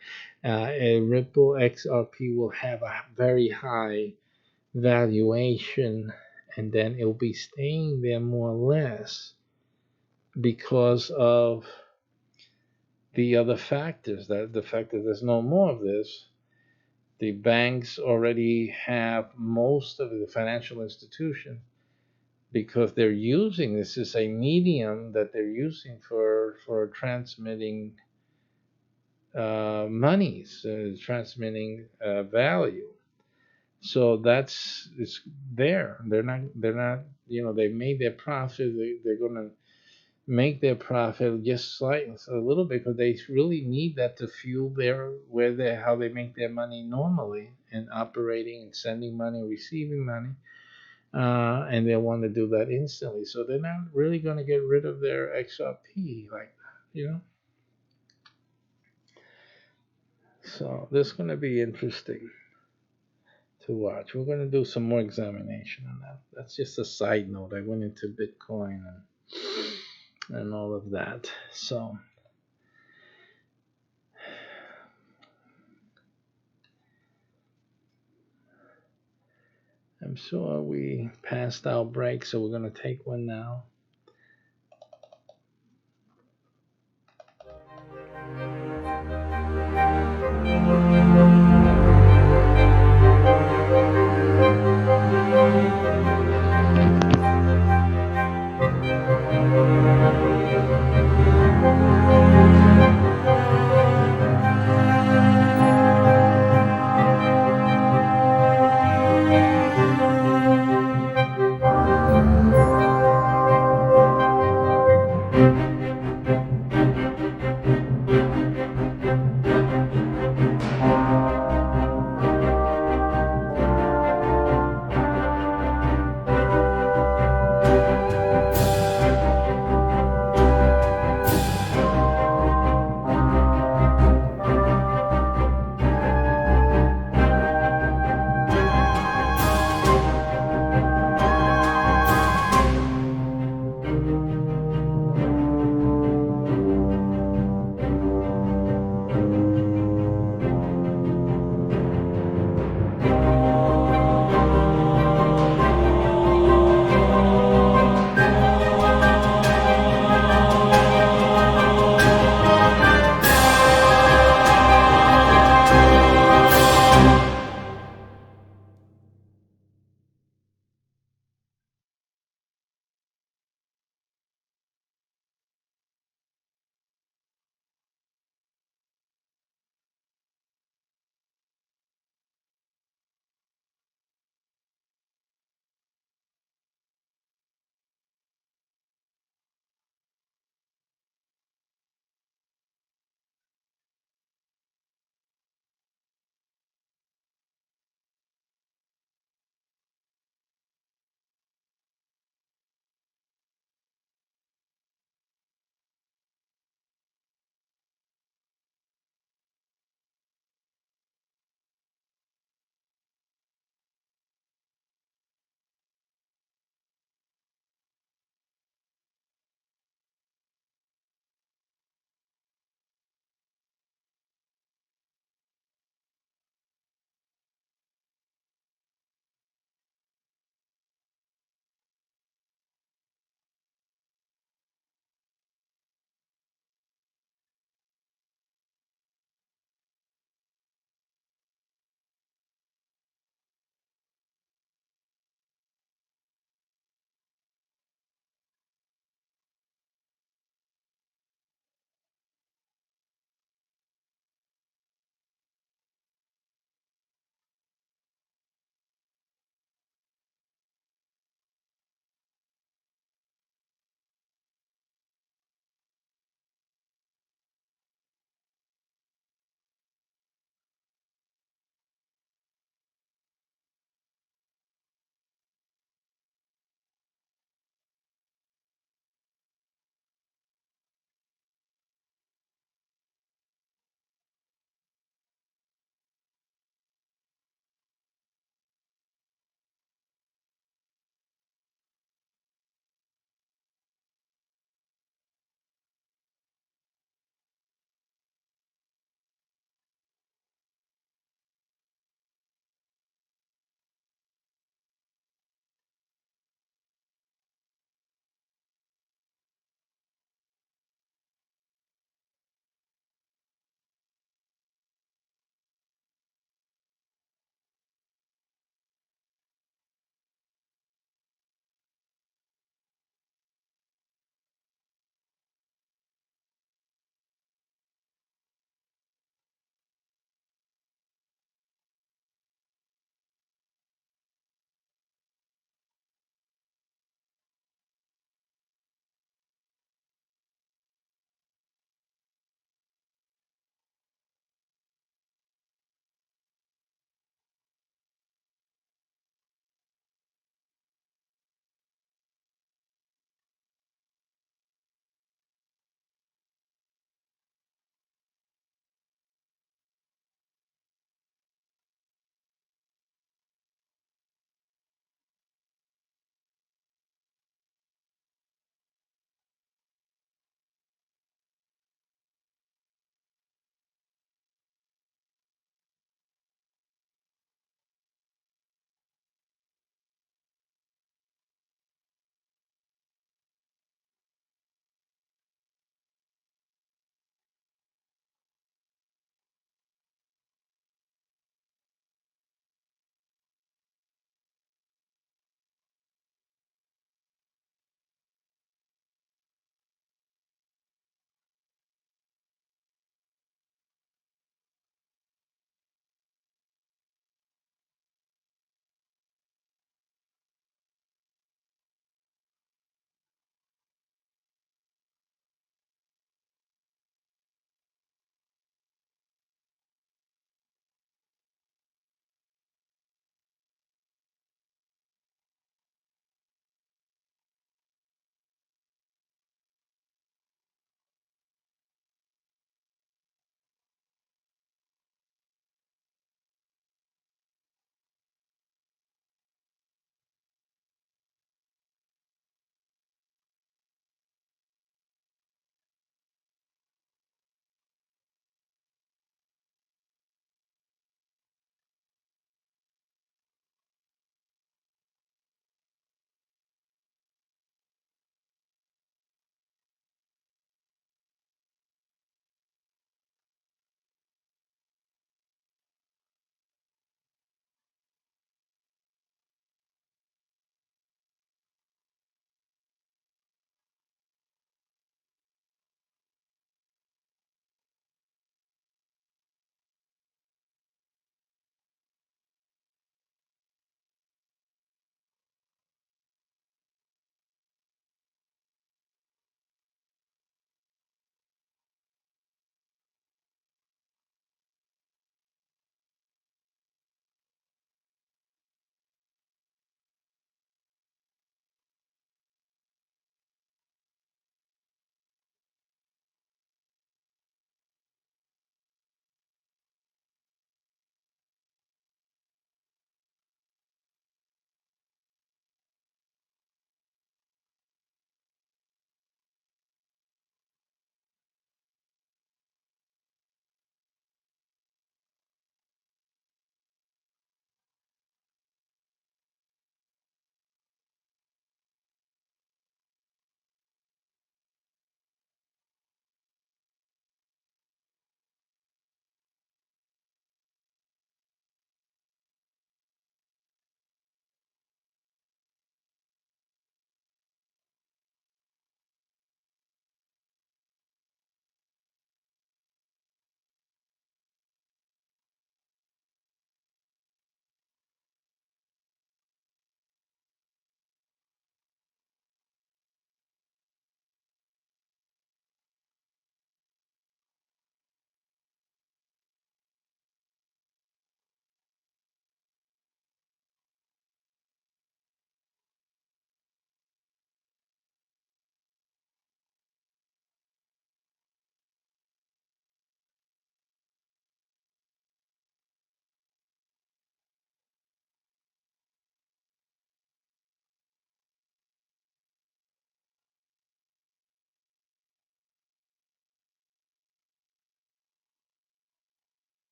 A Ripple XRP will have a very high valuation, and then it'll be staying there more or less because of the other factors. That the fact that there's no more of this. The banks already have most of the financial institutions, because they're using this as a medium that they're using for transmitting monies, transmitting value. So it's there. They're not. They made their profit. They're gonna make their profit just slightly, a little bit, because they really need that to fuel how they make their money normally, and operating and sending money, receiving money. And they want to do that instantly. So they're not really going to get rid of their XRP like that. So this is going to be interesting to watch. We're going to do some more examination on that. That's just a side note. I went into Bitcoin and all of that. So I'm sure we passed our break, so we're going to take one now.